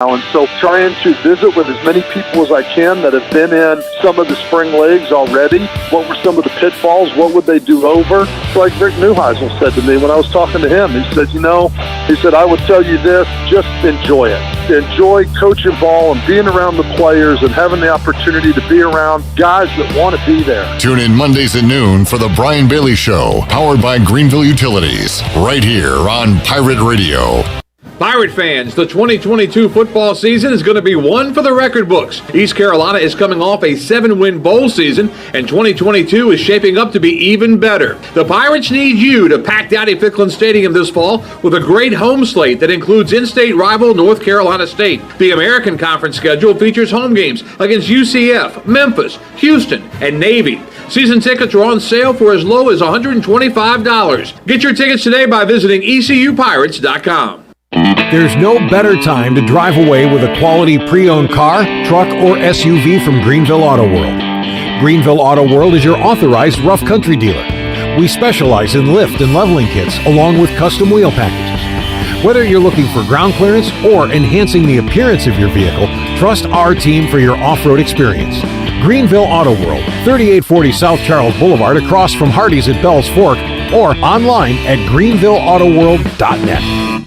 And so trying to visit with as many people as I can that have been in some of the spring leagues already. What were some of the pitfalls? What would they do over? Like Rick Neuheisel said to me when I was talking to him, he said, I would tell you this, just enjoy it. Enjoy coaching ball and being around the players and having the opportunity to be around guys that want to be there. Tune in Mondays at noon for the Brian Bailey Show, powered by Greenville Utilities, right here on Pirate Radio. Pirate fans, the 2022 football season is going to be one for the record books. East Carolina is coming off a 7-win bowl season, and 2022 is shaping up to be even better. The Pirates need you to pack Dowdy-Ficklin Stadium this fall with a great home slate that includes in-state rival North Carolina State. The American Conference schedule features home games against UCF, Memphis, Houston, and Navy. Season tickets are on sale for as low as $125. Get your tickets today by visiting ECUPirates.com. There's no better time to drive away with a quality pre-owned car, truck, or SUV from Greenville Auto World. Greenville Auto World is your authorized rough country dealer. We specialize in lift and leveling kits along with custom wheel packages. Whether you're looking for ground clearance or enhancing the appearance of your vehicle, trust our team for your off-road experience. Greenville Auto World, 3840 South Charles Boulevard across from Hardee's at Bell's Fork, or online at greenvilleautoworld.net.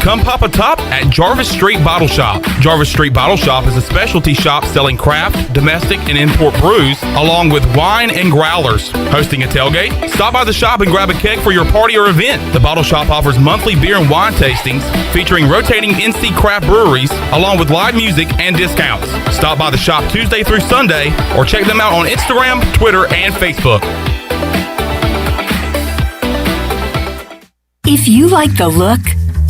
Come pop a top at Jarvis Street Bottle Shop. Jarvis Street Bottle Shop is a specialty shop selling craft, domestic, and import brews, along with wine and growlers. Hosting a tailgate? Stop by the shop and grab a keg for your party or event. The Bottle Shop offers monthly beer and wine tastings featuring rotating NC craft breweries, along with live music and discounts. Stop by the shop Tuesday through Sunday, or check them out on Instagram, Twitter, and Facebook. If you like the look,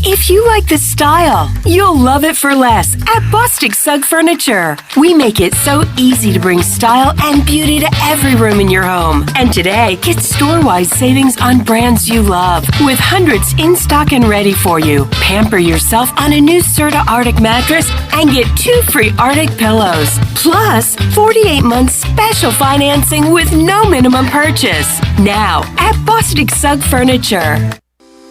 if you like the style, you'll love it for less at Bostic Sugg Furniture. We make it so easy to bring style and beauty to every room in your home. And today, get store-wide savings on brands you love, with hundreds in stock and ready for you. Pamper yourself on a new Serta Arctic mattress and get 2 free Arctic pillows. Plus, 48 months special financing with no minimum purchase. Now, at Bostic Sugg Furniture.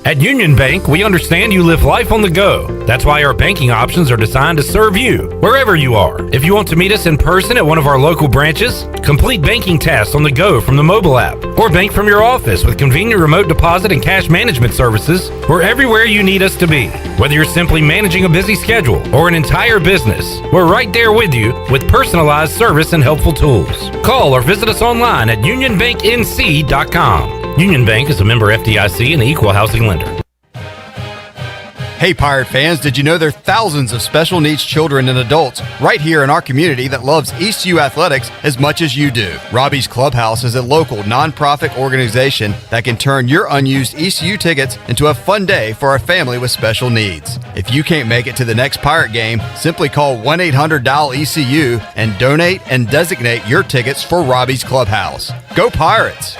At Union Bank, we understand you live life on the go. That's why our banking options are designed to serve you, wherever you are. If you want to meet us in person at one of our local branches, complete banking tasks on the go from the mobile app, or bank from your office with convenient remote deposit and cash management services, we're everywhere you need us to be. Whether you're simply managing a busy schedule or an entire business, we're right there with you with personalized service and helpful tools. Call or visit us online at unionbanknc.com. Union Bank is a member FDIC and equal housing lender. Hey Pirate fans, did you know there are thousands of special needs children and adults right here in our community that loves ECU athletics as much as you do? Robbie's Clubhouse is a local nonprofit organization that can turn your unused ECU tickets into a fun day for a family with special needs. If you can't make it to the next Pirate game, simply call 1-800-DIAL-ECU and donate and designate your tickets for Robbie's Clubhouse. Go Pirates!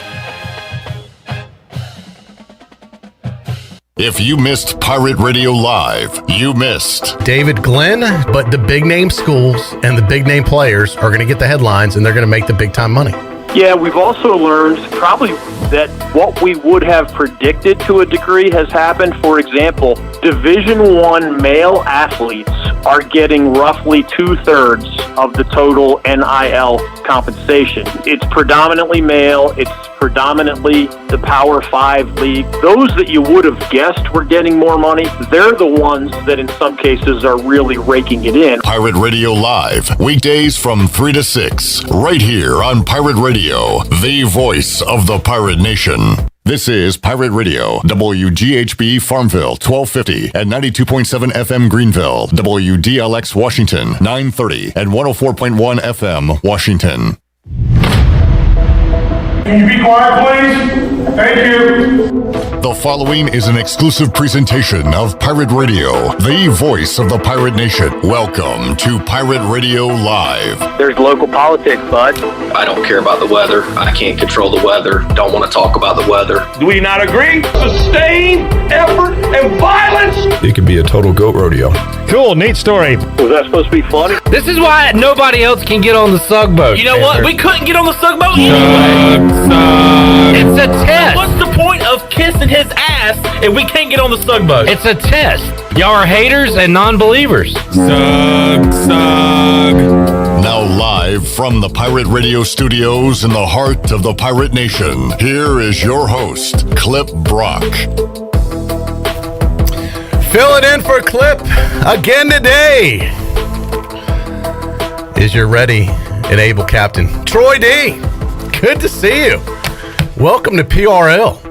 If you missed Pirate Radio Live, you missed David Glenn, but the big name schools and the big name players are going to get the headlines and they're going to make the big time money. Yeah, we've also learned probably that what we would have predicted to a degree has happened. For example, Division I male athletes are getting roughly 2/3 of the total NIL compensation. It's predominantly male. It's predominantly the Power 5 league. Those that you would have guessed were getting more money, they're the ones that in some cases are really raking it in. Pirate Radio Live, weekdays from 3 to 6, right here on Pirate Radio, the voice of the Pirate Nation. This is Pirate Radio, WGHB Farmville, 1250 and 92.7 FM Greenville, WDLX Washington, 930 and 104.1 FM Washington. Can you be quiet, please? Thank you. The following is an exclusive presentation of Pirate Radio, the voice of the Pirate Nation. Welcome to Pirate Radio Live. There's local politics, bud. I don't care about the weather. I can't control the weather. Don't want to talk about the weather. Do we not agree? Sustained effort and violence. It could be a total goat rodeo. Cool, neat story. Was that supposed to be funny? This is why nobody else can get on the Sugg boat. You know what? We couldn't get on the Sugg boat. It's a test. What's the point of kissing his ass if we can't get on the Sugboat. It's a test. Y'all are haters and non-believers. Sug. Now live from the Pirate Radio studios in the heart of the Pirate Nation, here is your host, Clip Brock. Filling in for Clip again today is your ready and able captain, Troy D. Good to see you. Welcome to PRL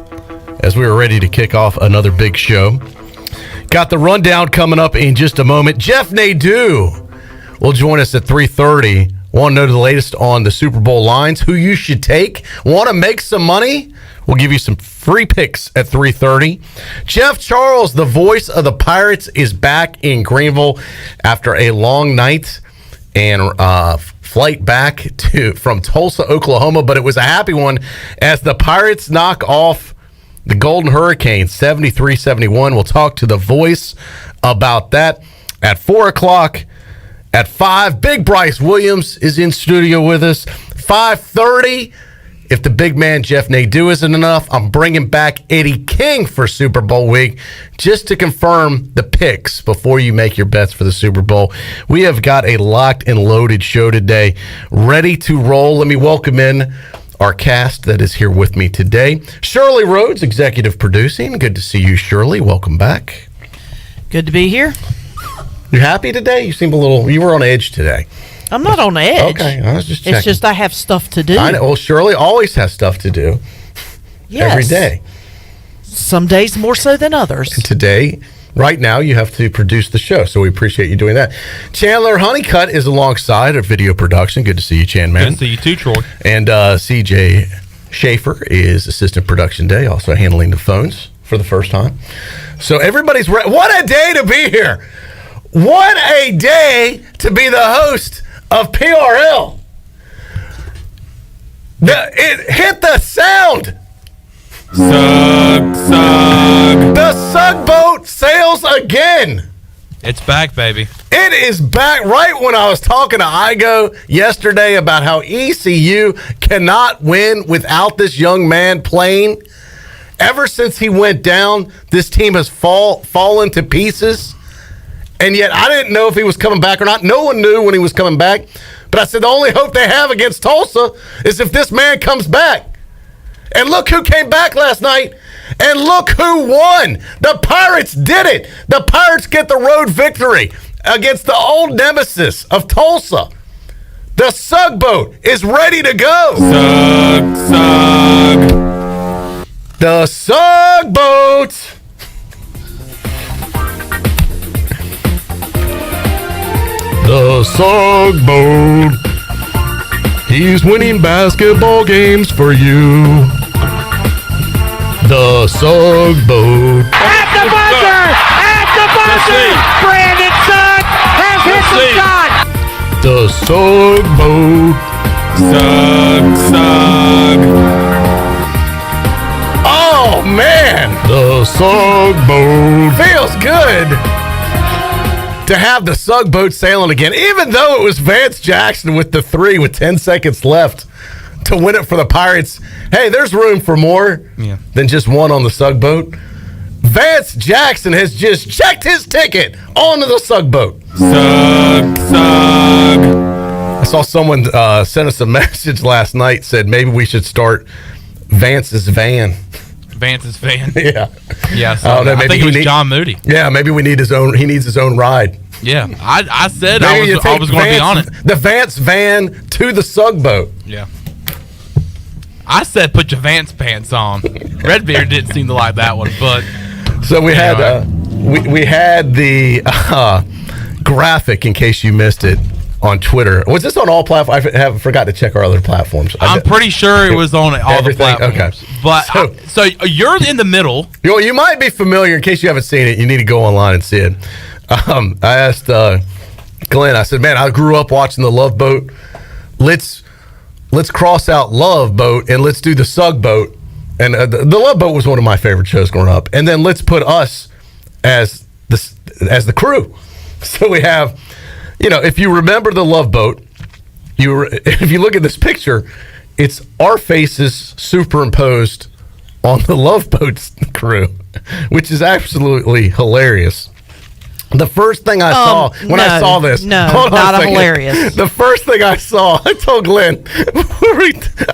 as we are ready to kick off another big show. Got the rundown coming up in just a moment. Jeff Nadu will join us at 3:30. Want to know the latest on the Super Bowl lines, who you should take? Want to make some money? We'll give you some free picks at 3:30. Jeff Charles, the voice of the Pirates, is back in Greenville after a long night and flight back from Tulsa, Oklahoma, but it was a happy one as the Pirates knock off the Golden Hurricanes 73-71. We'll talk to the voice about that at 4 o'clock. At 5, big Bryce Williams is in studio with us. 5:30, if the big man Jeff Nadu isn't enough, I'm bringing back Eddie King for Super Bowl week just to confirm the picks before you make your bets for the Super Bowl. We have got a locked and loaded show today, ready to roll. Let me welcome in our cast that is here with me today. Shirley Rhodes, executive producing. Good to see you, Shirley. Welcome back. Good to be here. You happy today? You seem you were on edge today. I'm not on edge. Okay, I was just checking. It's just I have stuff to do. I know. Well, Shirley always has stuff to do. Yes. Every day. Some days more so than others. And today, right now, you have to produce the show, so we appreciate you doing that. Chandler Honeycutt is alongside of video production. Good to see you, Chan, man. Good to see you too, Troy. And CJ Schaefer is assistant production day, also handling the phones for the first time. So everybody's ready. What a day to be here. What a day to be the host of PRL. It hit the sound. Sug. The Sugboat sails again. It's back, baby. It is back. Right when I was talking to Igo yesterday about how ECU cannot win without this young man playing. Ever since he went down, this team has fallen to pieces. And yet I didn't know if he was coming back or not. No one knew when he was coming back. But I said the only hope they have against Tulsa is if this man comes back. And look who came back last night. And look who won. The Pirates did it. The Pirates get the road victory against the old nemesis of Tulsa. The Sugboat is ready to go. Sug. The Sugboat. The Sugboat, he's winning basketball games for you. The Sugboat. At the buzzer! At the buzzer! Brandon Sugg has hit the shot! The Sugboat. Sug. Oh, man. The Sugboat. Feels good to have the Sugboat sailing again, even though it was Vance Jackson with the 3 with 10 seconds left to win it for the Pirates. Hey, there's room for more than just one on the Sugboat. Vance Jackson has just checked his ticket onto the Sugboat. Sug. I saw someone send us a message last night, said maybe we should start Vance's van. Vance's van. Yeah. Yeah. So I think it was John Moody. Yeah, maybe we need his own. He needs his own ride. Yeah, I said I was going to be on it. The Vance van to the Sugboat. Yeah. I said put your Vance pants on. Redbeard didn't seem to like that one, but so we had we had the graphic in case you missed it on Twitter. Was this on all platforms? I forgot to check our other platforms. I'm pretty sure it was on all the platforms. Okay. But so you're in the middle. You might be familiar. In case you haven't seen it, you need to go online and see it. I asked Glenn, I said, man, I grew up watching the Love Boat. Let's cross out Love Boat and let's do the Sugboat. And the Love Boat was one of my favorite shows growing up. And then let's put us as the crew. So we have, if you remember the Love Boat, if you look at this picture, it's our faces superimposed on the Love Boats crew, which is absolutely hilarious. The first thing I saw when I saw this, not hilarious. The first thing I saw, I told Glenn,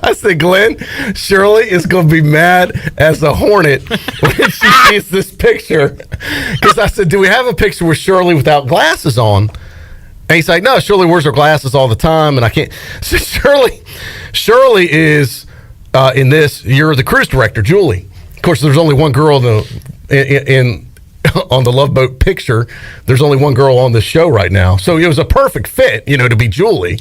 I said, Glenn, Shirley is going to be mad as a hornet when she sees this picture. Because I said, do we have a picture with Shirley without glasses on? And he's like, no, Shirley wears her glasses all the time, and I can't. So Shirley is in this. You're the cruise director, Julie. Of course, there's only one girl in on the Love Boat picture. There's only one girl on this show right now, so it was a perfect fit, to be Julie.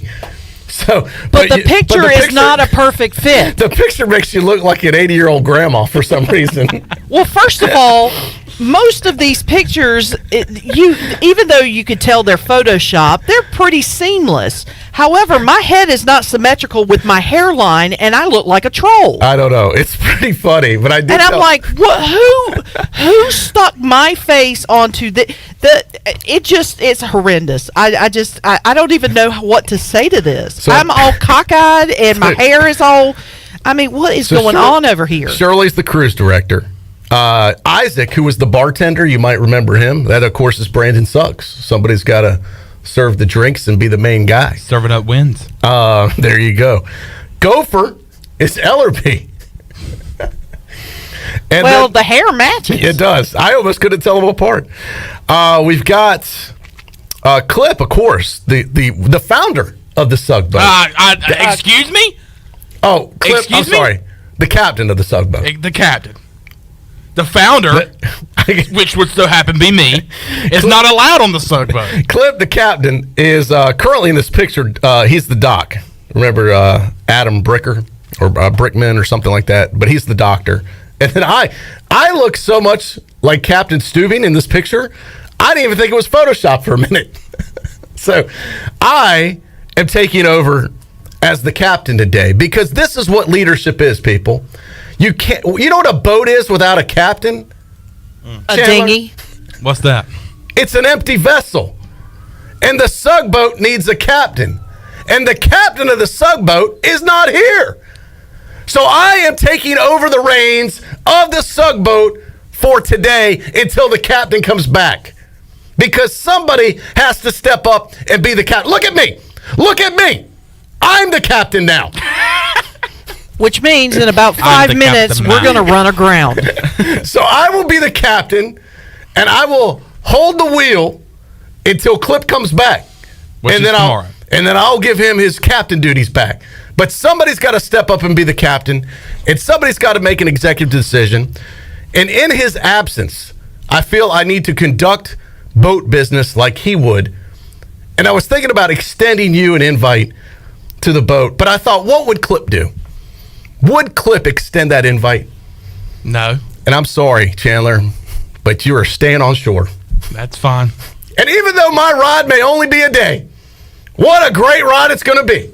So, but the picture is not a perfect fit. The picture makes you look like an 80-year-old grandma for some reason. Well, first of all, most of these pictures, even though you could tell they're Photoshopped, they're pretty seamless. However, my head is not symmetrical with my hairline, and I look like a troll. I don't know. It's pretty funny, but I did. And I'm like, what? Who stuck my face onto the? It's horrendous. I don't even know what to say to this. So, I'm all cockeyed, and my hair is all. I mean, what is going on over here? Shirley's the cruise director. Isaac, who was the bartender, you might remember him. That, of course, is Brandon Suggs. Somebody's got to serve the drinks and be the main guy. Serving up wins. There you go. Gopher is Ellerby. And well, the hair matches. It does. I almost couldn't tell them apart. We've got Clip, of course, the founder of the Sug Boat. Excuse me? Oh, Clip, I'm sorry. The captain of the Sug Boat. The captain. The founder, which would so happen to be me, is not allowed on the Sug Boat. Clip, the captain, is currently in this picture. He's the doc. Remember Adam Bricker or Brickman or something like that? But he's the doctor. And then I look so much like Captain Stubing in this picture, I didn't even think it was Photoshopped for a minute. So I am taking over as the captain today because this is what leadership is, people. You can't. You know what a boat is without a captain? A dinghy. What's that? It's an empty vessel. And the Sug Boat needs a captain. And the captain of the Sug Boat is not here. So I am taking over the reins of the Sug Boat for today until the captain comes back. Because somebody has to step up and be the captain. Look at me. Look at me. I'm the captain now. Which means in about 5 minutes, we're going to run aground. So I will be the captain, and I will hold the wheel until Clip comes back. Which is tomorrow. And then I'll give him his captain duties back. But somebody's got to step up and be the captain, and somebody's got to make an executive decision. And in his absence, I feel I need to conduct boat business like he would. And I was thinking about extending you an invite to the boat, but I thought, what would Clip do? Would Clip extend that invite? No. And I'm sorry, Chandler, but you are staying on shore. That's fine. And even though my ride may only be a day, what a great ride it's going to be.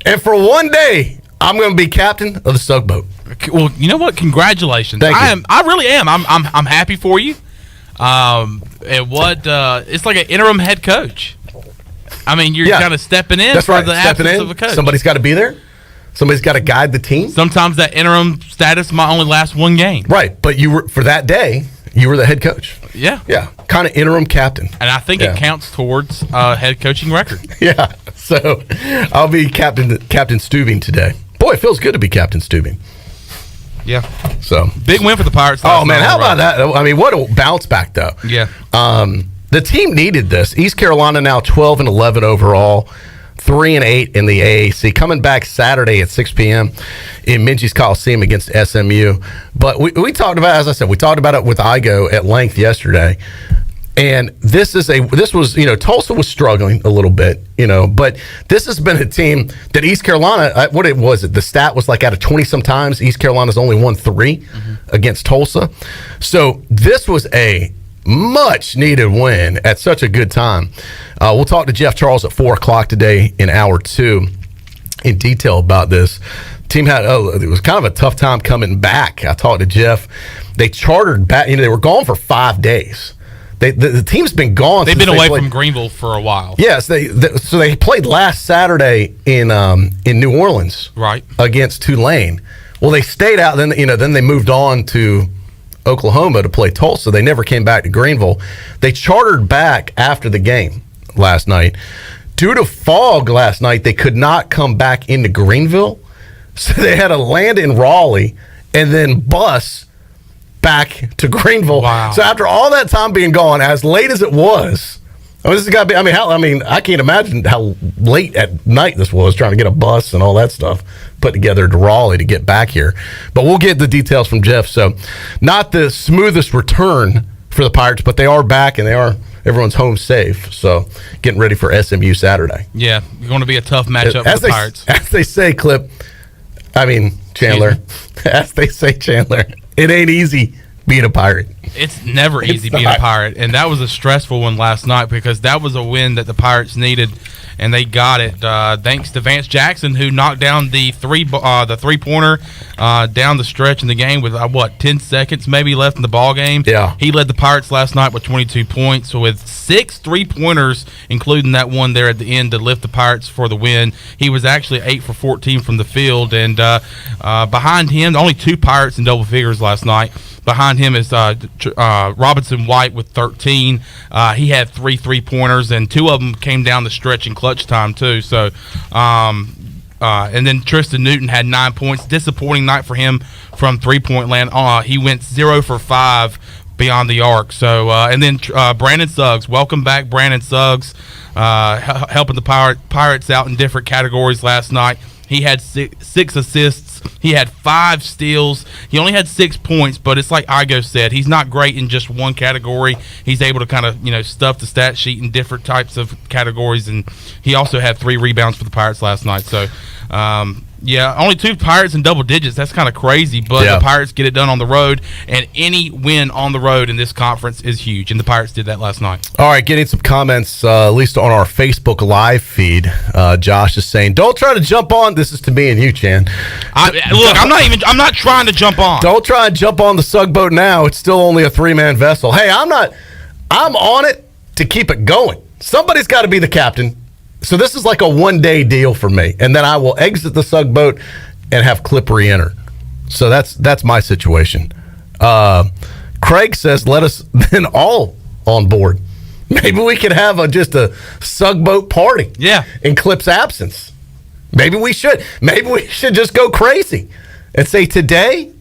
And for one day, I'm going to be captain of the Sug Boat. Well, you know what? Congratulations. Thank you. I really am. I'm happy for you. And it's like an interim head coach. I mean, you're kind of stepping in for the absence of a coach. Somebody's got to be there. Somebody's got to guide the team. Sometimes that interim status might only last one game. Right, but you were for that day. You were the head coach. Yeah. Yeah, kind of interim captain. And I think it counts towards head coaching record. Yeah, so I'll be Captain Stubing today. Boy, it feels good to be Captain Stubing. Yeah. So big win for the Pirates. Oh, man, how about that? I mean, what a bounce back, though. Yeah. The team needed this. East Carolina now 12-11 overall. 3-8 in the AAC, coming back Saturday at 6 p.m. in Minji's Coliseum against SMU. But we talked about, as I said, we talked about it with Igo at length yesterday. And this was, Tulsa was struggling a little bit, but this has been a team that East Carolina, the stat was like out of 20 sometimes, East Carolina's only won 3 against Tulsa. So this was a much needed win at such a good time. We'll talk to Jeff Charles at 4 o'clock today in hour 2 in detail about this. Team had it was kind of a tough time coming back. I talked to Jeff. They chartered back. They were gone for 5 days. The team's been gone. They've been away from Greenville for a while. Yes, so they played last Saturday in New Orleans, right, against Tulane. Well, they stayed out. Then they moved on to Oklahoma to play Tulsa. They never came back to Greenville. They chartered back after the game last night. Due to fog last night, they could not come back into Greenville. So they had to land in Raleigh and then bus back to Greenville. Wow. So after all that time being gone, as late as it was, this has got to be. I can't imagine how late at night this was trying to get a bus and all that stuff put together to Raleigh to get back here. But we'll get the details from Jeff. So, not the smoothest return for the Pirates, but they are back and everyone's home safe. So, getting ready for SMU Saturday. Yeah, going to be a tough matchup for the Pirates. As they say, Chandler. As they say, Chandler, it ain't easy being a Pirate. It's never easy being a Pirate, and that was a stressful one last night because that was a win that the Pirates needed, and they got it thanks to Vance Jackson, who knocked down the three-pointer down the stretch in the game with 10 seconds maybe left in the ball game. Yeah, he led the Pirates last night with 22 points, so with 6 3-pointers, including that one there at the end to lift the Pirates for the win. He was actually 8 for 14 from the field, and behind him, only 2 Pirates in double figures last night. Behind him is Robinson White with 13. He had 3 3-pointers, and 2 of them came down the stretch in clutch time too. So, and then Tristan Newton had 9 points. Disappointing night for him from 3-point land. He went 0 for 5 beyond the arc. So, and then Brandon Suggs. Welcome back, Brandon Suggs, helping the Pirates out in different categories last night. He had 6 assists. He had 5 steals. He only had 6 points, but it's like Igo said, he's not great in just one category. He's able to kind of, stuff the stat sheet in different types of categories, and he also had 3 rebounds for the Pirates last night. So, only 2 Pirates in double digits. That's kind of crazy, but the Pirates get it done on the road, and any win on the road in this conference is huge, and the Pirates did that last night. All right, getting some comments, at least on our Facebook Live feed. Josh is saying, don't try to jump on. This is to me and you, Chan. I'm not trying to jump on. Don't try and jump on the Sug boat now. It's still only a 3-man vessel. Hey, I'm on it to keep it going. Somebody's got to be the captain. So this is like a one-day deal for me, and then I will exit the Sug boat and have Clip re-enter. So that's my situation. Craig says, let us then all on board. Maybe we could have just a Sug boat party. Yeah. In Clip's absence. Maybe we should. Maybe we should just go crazy and say today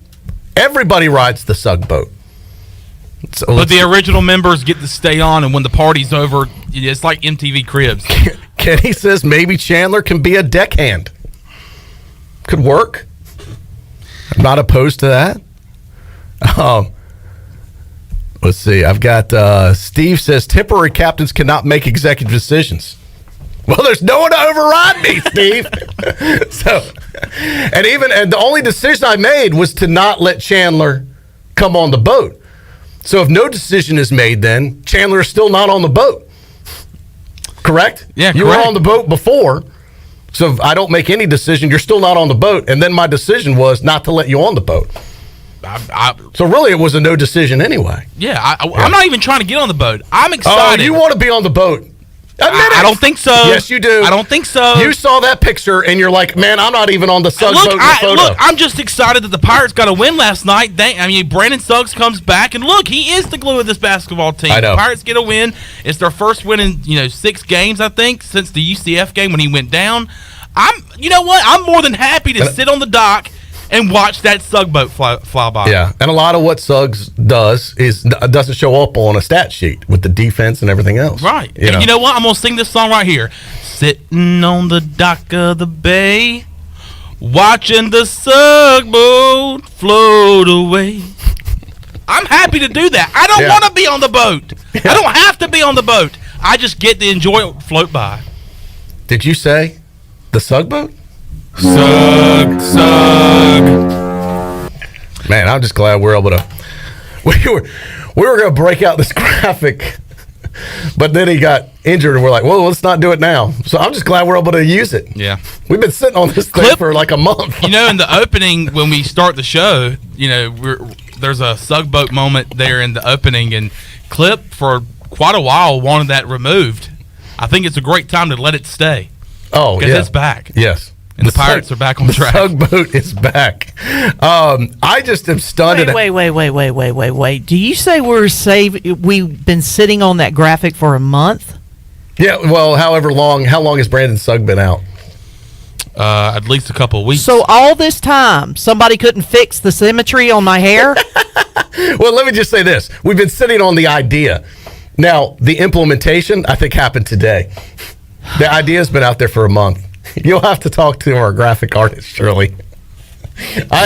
everybody rides the Sug boat. So but the original members get to stay on, and when the party's over, it's like MTV Cribs. Kenny says maybe Chandler can be a deckhand. Could work. I'm not opposed to that. Let's see. I've got Steve says temporary captains cannot make executive decisions. Well, there's no one to override me, Steve. And the only decision I made was to not let Chandler come on the boat. So if no decision is made, then Chandler is still not on the boat. Correct? Yeah, you were on the boat before. So if I don't make any decision, you're still not on the boat. And then my decision was not to let you on the boat. So really, it was a no decision anyway. Yeah, I'm not even trying to get on the boat. I'm excited. Oh, you want to be on the boat? I don't think so. Yes, you do. I don't think so. You saw that picture, and you're like, man, I'm not even on the Suggs boat in the photo. Look, I'm just excited that the Pirates got a win last night. Brandon Suggs comes back, and look, he is the glue of this basketball team. I know. The Pirates get a win. It's their first win in 6 games, I think, since the UCF game when he went down. You know what? I'm more than happy to sit on the dock and watch that Sug boat fly by. Yeah, and a lot of what Suggs doesn't show up on a stat sheet with the defense and everything else. Right. You know what? I'm going to sing this song right here. Sitting on the dock of the bay, watching the Sug boat float away. I'm happy to do that. I don't want to be on the boat. I don't have to be on the boat. I just get to enjoy it float by. Did you say the Sug boat? Sug. Man, I'm just glad we're able to. We were going to break out this graphic, but then he got injured, and we're like, well, let's not do it now. So I'm just glad we're able to use it. Yeah. We've been sitting on this thing for like a month. In the opening, when we start the show, there's a Sug boat moment there in the opening, and Clip for quite a while wanted that removed. I think it's a great time to let it stay. Oh, because it's back. Yes. And the Pirates are back on track. The Tugboat is back. I just am stunned. Wait. Do you say we've been sitting on that graphic for a month? Yeah, well, how long has Brandon Sugg been out? At least a couple of weeks. So all this time, somebody couldn't fix the symmetry on my hair? Well, let me just say this. We've been sitting on the idea. Now, the implementation, I think, happened today. The idea's been out there for a month. You'll have to talk to our graphic artist, Shirley.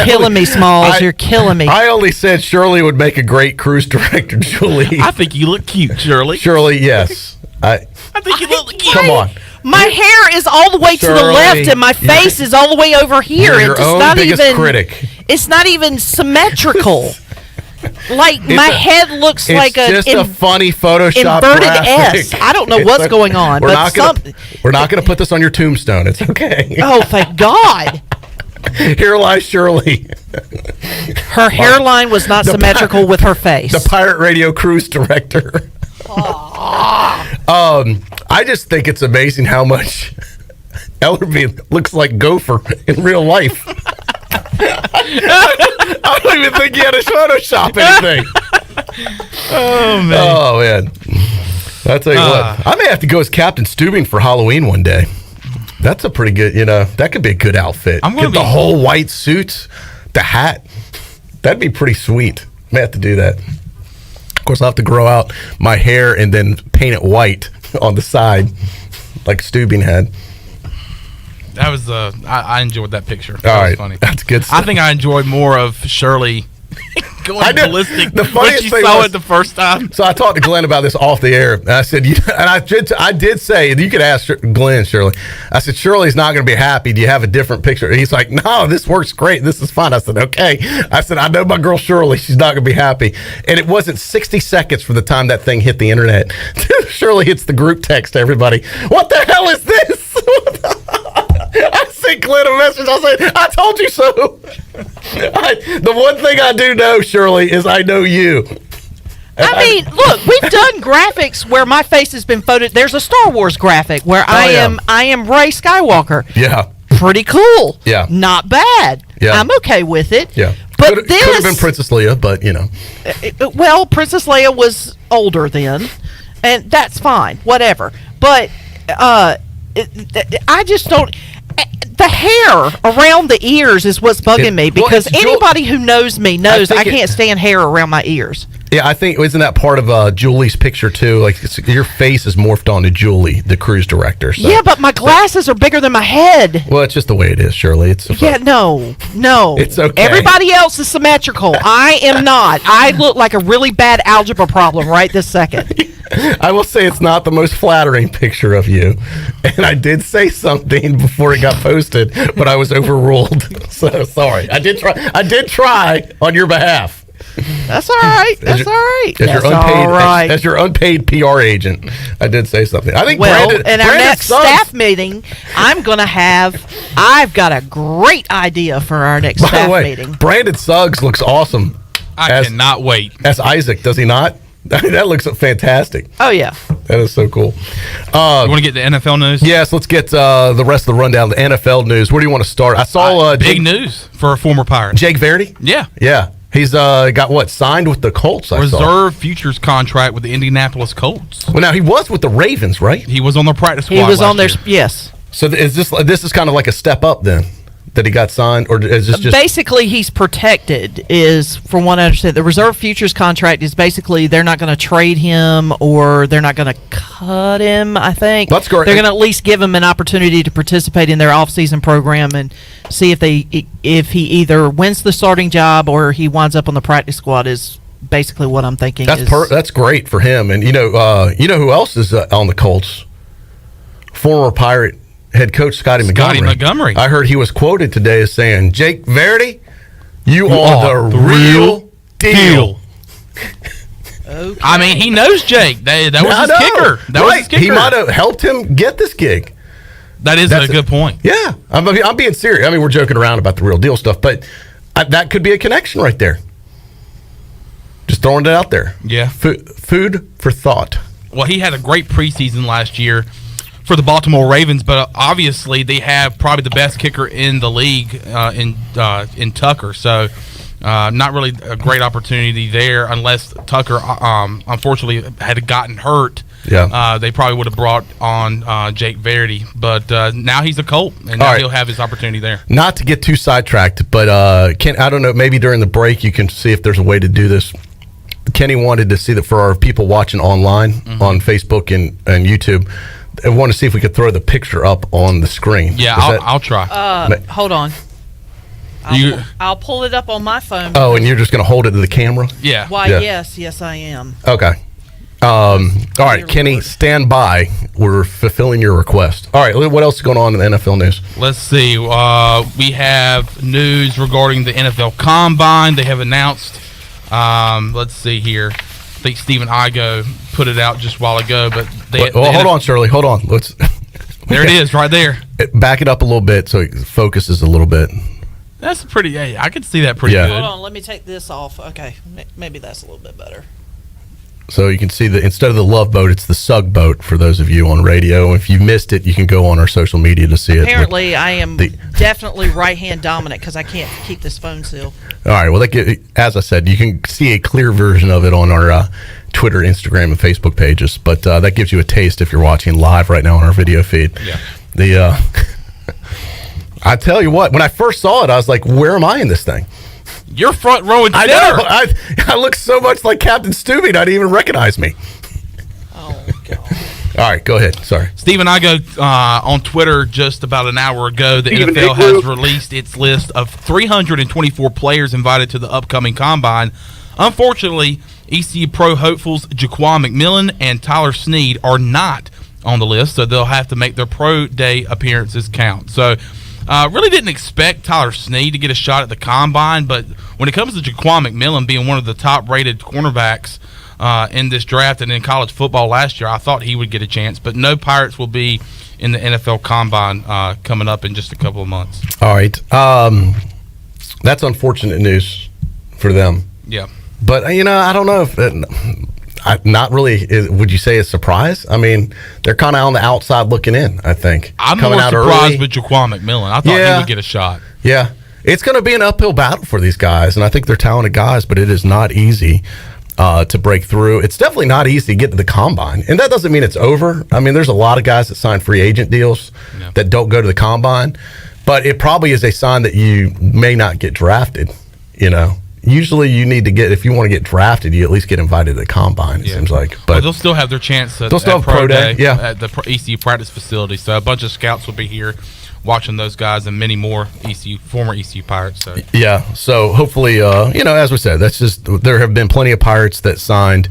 Killing me, Smalls. You're killing me. I only said Shirley would make a great cruise director, Julie. I think you look cute, Shirley. Shirley, yes. I think you look cute. Come on. My hair is all the way to the left, and my face is all the way over here. You're your own biggest critic. It's not even symmetrical. Like my head looks like just a funny Photoshop inverted graphic. S. I don't know what's going on. We're not going to put this on your tombstone. It's okay. Oh, thank God. Here lies Shirley. Her hairline was not symmetrical with her face. The Pirate Radio cruise director. I just think it's amazing how much Ellerby looks like Gopher in real life. I don't even think he had to Photoshop anything. Oh man. I'll tell you what. I may have to go as Captain Steubing for Halloween one day. That's a pretty good, that could be a good outfit. Get the whole white suit, the hat. That'd be pretty sweet. May have to do that. Of course, I'll have to grow out my hair and then paint it white on the side, like Steubing had. That was I enjoyed that picture. That was funny. That's good stuff. I think I enjoyed more of Shirley going ballistic the when she saw it the first time. So I talked to Glenn about this off the air. And I said, I did say, and you could ask Glenn, Shirley. I said, Shirley's not going to be happy. Do you have a different picture? And he's like, no, this works great. This is fine. I said, okay. I said, I know my girl Shirley. She's not going to be happy. And it wasn't 60 seconds from the time that thing hit the internet. Shirley hits the group text to everybody. What the hell is this? I sent Glenn a message. I said, I told you so. The one thing I do know, Shirley, is I know you. I mean, look, we've done graphics where my face has been photoshopped. There's a Star Wars graphic where I am Rey Skywalker. Yeah. Pretty cool. Yeah. Not bad. Yeah. I'm okay with it. Yeah. But could have been Princess Leia, but well, Princess Leia was older then, and that's fine. Whatever. But I just don't. The hair around the ears is what's bugging me because anybody who knows me knows I can't stand hair around my ears. Yeah, I think isn't that part of Julie's picture too? Like your face is morphed onto Julie, the cruise director. So. Yeah, but my glasses are bigger than my head. Well, it's just the way it is, Shirley. No. It's okay. Everybody else is symmetrical. I am not. I look like a really bad algebra problem right this second. I will say it's not the most flattering picture of you, and I did say something before it got posted, but I was overruled. So sorry. I did try on your behalf. That's all right. That's all right. As your unpaid PR agent, I did say something. I think in our Brandon next staff meeting, I've got a great idea for our next staff meeting. Brandon Suggs looks awesome. I cannot wait. As Isaac, does he not? That looks fantastic. Oh, yeah. That is so cool. You want to get the NFL news? Yes, let's get the rest of the rundown, the NFL news. Where do you want to start? I saw big news for a former Pirate. Jake Verdi? Yeah. Yeah. He's got signed with the Colts, Reserve futures contract with the Indianapolis Colts. Well, now he was with the Ravens, right? He was on their practice squad. He was on their year. yes. So this is kind of like a step up then that he got signed, or is this just basically he's protected? Is from what I understand, the reserve futures contract is basically they're not going to trade him or they're not going to cut him. I think that's great. They're going to at least give him an opportunity to participate in their off-season program and see if he either wins the starting job or he winds up on the practice squad. Is basically what I'm thinking. That's great for him. And you know who else is on the Colts? Former Pirate head coach Scotty Montgomery. I heard he was quoted today as saying, "Jake Verdi, you are the real deal." Okay. I mean, he knows Jake. That was his kicker. That was his kicker. He might have helped him get this gig. That's a good point. Yeah, I'm being serious. I mean, we're joking around about the real deal stuff, but that could be a connection right there. Just throwing it out there. Yeah. Food for thought. Well, he had a great preseason last year for the Baltimore Ravens, but obviously they have probably the best kicker in the league in Tucker. So not really a great opportunity there unless Tucker unfortunately had gotten hurt. Yeah. They probably would have brought on Jake Verity, but now he's a Colt, and now he'll have his opportunity there. Not to get too sidetracked, but I don't know, maybe during the break you can see if there's a way to do this. Kenny wanted to see that for our people watching online on Facebook and YouTube. I want to see if we could throw the picture up on the screen. Yeah, I'll try. Hold on. I'll pull it up on my phone. Oh, and you're just going to hold it to the camera? Yeah. Why, yes, I am. Okay. All right, Kenny, stand by. We're fulfilling your request. All right, what else is going on in the NFL news? Let's see. We have news regarding the NFL Combine. They have announced, let's see here. I think Stephen Igo put it out just a while ago, but hold on, Shirley. Hold on. There it is, right there. Back it up a little bit so it focuses a little bit. That's pretty. I can see that pretty good. Hold on, let me take this off. Okay, maybe that's a little bit better. So you can see that instead of the Love Boat, it's the Sug Boat for those of you on radio. If you missed it, you can go on our social media to see it. Apparently, I am definitely right-hand dominant because I can't keep this phone still. All right. Well, as I said, you can see a clear version of it on our Twitter, Instagram, and Facebook pages. But that gives you a taste if you're watching live right now on our video feed. Yeah. I tell you what, when I first saw it, I was like, where am I in this thing? You're front row and center. I know. I look so much like Captain Stubby, not even recognize me. Oh, God. All right, go ahead. Sorry. Stephen Igo on Twitter just about an hour ago, the NFL has released its list of 324 players invited to the upcoming Combine. Unfortunately, ECU Pro hopefuls Jaquan McMillan and Tyler Snead are not on the list, so they'll have to make their pro day appearances count. So really didn't expect Tyler Snead to get a shot at the Combine, but when it comes to Jaquan McMillan being one of the top-rated cornerbacks in this draft and in college football last year, I thought he would get a chance. But no Pirates will be in the NFL Combine coming up in just a couple of months. All right. That's unfortunate news for them. Yeah. But, I don't know if not really. Would you say a surprise? I mean, they're kind of on the outside looking in, I think. I'm coming more out surprised early with Jaquan McMillan. I thought he would get a shot. Yeah. It's going to be an uphill battle for these guys, and I think they're talented guys, but it is not easy to break through. It's definitely not easy to get to the Combine, and that doesn't mean it's over. I mean, there's a lot of guys that sign free agent deals that don't go to the Combine, but it probably is a sign that you may not get drafted, Usually you need to if you want to get drafted, you at least get invited to the Combine, it seems like. But they'll still have their chance at pro day at the ECU practice facility. So a bunch of scouts will be here watching those guys and many more former ECU Pirates. So. Yeah, so hopefully, as we said, there have been plenty of Pirates that signed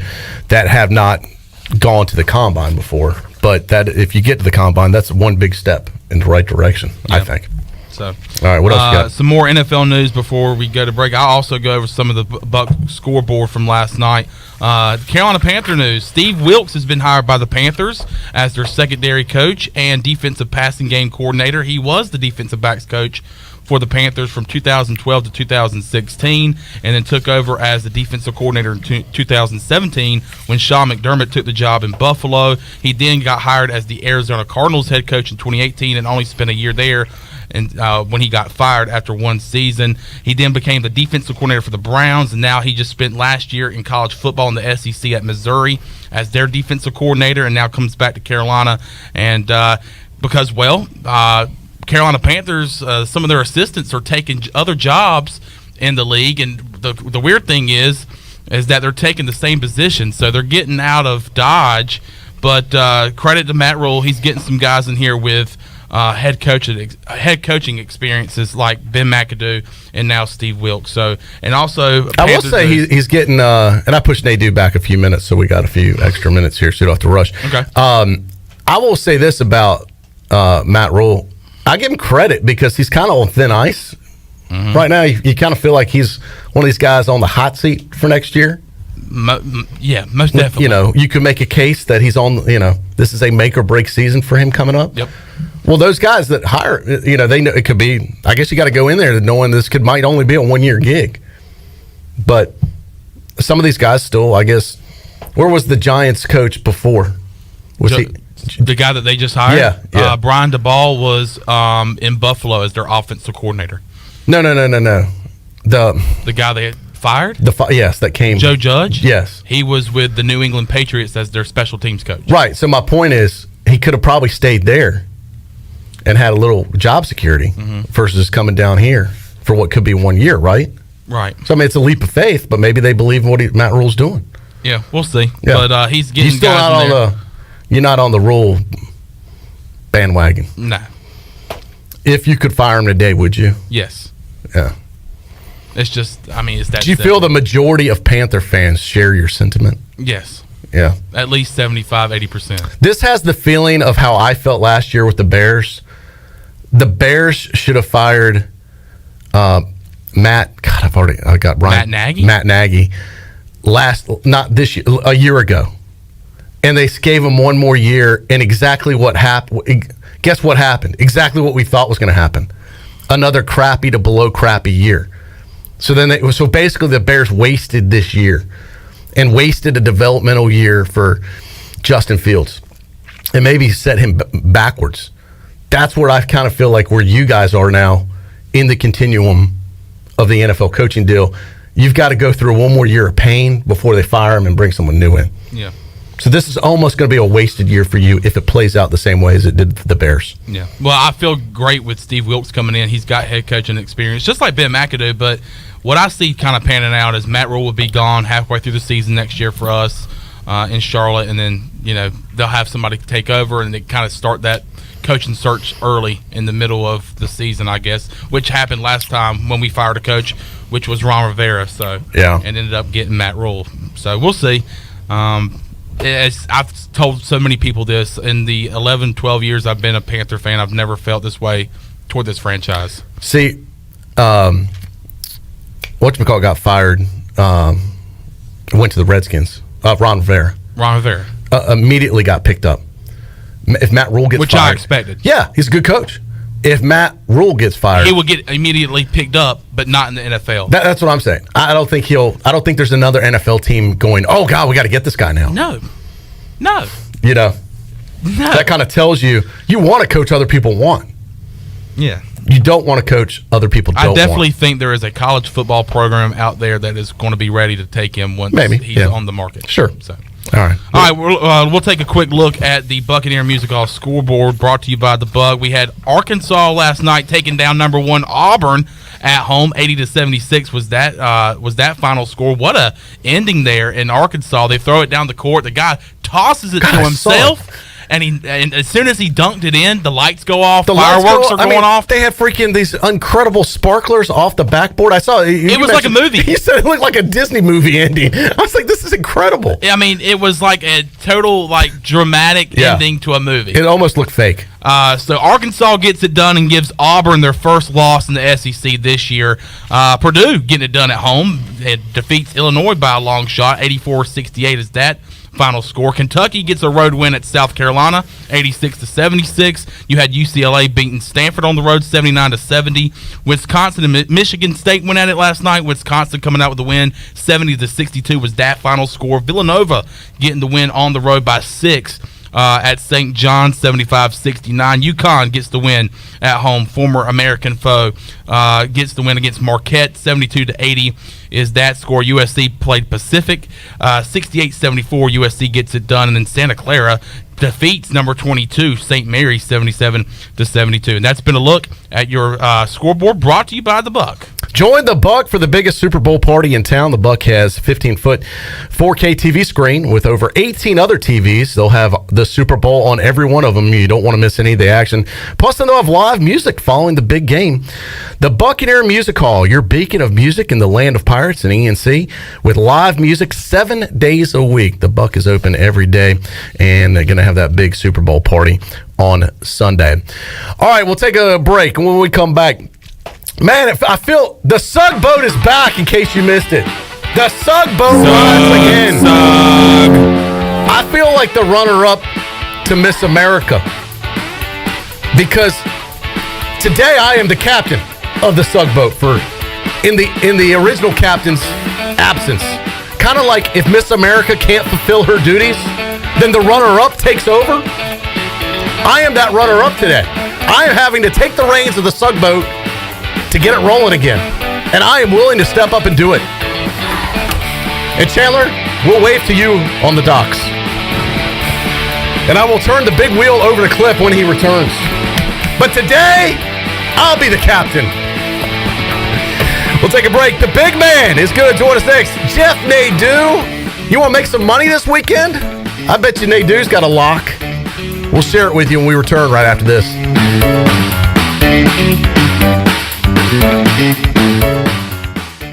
that have not gone to the Combine before. But that if you get to the Combine, that's one big step in the right direction, I think. So, all right, what else you got? Some more NFL news before we go to break. I'll also go over some of the Buck scoreboard from last night. Carolina Panther news. Steve Wilkes has been hired by the Panthers as their secondary coach and defensive passing game coordinator. He was the defensive backs coach for the Panthers from 2012 to 2016 and then took over as the defensive coordinator in 2017 when Sean McDermott took the job in Buffalo. He then got hired as the Arizona Cardinals head coach in 2018 and only spent a year there. And when he got fired after one season, he then became the defensive coordinator for the Browns, and now he just spent last year in college football in the SEC at Missouri as their defensive coordinator, and now comes back to Carolina. And because Carolina Panthers, some of their assistants are taking other jobs in the league, and the weird thing is that they're taking the same position, so they're getting out of Dodge. But credit to Matt Rule, he's getting some guys in here with head coaching experiences like Ben McAdoo and now Steve Wilkes. So, and also I will say he's getting and I pushed Nadu back a few minutes, so we got a few extra minutes here, so you don't have to rush. Okay. I will say this about Matt Rule. I give him credit because he's kind of on thin ice right now. You kind of feel like he's one of these guys on the hot seat for next year. Yeah, most definitely. You could make a case that he's on. This is a make or break season for him coming up. Yep. Well, those guys that hire, they know it could be. I guess you got to go in there knowing this might only be a 1 year gig. But some of these guys still, I guess. Where was the Giants coach before? Was he The guy that they just hired? Yeah. Brian DeBall was in Buffalo as their offensive coordinator. No. The guy they fired? Yes, that came. Joe Judge? Yes. He was with the New England Patriots as their special teams coach. Right. So my point is, he could have probably stayed there and had a little job security versus coming down here for what could be 1 year, right? Right. So, I mean, it's a leap of faith, but maybe they believe in what Matt Rule's doing. Yeah, we'll see. Yeah. But he's getting still guys not in on there. You're not on the Rule bandwagon. No. If you could fire him today, would you? Yes. Yeah. It's just, I mean, it's that Do you feel the majority of Panther fans share your sentiment? Yes. Yeah. At least 75, 80%. This has the feeling of how I felt last year with the Bears. The Bears should have fired Matt. God, I got Brian. Matt Nagy? Matt Nagy. Not this year, a year ago. And they gave him one more year, and exactly what happened. Guess what happened? Exactly what we thought was going to happen. Another crappy to below crappy year. So basically the Bears wasted this year and wasted a developmental year for Justin Fields and maybe set him backwards. That's where I kind of feel like where you guys are now in the continuum of the NFL coaching deal. You've got to go through one more year of pain before they fire him and bring someone new in. Yeah. So this is almost going to be a wasted year for you if it plays out the same way as it did for the Bears. Yeah. Well, I feel great with Steve Wilkes coming in. He's got head coaching experience, just like Ben McAdoo. But what I see kind of panning out is Matt Rule will be gone halfway through the season next year for us in Charlotte, and then they'll have somebody take over, and they kind of start that coaching search early in the middle of the season, I guess, which happened last time when we fired a coach, which was Ron Rivera. So yeah, and ended up getting Matt Rule. So we'll see. As I've told so many people this, in the 11, 12 years I've been a Panther fan, I've never felt this way toward this franchise. See, whatchamacallit got fired, went to the Redskins. Ron Rivera. Immediately got picked up. If Matt Rule gets fired. Which I expected. Yeah, he's a good coach. If Matt Rule gets fired, he will get immediately picked up, but not in the NFL. That's what I'm saying. I don't think there's another NFL team going, oh God, we got to get this guy now. No. That kind of tells you want to coach other people want. Yeah. You don't want to coach other people don't want. I definitely think there is a college football program out there that is going to be ready to take him once he's on the market. Sure. So. All right, we'll take a quick look at the Buccaneer Music Hall scoreboard brought to you by The Bug. We had Arkansas last night taking down number 1 Auburn at home. 80-76 was that final score. What a ending there in Arkansas. They throw it down the court. The guy tosses it to himself. And as soon as he dunked it in, the lights go off. Fireworks are going off. They had freaking these incredible sparklers off the backboard. I saw it. It was like a movie. You said it looked like a Disney movie ending. I was like, this is incredible. I mean, it was like a total dramatic ending to a movie. It almost looked fake. So Arkansas gets it done and gives Auburn their first loss in the SEC this year. Purdue getting it done at home. It defeats Illinois by a long shot. 84-68 is that final score. Kentucky gets a road win at South Carolina, 86-76. You had UCLA beating Stanford on the road, 79-70. Wisconsin and Michigan State went at it last night. Wisconsin coming out with the win, 70-62 was that final score. Villanova getting the win on the road by 6 at St. John, 75-69. UConn gets the win at home. Former American foe gets the win against Marquette, 72-80 is that score. USC played Pacific, 68-74. USC gets it done, and then Santa Clara defeats number 22 St. Mary's, 77-72. And that's been a look at your scoreboard brought to you by The Buck. Join The Buck for the biggest Super Bowl party in town. The Buck has a 15-foot 4K TV screen with over 18 other TVs. They'll have the Super Bowl on every one of them. You don't want to miss any of the action. Plus, they'll have live music following the big game. The Buccaneer Music Hall, your beacon of music in the land of pirates and ENC, with live music 7 days a week. The Buck is open every day, and they're going to have that big Super Bowl party on Sunday. All right, we'll take a break. And when we come back, man, I feel the Sug Boat is back, in case you missed it. The Sug Boat rides again. I feel like the runner-up to Miss America, because today I am the captain of the Sug Boat in the original captain's absence. Kind of like if Miss America can't fulfill her duties, then the runner-up takes over. I am that runner-up today. I am having to take the reins of the Sug boat to get it rolling again. And I am willing to step up and do it. And Chandler, we'll wave to you on the docks. And I will turn the big wheel over the cliff when he returns. But today, I'll be the captain. We'll take a break. The big man is going to join us next. Jeff Nadu. You want to make some money this weekend? I bet you Nadu's got a lock. We'll share it with you when we return right after this.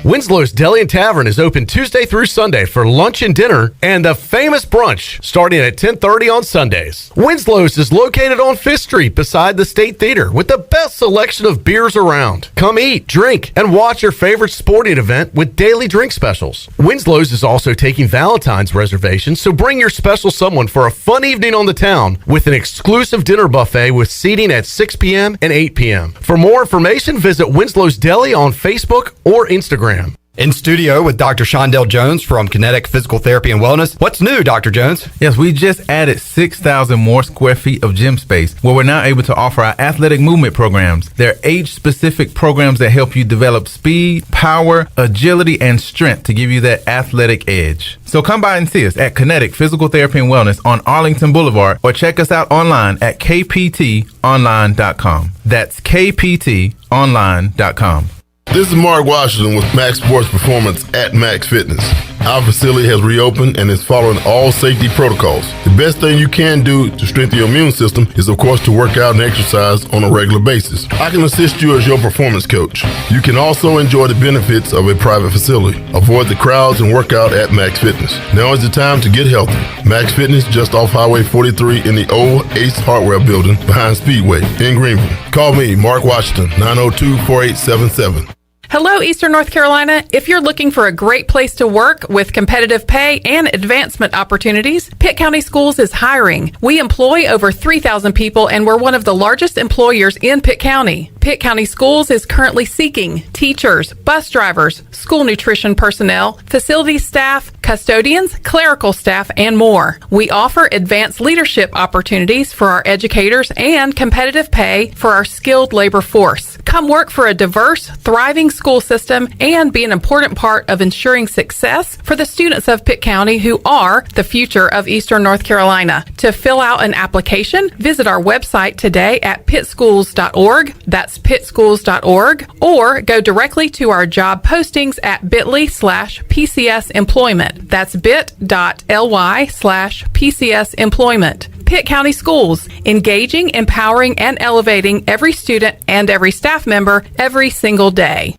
Winslow's Deli and Tavern is open Tuesday through Sunday for lunch and dinner and the famous brunch starting at 10:30 on Sundays. Winslow's is located on 5th Street beside the State Theater with the best selection of beers around. Come eat, drink, and watch your favorite sporting event with daily drink specials. Winslow's is also taking Valentine's reservations, so bring your special someone for a fun evening on the town with an exclusive dinner buffet with seating at 6 p.m. and 8 p.m. For more information, visit Winslow's Deli on Facebook or Instagram. In studio with Dr. Shondell Jones from Kinetic Physical Therapy and Wellness. What's new, Dr. Jones? Yes, we just added 6,000 more square feet of gym space where we're now able to offer our athletic movement programs. They're age-specific programs that help you develop speed, power, agility, and strength to give you that athletic edge. So come by and see us at Kinetic Physical Therapy and Wellness on Arlington Boulevard or check us out online at kptonline.com. That's kptonline.com. This is Mark Washington with Max Sports Performance at Max Fitness. Our facility has reopened and is following all safety protocols. The best thing you can do to strengthen your immune system is, of course, to work out and exercise on a regular basis. I can assist you as your performance coach. You can also enjoy the benefits of a private facility. Avoid the crowds and work out at Max Fitness. Now is the time to get healthy. Max Fitness, just off Highway 43 in the old Ace Hardware building behind Speedway in Greenville. Call me, Mark Washington, 902-4877. Hello, Eastern North Carolina. If you're looking for a great place to work with competitive pay and advancement opportunities, Pitt County Schools is hiring. We employ over 3,000 people, and we're one of the largest employers in Pitt County. Pitt County Schools is currently seeking teachers, bus drivers, school nutrition personnel, facility staff, custodians, clerical staff, and more. We offer advanced leadership opportunities for our educators and competitive pay for our skilled labor force. Come work for a diverse, thriving school system and be an important part of ensuring success for the students of Pitt County who are the future of Eastern North Carolina. To fill out an application, visit our website today at pittschools.org. That's pittschools.org, or go directly to our job postings at bit.ly/PCS employment. That's bit.ly/PCS employment. Pitt County Schools, engaging, empowering, and elevating every student and every staff member every single day.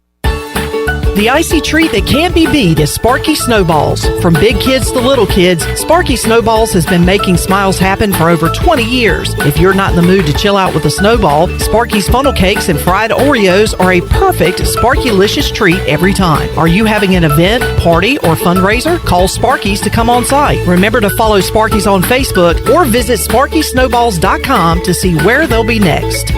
The icy treat that can't be beat is Sparky Snowballs. From big kids to little kids, Sparky Snowballs has been making smiles happen for over 20 years. If you're not in the mood to chill out with a snowball, Sparky's funnel cakes and fried Oreos are a perfect Sparky-licious treat every time. Are you having an event, party, or fundraiser? Call Sparky's to come on site. Remember to follow Sparky's on Facebook or visit SparkySnowballs.com to see where they'll be next.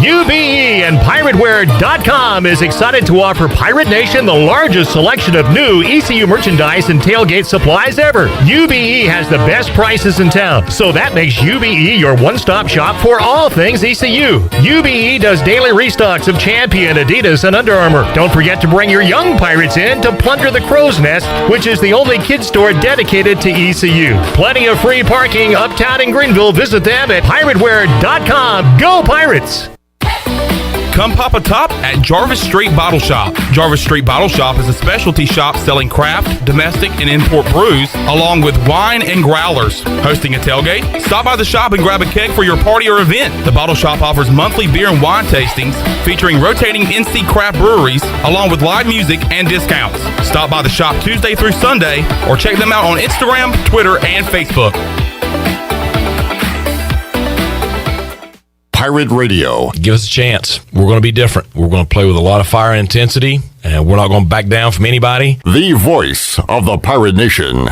UBE and PirateWear.com is excited to offer Pirate Nation the largest selection of new ECU merchandise and tailgate supplies ever. UBE has the best prices in town, so that makes UBE your one-stop shop for all things ECU. UBE does daily restocks of Champion, Adidas, and Under Armour. Don't forget to bring your young Pirates in to plunder the Crow's Nest, which is the only kids store dedicated to ECU. Plenty of free parking uptown in Greenville. Visit them at PirateWear.com. Go Pirates! Come pop a top at Jarvis Street Bottle Shop. Jarvis Street Bottle Shop is a specialty shop selling craft, domestic, and import brews, along with wine and growlers. Hosting a tailgate? Stop by the shop and grab a keg for your party or event. The Bottle Shop offers monthly beer and wine tastings featuring rotating NC craft breweries, along with live music and discounts. Stop by the shop Tuesday through Sunday, or check them out on Instagram, Twitter, and Facebook. Pirate Radio. Give us a chance. We're going to be different. We're going to play with a lot of fire and intensity, and we're not going to back down from anybody. The voice of the Pirate Nation.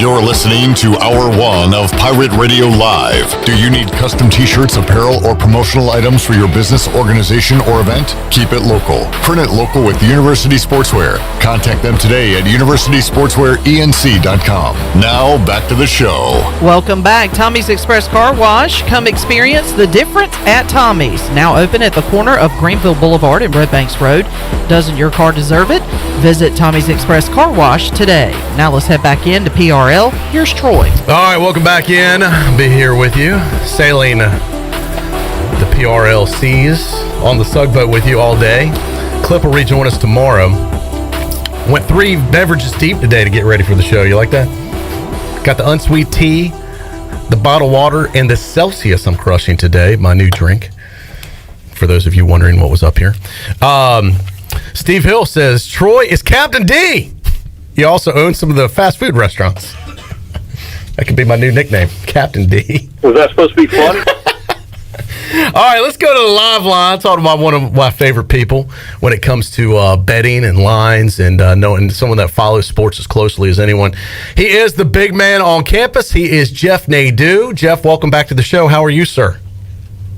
You're listening to Hour 1 of Pirate Radio Live. Do you need custom t-shirts, apparel, or promotional items for your business, organization, or event? Keep it local. Print it local with University Sportswear. Contact them today at universitysportswearenc.com. Now, back to the show. Welcome back. Tommy's Express Car Wash. Come experience the difference at Tommy's. Now open at the corner of Greenville Boulevard and Red Banks Road. Doesn't your car deserve it? Visit Tommy's Express Car Wash today. Now let's head back into PRL. Here's Troy. All right, welcome back in. I'll be here with you, sailing the PRL seas on the Sugboat with you all day. Clip will rejoin us tomorrow. Went 3 beverages deep today to get ready for the show. You like that? Got the unsweet tea, the bottled water, and the Celsius I'm crushing today, my new drink, for those of you wondering what was up here. Steve Hill says, Troy is Captain D. He also owns some of the fast food restaurants. That could be my new nickname, Captain D. Was that supposed to be funny? All right, let's go to the live line. Talking about one of my favorite people when it comes to betting and lines and knowing someone that follows sports as closely as anyone. He is the big man on campus. He is Jeff Nadu. Jeff, welcome back to the show. How are you, sir?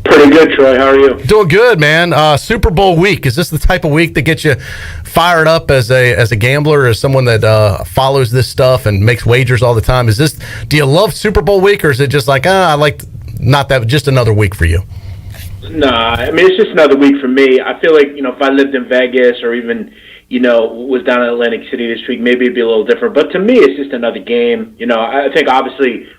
Pretty good, Troy. How are you? Doing good, man. Super Bowl week. Is this the type of week that gets you fired up as a gambler, as someone that follows this stuff and makes wagers all the time? Do you love Super Bowl week, or is it just like, I like not that, just another week for you? Nah, I mean, it's just another week for me. I feel like, if I lived in Vegas or even, was down in Atlantic City this week, maybe it'd be a little different. But to me, it's just another game. I think obviously,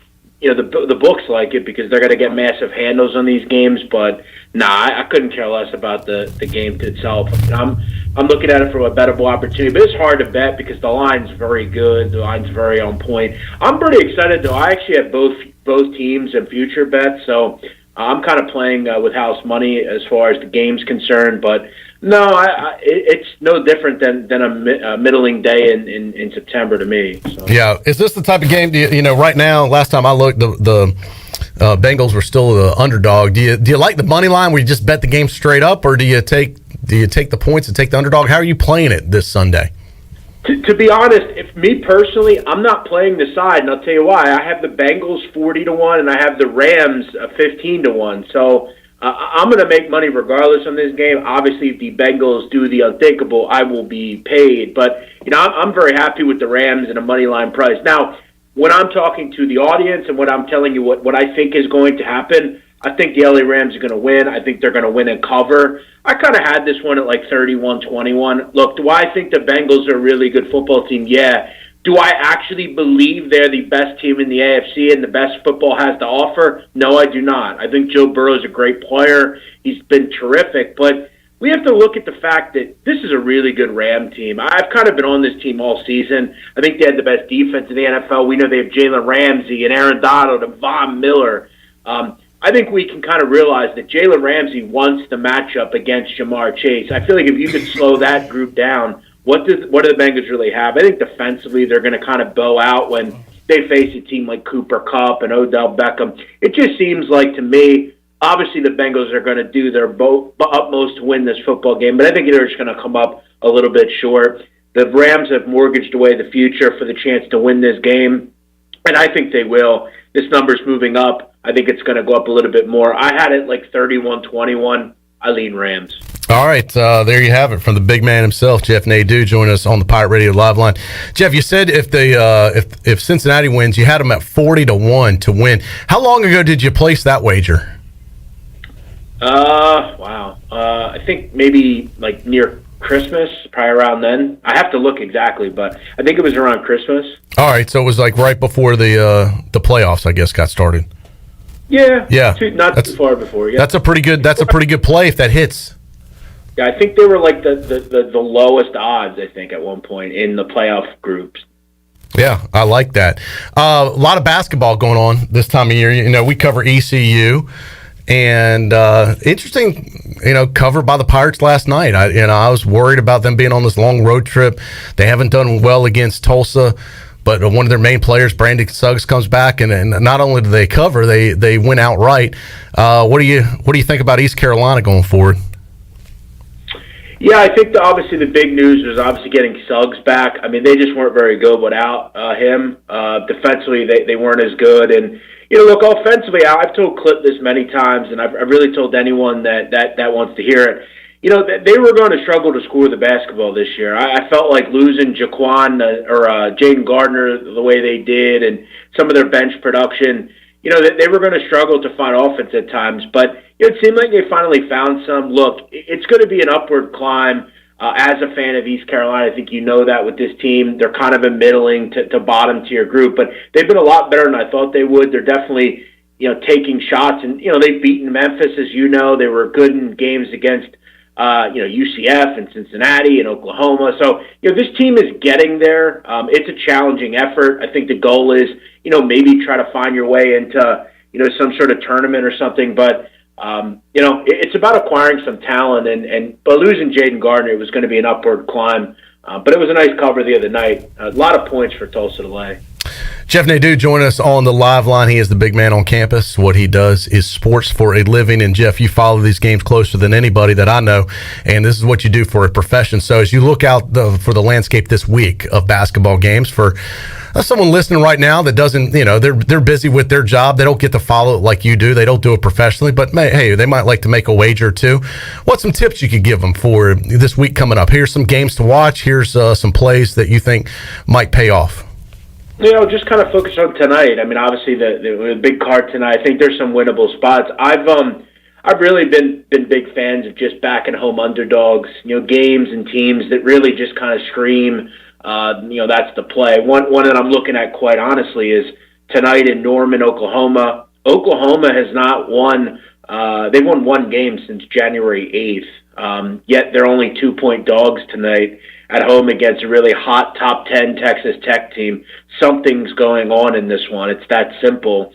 the books like it because they're going to get massive handles on these games. But I couldn't care less about the game itself. I'm looking at it from a bettable opportunity, but it's hard to bet because the line's very good. The line's very on point. I'm pretty excited though. I actually have both teams in future bets, so I'm kind of playing with house money as far as the game's concerned. But no, it's no different than a middling day in September to me. So. Yeah, is this the type of game? Right now, last time I looked, the Bengals were still the underdog. Do you like the money line where you just bet the game straight up, or do you take the points and take the underdog? How are you playing it this Sunday? To be honest, if me personally, I'm not playing the side, and I'll tell you why. I have the Bengals 40-1, and I have the Rams 15-1. So I'm going to make money regardless on this game. Obviously, if the Bengals do the unthinkable, I will be paid. But I'm very happy with the Rams and a money line price. Now, when I'm talking to the audience and when I'm telling you what I think is going to happen, I think the LA Rams are going to win. I think they're going to win and cover. I kind of had this one at like 31-21. Look, do I think the Bengals are a really good football team? Yeah. Do I actually believe they're the best team in the AFC and the best football has to offer? No, I do not. I think Joe Burrow's a great player. He's been terrific. But we have to look at the fact that this is a really good Ram team. I've kind of been on this team all season. I think they had the best defense in the NFL. We know they have Jalen Ramsey and Aaron Donald and Von Miller. I think we can kind of realize that Jalen Ramsey wants the matchup against Jamar Chase. I feel like if you could slow that group down, what do the Bengals really have? I think defensively they're going to kind of bow out when they face a team like Cooper Kupp and Odell Beckham. It just seems like to me, obviously the Bengals are going to do their utmost to win this football game, but I think they're just going to come up a little bit short. The Rams have mortgaged away the future for the chance to win this game, and I think they will. This number's moving up. I think it's going to go up a little bit more. I had it like 31-21. I lean Rams. All right, there you have it from the big man himself, Jeff Nadu, joining us on the Pirate Radio Live line. Jeff, you said if Cincinnati wins, you had them at 40-1 to win. How long ago did you place that wager? Wow. I think maybe like near Christmas, probably around then. I have to look exactly, but I think it was around Christmas. All right, so it was like right before the playoffs, I guess, got started. Yeah. Not too far before. Yeah. That's a pretty good play if that hits. Yeah, I think they were like the lowest odds, I think, at one point in the playoff groups. Yeah, I like that. A lot of basketball going on this time of year. We cover ECU. And interesting, covered by the Pirates last night. I was worried about them being on this long road trip. They haven't done well against Tulsa, but one of their main players, Brandon Suggs, comes back, and not only do they cover, they win outright. What do you think about East Carolina going forward? Yeah, I think obviously the big news was obviously getting Suggs back. I mean, they just weren't very good without him. Defensively, they weren't as good. And, look, offensively, I've told Clip this many times, and I've really told anyone that wants to hear it. They were going to struggle to score the basketball this year. I felt like losing Jaquan or Jaden Gardner the way they did and some of their bench production, they were going to struggle to find offense at times. But it seemed like they finally found some. Look, it's going to be an upward climb. As a fan of East Carolina, I think you know that with this team. They're kind of a middling to bottom tier group, but they've been a lot better than I thought they would. They're definitely, taking shots. And, they've beaten Memphis, as you know. They were good in games against UCF and Cincinnati and Oklahoma. So, this team is getting there. It's a challenging effort. I think the goal is, maybe try to find your way into, some sort of tournament or something. But, it's about acquiring some talent. And by losing Jaden Gardner, it was going to be an upward climb. But it was a nice cover the other night. A lot of points for Tulsa to lay. Jeff Nadu joining us on the live line. He is the big man on campus. What he does is sports for a living. And, Jeff, you follow these games closer than anybody that I know, and this is what you do for a profession. So as you look out for the landscape this week of basketball games, for someone listening right now that doesn't, they're busy with their job. They don't get to follow it like you do. They don't do it professionally. But, hey, they might like to make a wager or two. What's some tips you could give them for this week coming up? Here's some games to watch. Here's some plays that you think might pay off. Just kind of focus on tonight. I mean, obviously the big card tonight. I think there's some winnable spots. I've really been big fans of just backing home underdogs. Games and teams that really just kind of scream. That's the play. One that I'm looking at, quite honestly, is tonight in Norman, Oklahoma. Oklahoma has not won. They've won one game since January 8th. Yet they're only 2-point dogs tonight at home against a really hot top 10 Texas Tech team. Something's going on in this one. It's that simple.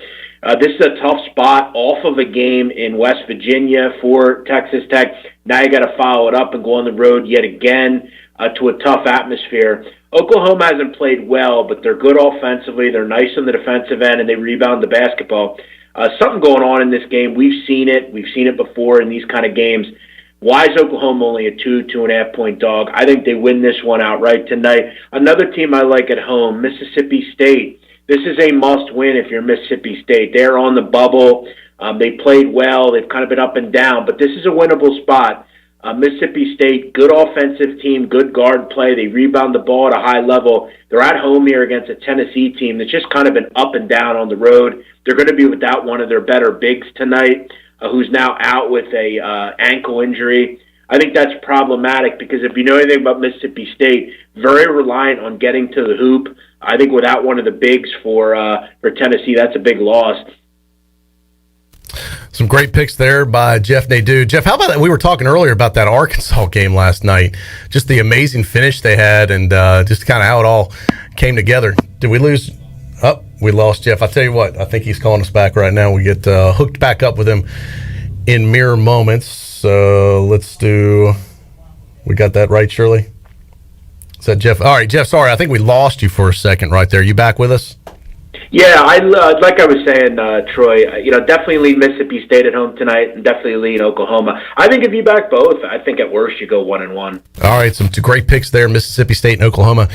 This is a tough spot off of a game in West Virginia for Texas Tech. Now you got to follow it up and go on the road yet again to a tough atmosphere. Oklahoma hasn't played well, but they're good offensively. They're nice on the defensive end, and they rebound the basketball. Something going on in this game. We've seen it. We've seen it before in these kind of games. Why is Oklahoma only a 2.5 point dog? I think they win this one outright tonight. Another team I like at home, Mississippi State. This is a must-win if you're Mississippi State. They're on the bubble. They played well. They've kind of been up and down, but this is a winnable spot. Mississippi State, good offensive team, good guard play. They rebound the ball at a high level. They're at home here against a Tennessee team that's just kind of been up and down on the road. They're going to be without one of their better bigs tonight, who's now out with a ankle injury. I think that's problematic because if you know anything about Mississippi State, very reliant on getting to the hoop. I think without one of the bigs for Tennessee, that's a big loss. Some great picks there by Jeff Nadu. Jeff, how about that? We were talking earlier about that Arkansas game last night. Just the amazing finish they had and just kind of how it all came together. Did we lose? Oh, we lost Jeff. I tell you what, I think he's calling us back right now. We get hooked back up with him in mere moments. So let's do. We got that right, Shirley? Is that Jeff? All right, Jeff, sorry. I think we lost you for a second right there. You back with us? Yeah, like I was saying, Troy, definitely lead Mississippi State at home tonight and definitely lead Oklahoma. I think if you back both, I think at worst you go 1-1. All right, some two great picks there, Mississippi State and Oklahoma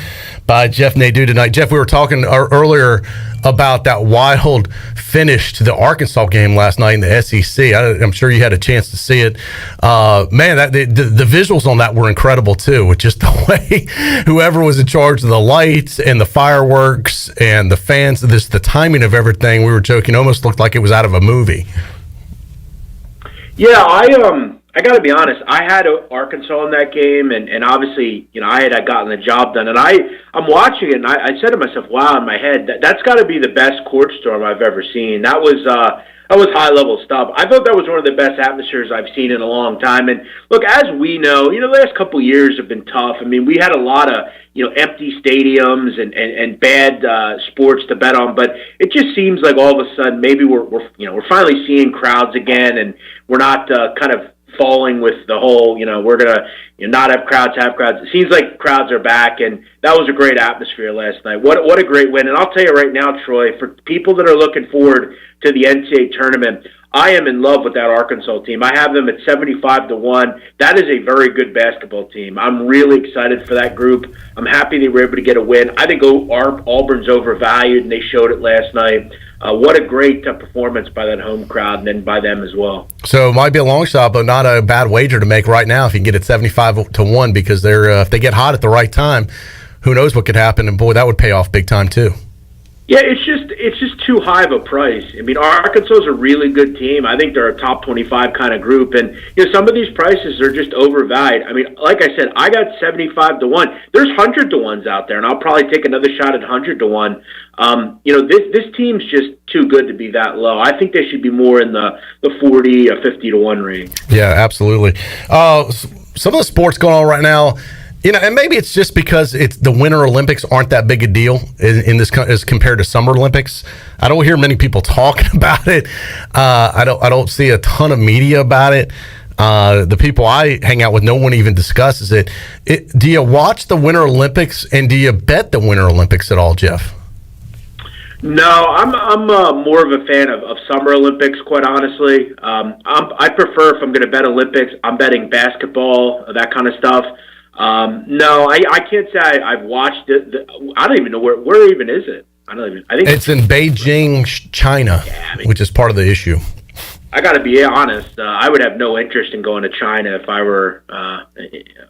by Jeff Nadu tonight. Jeff, we were talking earlier about that wild finish to the Arkansas game last night in the SEC. I'm sure you had a chance to see it. Man, the visuals on that were incredible too, with just the way whoever was in charge of the lights and the fireworks and the fans, the timing of everything, we were joking, almost looked like it was out of a movie. Yeah, I got to be honest. I had Arkansas in that game, and obviously, I had gotten the job done. And I'm watching it, and I said to myself, "Wow!" In my head, that's got to be the best court storm I've ever seen. That was high level stuff. I thought that was one of the best atmospheres I've seen in a long time. And look, as we know, the last couple of years have been tough. I mean, we had a lot of empty stadiums and bad sports to bet on, but it just seems like all of a sudden maybe we're finally seeing crowds again, and we're not kind of falling with the whole, we're going to not have crowds, have crowds. It seems like crowds are back, and that was a great atmosphere last night. What a great win. And I'll tell you right now, Troy, for people that are looking forward to the NCAA tournament, I am in love with that Arkansas team. I have them at 75-1. That is a very good basketball team. I'm really excited for that group. I'm happy they were able to get a win. I think Auburn's overvalued, and they showed it last night. What a great performance by that home crowd and then by them as well. So it might be a long shot, but not a bad wager to make right now if you can get it 75-1 because if they get hot at the right time, who knows what could happen. And, boy, that would pay off big time too. Yeah, it's just too high of a price. I mean, Arkansas is a really good team. I think they're a top 25 kind of group, and some of these prices are just overvalued. I mean, like I said, I got 75-1. There's 100-1s out there, and I'll probably take another shot at 100-1. This team's just too good to be that low. I think they should be more in the 40 or 50-1 range. Yeah, absolutely. Some of the sports going on right now. And maybe it's just because it's the Winter Olympics aren't that big a deal in this as compared to Summer Olympics. I don't hear many people talking about it. I don't see a ton of media about it. The people I hang out with, no one even discusses it. Do you watch the Winter Olympics and do you bet the Winter Olympics at all, Jeff? No, I'm more of a fan of Summer Olympics, quite honestly. I prefer, if I'm going to bet Olympics, I'm betting basketball, that kind of stuff. No, I can't say I've watched it. I don't even know where even is it. I think it's in Beijing, China, which is part of the issue. I got to be honest. I would have no interest in going to China if I were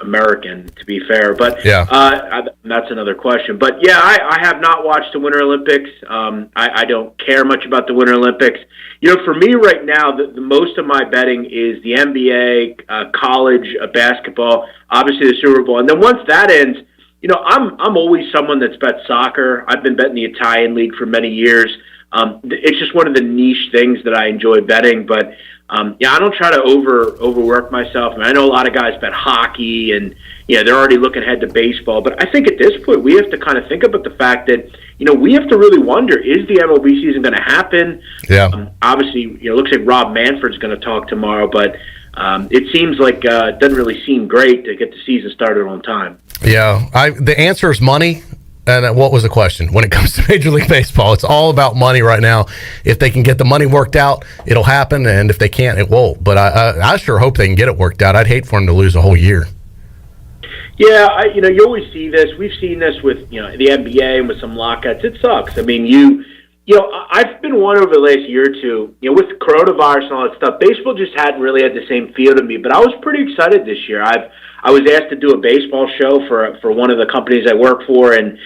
American, to be fair. But that's another question. But yeah, I have not watched the Winter Olympics. I don't care much about the Winter Olympics. For me right now, the most of my betting is the NBA, college basketball, obviously the Super Bowl, and then once that ends, I'm always someone that's bet soccer. I've been betting the Italian League for many years. It's just one of the niche things that I enjoy betting, but I don't try to overwork myself. I know a lot of guys bet hockey, and they're already looking ahead to baseball. But I think at this point we have to kind of think about the fact that we have to really wonder: is the MLB season going to happen? Yeah. Obviously, it looks like Rob Manfred's going to talk tomorrow, but it seems like it doesn't really seem great to get the season started on time. Yeah, the answer is money. And what was the question? When it comes to Major League Baseball, it's all about money right now. If they can get the money worked out, it'll happen, and if they can't, it won't. But I sure hope they can get it worked out. I'd hate for them to lose a whole year. Yeah, you always see this. We've seen this with the NBA and with some lockouts. It sucks. I mean, I've been one over the last year or two. With coronavirus and all that stuff, baseball just hadn't really had the same feel to me. But I was pretty excited this year. I was asked to do a baseball show for one of the companies I work for, and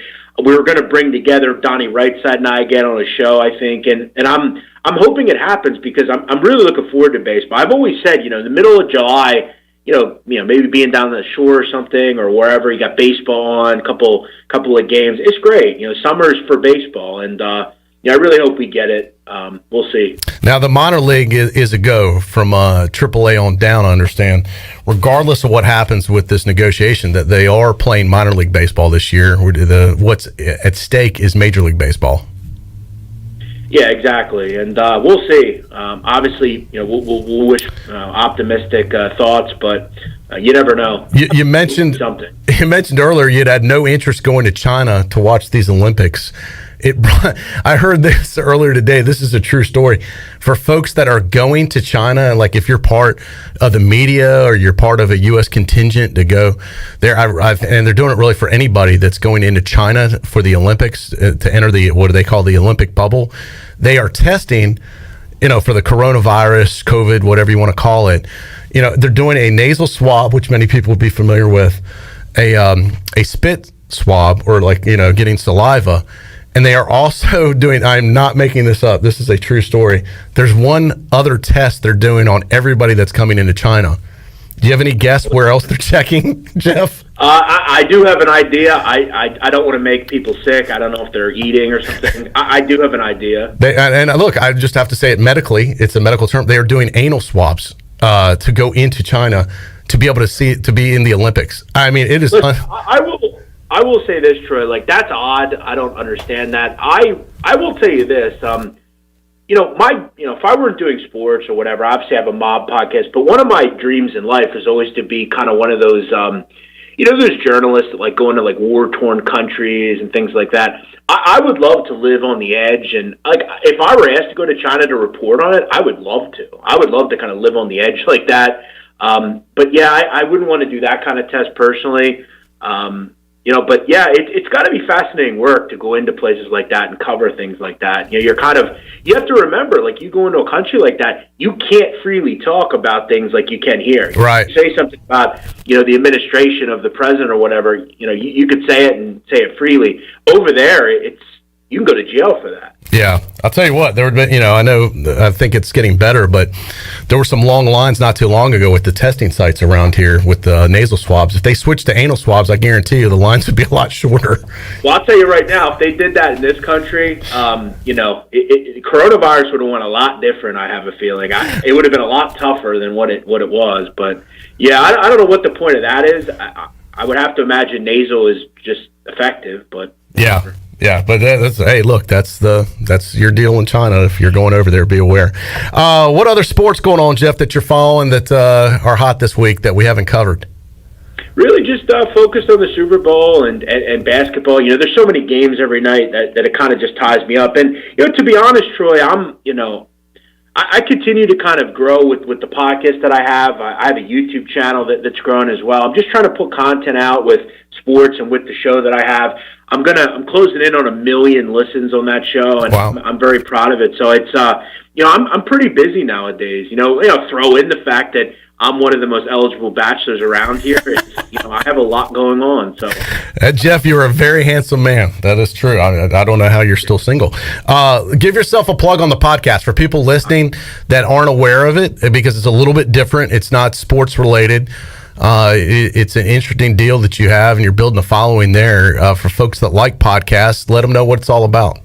we were going to bring together Donnie Rightside and I again on a show, I think, and I'm hoping it happens because I'm really looking forward to baseball. I've always said, in the middle of July, maybe being down the shore or something or wherever, you got baseball on, couple of games. It's great. Summer's for baseball, and I really hope we get it. We'll see. Now, the minor league is a go from AAA on down, I understand. Regardless of what happens with this negotiation, that they are playing minor league baseball this year. What's at stake is Major League Baseball. Yeah, exactly. And we'll see. Obviously, we'll wish optimistic thoughts, but you never know. You mentioned something. You mentioned earlier you'd had no interest going to China to watch these Olympics. I heard this earlier today. This is a true story. For folks that are going to China, like if you're part of the media or you're part of a U.S. contingent to go there, and they're doing it really for anybody that's going into China for the Olympics to enter what do they call the Olympic bubble. They are testing, for the coronavirus, COVID, whatever you want to call it. They're doing a nasal swab, which many people would be familiar with, a spit swab, or getting saliva. And they are also doing, I'm not making this up, this is a true story. There's one other test they're doing on everybody that's coming into China. Do you have any guess where else they're checking, Jeff? I do have an idea. I don't want to make people sick. I don't know if they're eating or something. I do have an idea. And look, I just have to say it medically. It's a medical term. They are doing anal swabs to go into China to be able to be in the Olympics. I mean, it is... Listen, I will say this, Troy. That's odd. I don't understand that. I will tell you this. if I weren't doing sports or whatever, obviously I have a mob podcast, but one of my dreams in life is always to be kind of one of those, those journalists that like go into like war-torn countries and things like that. I would love to live on the edge, and like if I were asked to go to China to report on it, I would love to. I would love to kind of live on the edge like that. But yeah, I wouldn't want to do that kind of test personally. But yeah, it's got to be fascinating work to go into places like that and cover things like that. You have to remember, like you go into a country like that, you can't freely talk about things like you can here. Right. You say something about, the administration of the president or whatever, you could say it and say it freely. Over there, you can go to jail for that. Yeah, I'll tell you what, there would be, I think it's getting better, but there were some long lines not too long ago with the testing sites around here with the nasal swabs. If they switched to anal swabs, I guarantee you the lines would be a lot shorter. Well, I'll tell you right now, if they did that in this country, coronavirus would have went a lot different, I have a feeling. It would have been a lot tougher than what it was. But, yeah, I don't know what the point of that is. I would have to imagine nasal is just effective, but... Yeah. Yeah, but that's your deal in China. If you're going over there, be aware. What other sports going on, Jeff, that you're following that are hot this week that we haven't covered? Really just focused on the Super Bowl and basketball. There's so many games every night that it kind of just ties me up. And, to be honest, Troy, I continue to kind of grow with the podcast that I have. I have a YouTube channel that's growing as well. I'm just trying to put content out with sports and with the show that I have. I'm closing in on 1 million listens on that show, and wow. I'm very proud of it. So it's I'm pretty busy nowadays. Throw in the fact that I'm one of the most eligible bachelors around here. I have a lot going on. So, Jeff, you're a very handsome man. That is true. I don't know how you're still single. Give yourself a plug on the podcast for people listening that aren't aware of it, because it's a little bit different. It's not sports related. It's an interesting deal that you have, and you're building a following there. For folks that like podcasts, let them know what it's all about.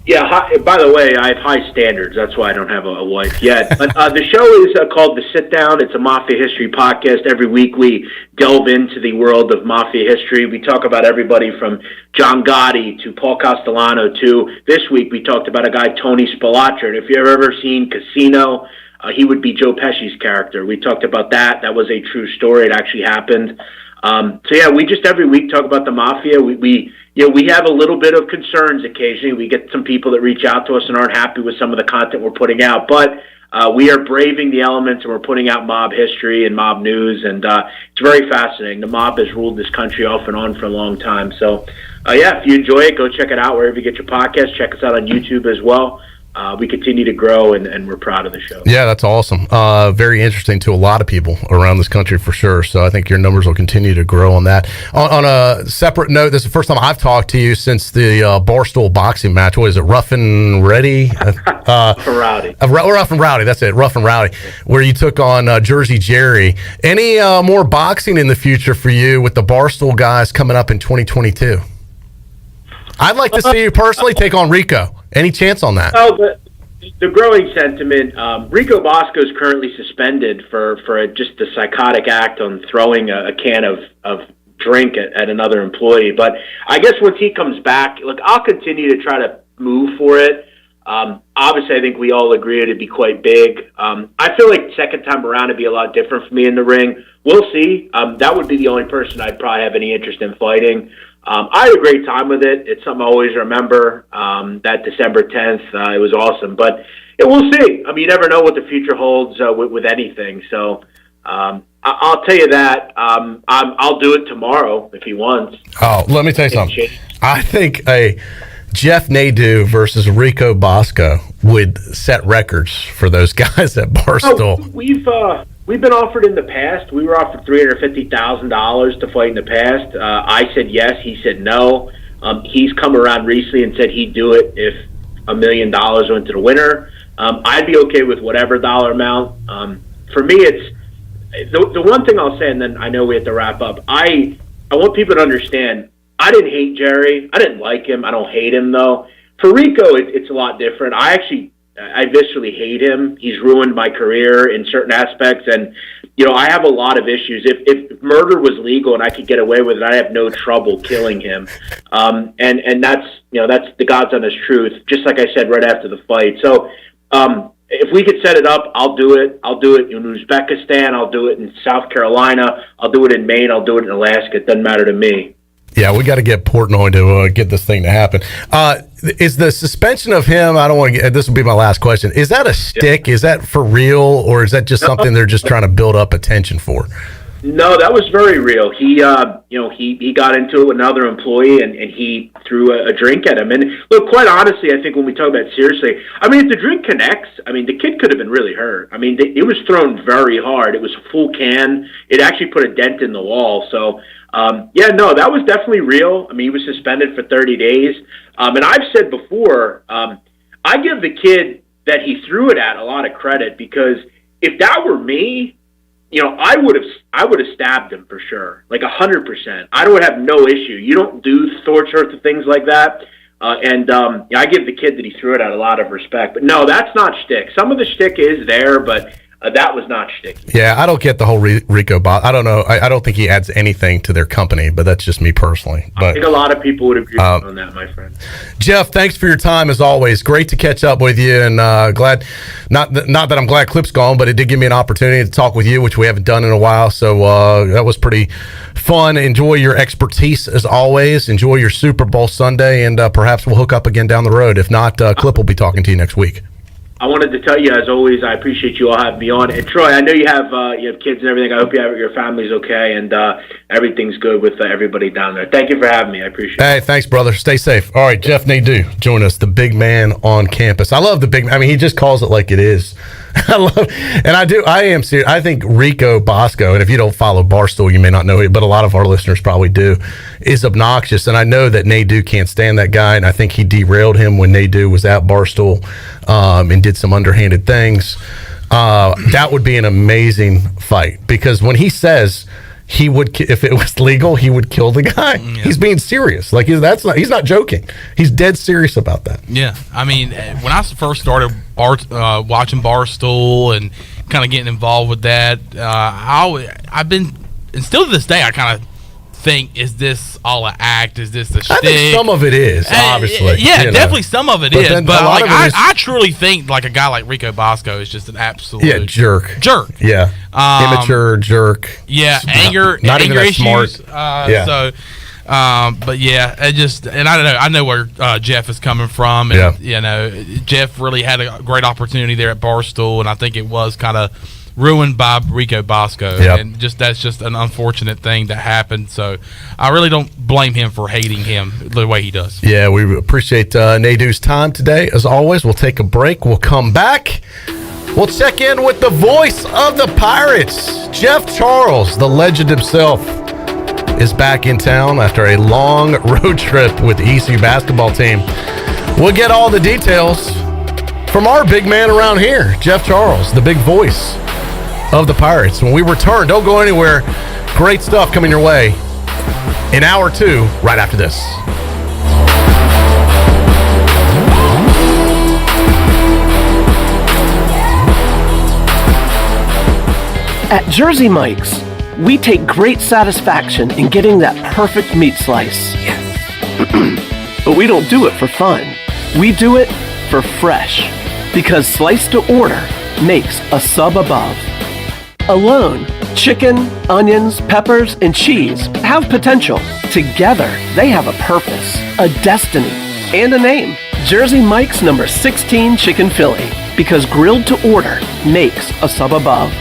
Yeah, by the way, I have high standards. That's why I don't have a wife yet. But the show is called The Sit Down. It's a Mafia History podcast. Every week we delve into the world of Mafia history. We talk about everybody from John Gotti to Paul Castellano to, this week we talked about a guy, Tony Spilotro. And if you've ever seen Casino, he would be Joe Pesci's character. We talked about that. That was a true story. It actually happened. We just every week talk about the Mafia. We have a little bit of concerns occasionally. We get some people that reach out to us and aren't happy with some of the content we're putting out. But we are braving the elements, and we're putting out mob history and mob news. And it's very fascinating. The mob has ruled this country off and on for a long time. So, if you enjoy it, go check it out wherever you get your podcast. Check us out on YouTube as well. We continue to grow, and we're proud of the show. Yeah, that's awesome. Very interesting to a lot of people around this country for sure. So I think your numbers will continue to grow on that. On a separate note, this is the first time I've talked to you since the Barstool boxing match. What is it, Rough and Ready? Rowdy. Rough and Rowdy, that's it, Rough and Rowdy, where you took on Jersey Jerry. Any more boxing in the future for you with the Barstool guys coming up in 2022? I'd like to see you personally take on Rico. Any chance on that? Oh, the growing sentiment. Rico Bosco is currently suspended for just a psychotic act on throwing a can of drink at another employee. But I guess once he comes back, look, I'll continue to try to move for it. Obviously, I think we all agree it'd be quite big. I feel like second time around it'd be a lot different for me in the ring. We'll see. That would be the only person I'd probably have any interest in fighting. I had a great time with it. It's something I always remember. That December 10th, it was awesome. But we'll see. I mean, you never know what the future holds with anything. So I'll tell you that. I'll do it tomorrow if he wants. Oh, let me tell you something. I think a Jeff Nadu versus Rico Bosco would set records for those guys at Barstool. Oh, we've been offered in the past. We were offered $350,000 to fight in the past. I said yes. He said no. He's come around recently and said he'd do it if $1 million went to the winner. I'd be okay with whatever dollar amount. For me, it's the one thing I'll say, and then I know we have to wrap up. I want people to understand, I didn't hate Jerry. I didn't like him. I don't hate him, though. For Rico, it's a lot different. I viscerally hate him. He's ruined my career in certain aspects, and I have a lot of issues. If murder was legal and I could get away with it, I have no trouble killing him. And that's the God's honest truth. Just like I said right after the fight. So If we could set it up, I'll do it. I'll do it in Uzbekistan. I'll do it in South Carolina. I'll do it in Maine. I'll do it in Alaska. It doesn't matter to me. Yeah, we got to get Portnoy to get this thing to happen. Is the suspension of him, I don't want to get, this will be my last question. Is that a stick? Yeah. Is that for real? Or is that just something they're just trying to build up attention for? No, that was very real. He got into it with another employee, and he threw a drink at him. And look, quite honestly, I think when we talk about it seriously, I mean, if the drink connects, I mean, the kid could have been really hurt. I mean, it was thrown very hard. It was a full can. It actually put a dent in the wall. So, that was definitely real. I mean, he was suspended for 30 days. And I've said before, I give the kid that he threw it at a lot of credit, because if that were me, I would have stabbed him for sure, like 100%. I would have no issue. You don't do sorts of things like that. I give the kid that he threw it at a lot of respect. But no, that's not shtick. Some of the shtick is there, but that was not shticky. Yeah, I don't get the whole Rico bot. I don't know. I don't think he adds anything to their company, but that's just me personally. But I think a lot of people would agree on that, my friend. Jeff, thanks for your time as always. Great to catch up with you, and glad not that I'm glad Clip's gone, but it did give me an opportunity to talk with you, which we haven't done in a while. So that was pretty fun. Enjoy your expertise as always. Enjoy your Super Bowl Sunday, and perhaps we'll hook up again down the road. If not, Clip will be talking to you next week. I wanted to tell you, as always, I appreciate you all having me on. And Troy, I know you have kids and everything. I hope your family's okay and everything's good with everybody down there. Thank you for having me. I appreciate it. Hey, thanks, brother. Stay safe. All right, Jeff Nadu, join us, the big man on campus. I love the big man. I mean, he just calls it like it is. I am serious. I think Rico Bosco, and if you don't follow Barstool, you may not know it, but a lot of our listeners probably do, is obnoxious. And I know that Nadu can't stand that guy, and I think he derailed him when Nadu was at Barstool and did some underhanded things. That would be an amazing fight, because when he says he would, if it was legal, he would kill the guy. Yeah. He's being serious. Like he's not joking. He's dead serious about that. Yeah, I mean, when I first started watching Barstool and kind of getting involved with that, I've been, and still to this day, I kind of think, is this all an act? Is this a shtick? I think some of it is, obviously. Yeah, definitely some of it is. But like, I truly think like a guy like Rico Bosco is just an absolute jerk. Yeah, immature jerk. Yeah, anger even that issues. Smart. But yeah, I know where Jeff is coming from. And, Jeff really had a great opportunity there at Barstool, and I think it was kind of ruined by Rico Bosco. Yep. And that's just an unfortunate thing that happened. So I really don't blame him for hating him the way he does. Yeah, we appreciate Nadu's time today. As always, we'll take a break. We'll come back. We'll check in with the voice of the Pirates, Jeff Charles, the legend himself, is back in town after a long road trip with the ECU basketball team. We'll get all the details from our big man around here, Jeff Charles, the big voice of the Pirates. When we return, don't go anywhere. Great stuff coming your way in hour 2 right after this. At Jersey Mike's, we take great satisfaction in getting that perfect meat slice. Yes. But we don't do it for fun. We do it for fresh. Because slice to order makes a sub above. Alone, chicken, onions, peppers, and cheese have potential. Together, they have a purpose, a destiny, and a name. Jersey Mike's number 16 Chicken Philly. Because grilled to order makes a sub above.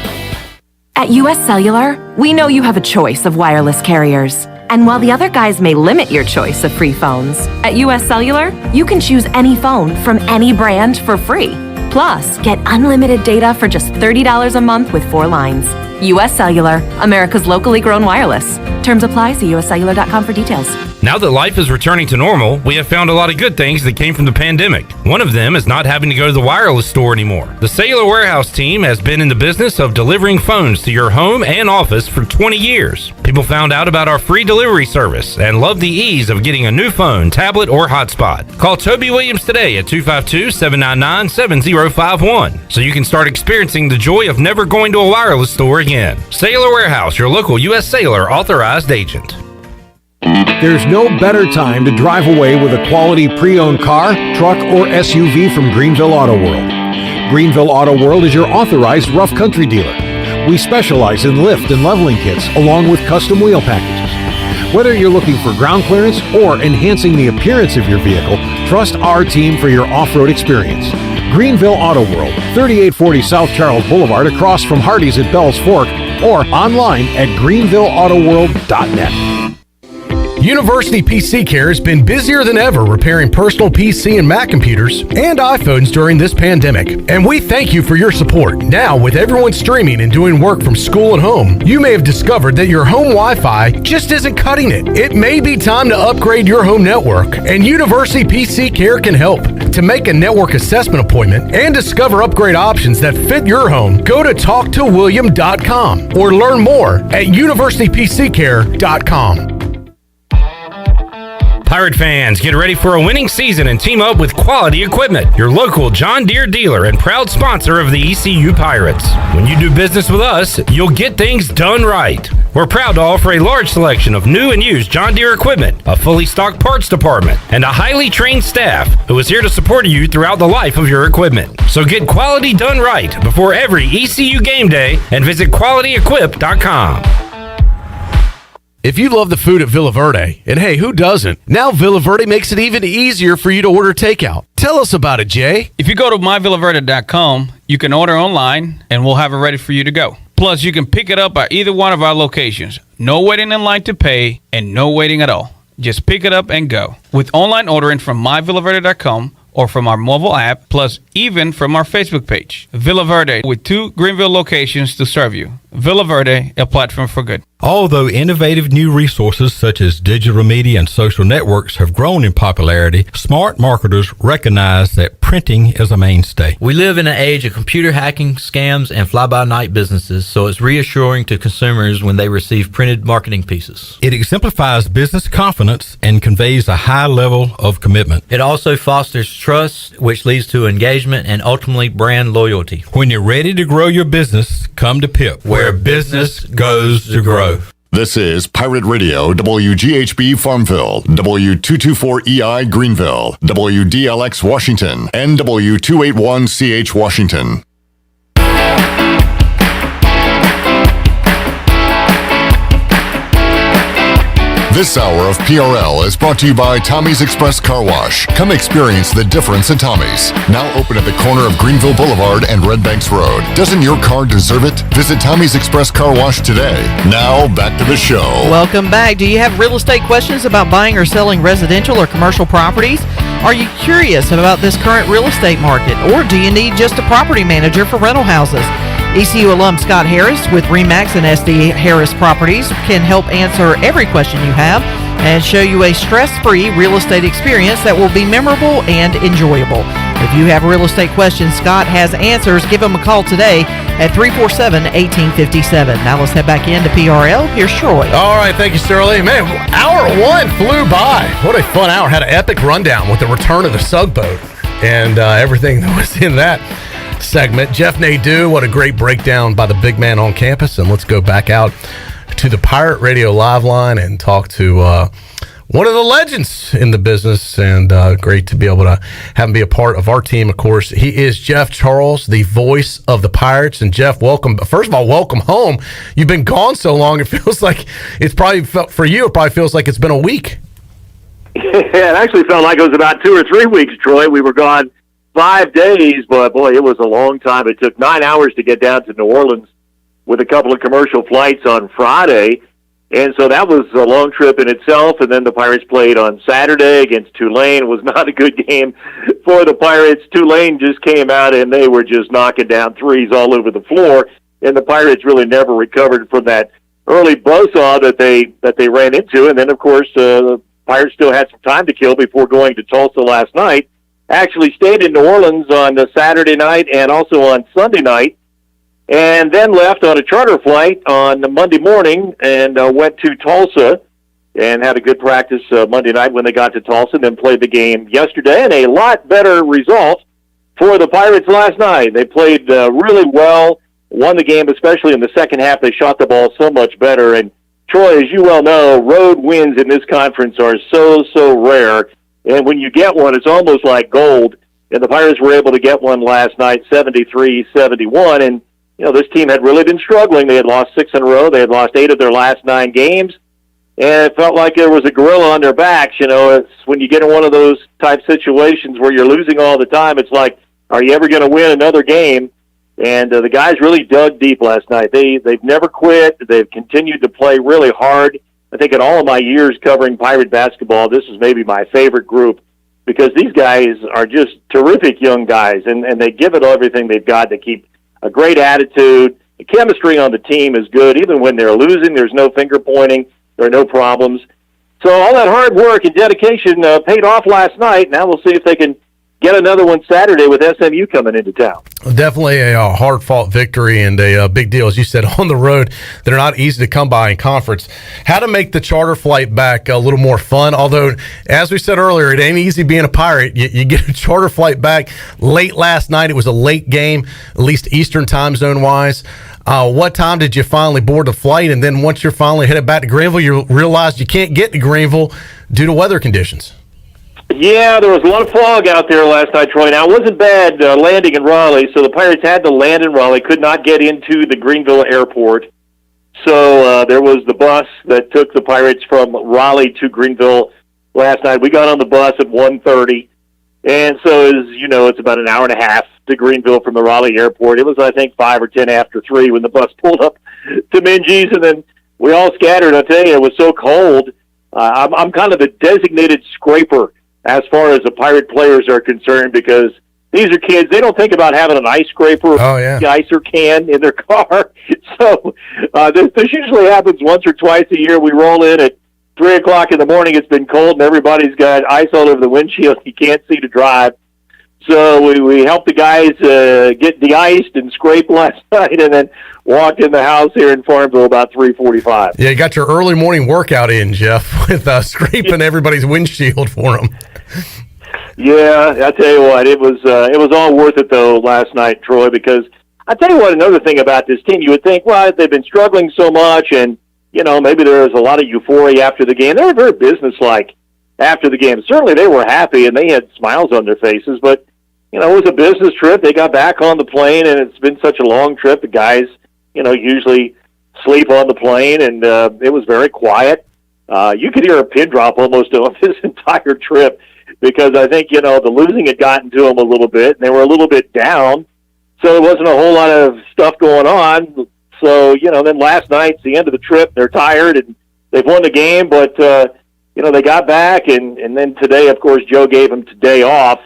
At US Cellular, we know you have a choice of wireless carriers. And while the other guys may limit your choice of free phones, at US Cellular, you can choose any phone from any brand for free. Plus, get unlimited data for just $30 a month with 4 lines. US Cellular, America's locally grown wireless. Terms apply. See uscellular.com for details. Now that life is returning to normal, we have found a lot of good things that came from the pandemic. One of them is not having to go to the wireless store anymore. The Cellular Warehouse team has been in the business of delivering phones to your home and office for 20 years. People found out about our free delivery service and love the ease of getting a new phone, tablet, or hotspot. Call Toby Williams today at 252-799-7051 so you can start experiencing the joy of never going to a wireless store again. Cellular Warehouse, your local U.S. Cellular authorized agent. There's no better time to drive away with a quality pre-owned car, truck, or SUV from Greenville Auto World. Greenville Auto World is your authorized rough country dealer. We specialize in lift and leveling kits along with custom wheel packages. Whether you're looking for ground clearance or enhancing the appearance of your vehicle, trust our team for your off-road experience. Greenville Auto World, 3840 South Charles Boulevard across from Hardee's at Bell's Fork, or online at greenvilleautoworld.net. University PC Care has been busier than ever repairing personal PC and Mac computers and iPhones during this pandemic. And we thank you for your support. Now, with everyone streaming and doing work from school and home, you may have discovered that your home Wi-Fi just isn't cutting it. It may be time to upgrade your home network, and University PC Care can help. To make a network assessment appointment and discover upgrade options that fit your home, go to talktowilliam.com or learn more at universitypccare.com. Pirate fans, get ready for a winning season and team up with Quality Equipment, your local John Deere dealer and proud sponsor of the ECU Pirates. When you do business with us, you'll get things done right. We're proud to offer a large selection of new and used John Deere equipment, a fully stocked parts department, and a highly trained staff who is here to support you throughout the life of your equipment. So get quality done right before every ECU game day and visit QualityEquip.com. If you love the food at Villa Verde, and hey, who doesn't? Now Villa Verde makes it even easier for you to order takeout. Tell us about it, Jay. If you go to myvillaverde.com, you can order online, and we'll have it ready for you to go. Plus, you can pick it up at either one of our locations. No waiting in line to pay, and no waiting at all. Just pick it up and go. With online ordering from myvillaverde.com or from our mobile app, plus even from our Facebook page. Villa Verde, with 2 Greenville locations to serve you. Villa Verde, a platform for good. Although innovative new resources such as digital media and social networks have grown in popularity, smart marketers recognize that printing is a mainstay. We live in an age of computer hacking, scams, and fly-by-night businesses, so it's reassuring to consumers when they receive printed marketing pieces. It exemplifies business confidence and conveys a high level of commitment. It also fosters trust, which leads to engagement and ultimately brand loyalty. When you're ready to grow your business, come to PIP, where business goes to grow. This is Pirate Radio, WGHB Farmville, W224EI Greenville, WDLX Washington, and W281CH Washington. This hour of PRL is brought to you by Tommy's Express Car Wash. Come experience the difference at Tommy's. Now open at the corner of Greenville Boulevard and Red Banks Road. Doesn't your car deserve it? Visit Tommy's Express Car Wash today. Now back to the show. Welcome back. Do you have real estate questions about buying or selling residential or commercial properties? Are you curious about this current real estate market? Or do you need just a property manager for rental houses? ECU alum Scott Harris with RE/MAX and SD Harris Properties can help answer every question you have and show you a stress-free real estate experience that will be memorable and enjoyable. If you have real estate questions, Scott has answers. Give him a call today at 347-1857. Now let's head back into PRL. Here's Troy. All right, thank you, Sterling. Man, hour 1 flew by. What a fun hour. Had an epic rundown with the return of the Sugboat and everything that was in that segment. Jeff Nadu, what a great breakdown by the big man on campus. And let's go back out to the Pirate Radio live line and talk to one of the legends in the business, and great to be able to have him be a part of our team. Of course, he is Jeff Charles, the voice of the Pirates. And Jeff, welcome. First of all, welcome home. You've been gone so long, it feels like it's probably for you, it probably feels like it's been a week. Yeah, it actually felt like it was about 2 or 3 weeks, Troy. We were gone 5 days, but boy, it was a long time. It took 9 hours to get down to New Orleans with a couple of commercial flights on Friday. And so that was a long trip in itself. And then the Pirates played on Saturday against Tulane. It was not a good game for the Pirates. Tulane just came out and they were just knocking down threes all over the floor. And the Pirates really never recovered from that early buzzsaw that they ran into. And then, of course, the Pirates still had some time to kill before going to Tulsa last night. Actually stayed in New Orleans on the Saturday night and also on Sunday night, and then left on a charter flight on the Monday morning and went to Tulsa and had a good practice Monday night when they got to Tulsa, and then played the game yesterday, and a lot better result for the Pirates last night. They played really well, won the game, especially in the second half. They shot the ball so much better, and Troy, as you well know, road wins in this conference are so rare. And when you get one, it's almost like gold. and the Pirates were able to get one last night, 73-71. And, this team had really been struggling. They had lost 6 in a row. They had lost 8 of their last 9 games. And it felt like there was a gorilla on their backs. It's when you get in one of those type situations where you're losing all the time, it's like, are you ever going to win another game? And the guys really dug deep last night. They've never quit. They've continued to play really hard. I think in all of my years covering Pirate basketball, this is maybe my favorite group because these guys are just terrific young guys, and they give it everything they've got to keep a great attitude. The chemistry on the team is good. Even when they're losing, there's no finger pointing. There are no problems. So all that hard work and dedication paid off last night. Now we'll see if they can get another one Saturday with SMU coming into town. Definitely a hard-fought victory and a big deal, as you said, on the road. They're not easy to come by in conference. How to make the charter flight back a little more fun, although, as we said earlier, it ain't easy being a Pirate. You get a charter flight back late last night. It was a late game, at least Eastern time zone-wise. What time did you finally board the flight? And then once you're finally headed back to Greenville, you realized you can't get to Greenville due to weather conditions. Yeah, there was a lot of fog out there last night, Troy. Now, it wasn't bad landing in Raleigh, so the Pirates had to land in Raleigh, could not get into the Greenville airport. So there was the bus that took the Pirates from Raleigh to Greenville last night. We got on the bus at 1:30, and so, as you know, it's about an hour and a half to Greenville from the Raleigh airport. It was, I think, 5 or 10 after 3 when the bus pulled up to Minges, and then we all scattered. I tell you, it was so cold. I'm kind of the designated scraper as far as the Pirate players are concerned, because these are kids. They don't think about having an ice scraper or icer can in their car. So this usually happens once or twice a year. We roll in at 3 o'clock in the morning. It's been cold, and everybody's got ice all over the windshield. You can't see to drive. So we helped the guys get de-iced and scraped last night, and then walked in the house here in Farmville about 3:45. Yeah, you got your early morning workout in, Jeff, with scraping everybody's windshield for them. Yeah, I tell you what, it was all worth it though last night, Troy. Because I tell you what, another thing about this team, you would think, well, they've been struggling so much, and maybe there was a lot of euphoria after the game. They were very businesslike after the game. Certainly, they were happy and they had smiles on their faces, but. It was a business trip. They got back on the plane, and it's been such a long trip. The guys, usually sleep on the plane, and it was very quiet. You could hear a pin drop almost on this entire trip because I think, the losing had gotten to them a little bit, and they were a little bit down. So there wasn't a whole lot of stuff going on. So, then last night's the end of the trip. They're tired, and they've won the game, but, they got back, and then today, of course, Joe gave them today off.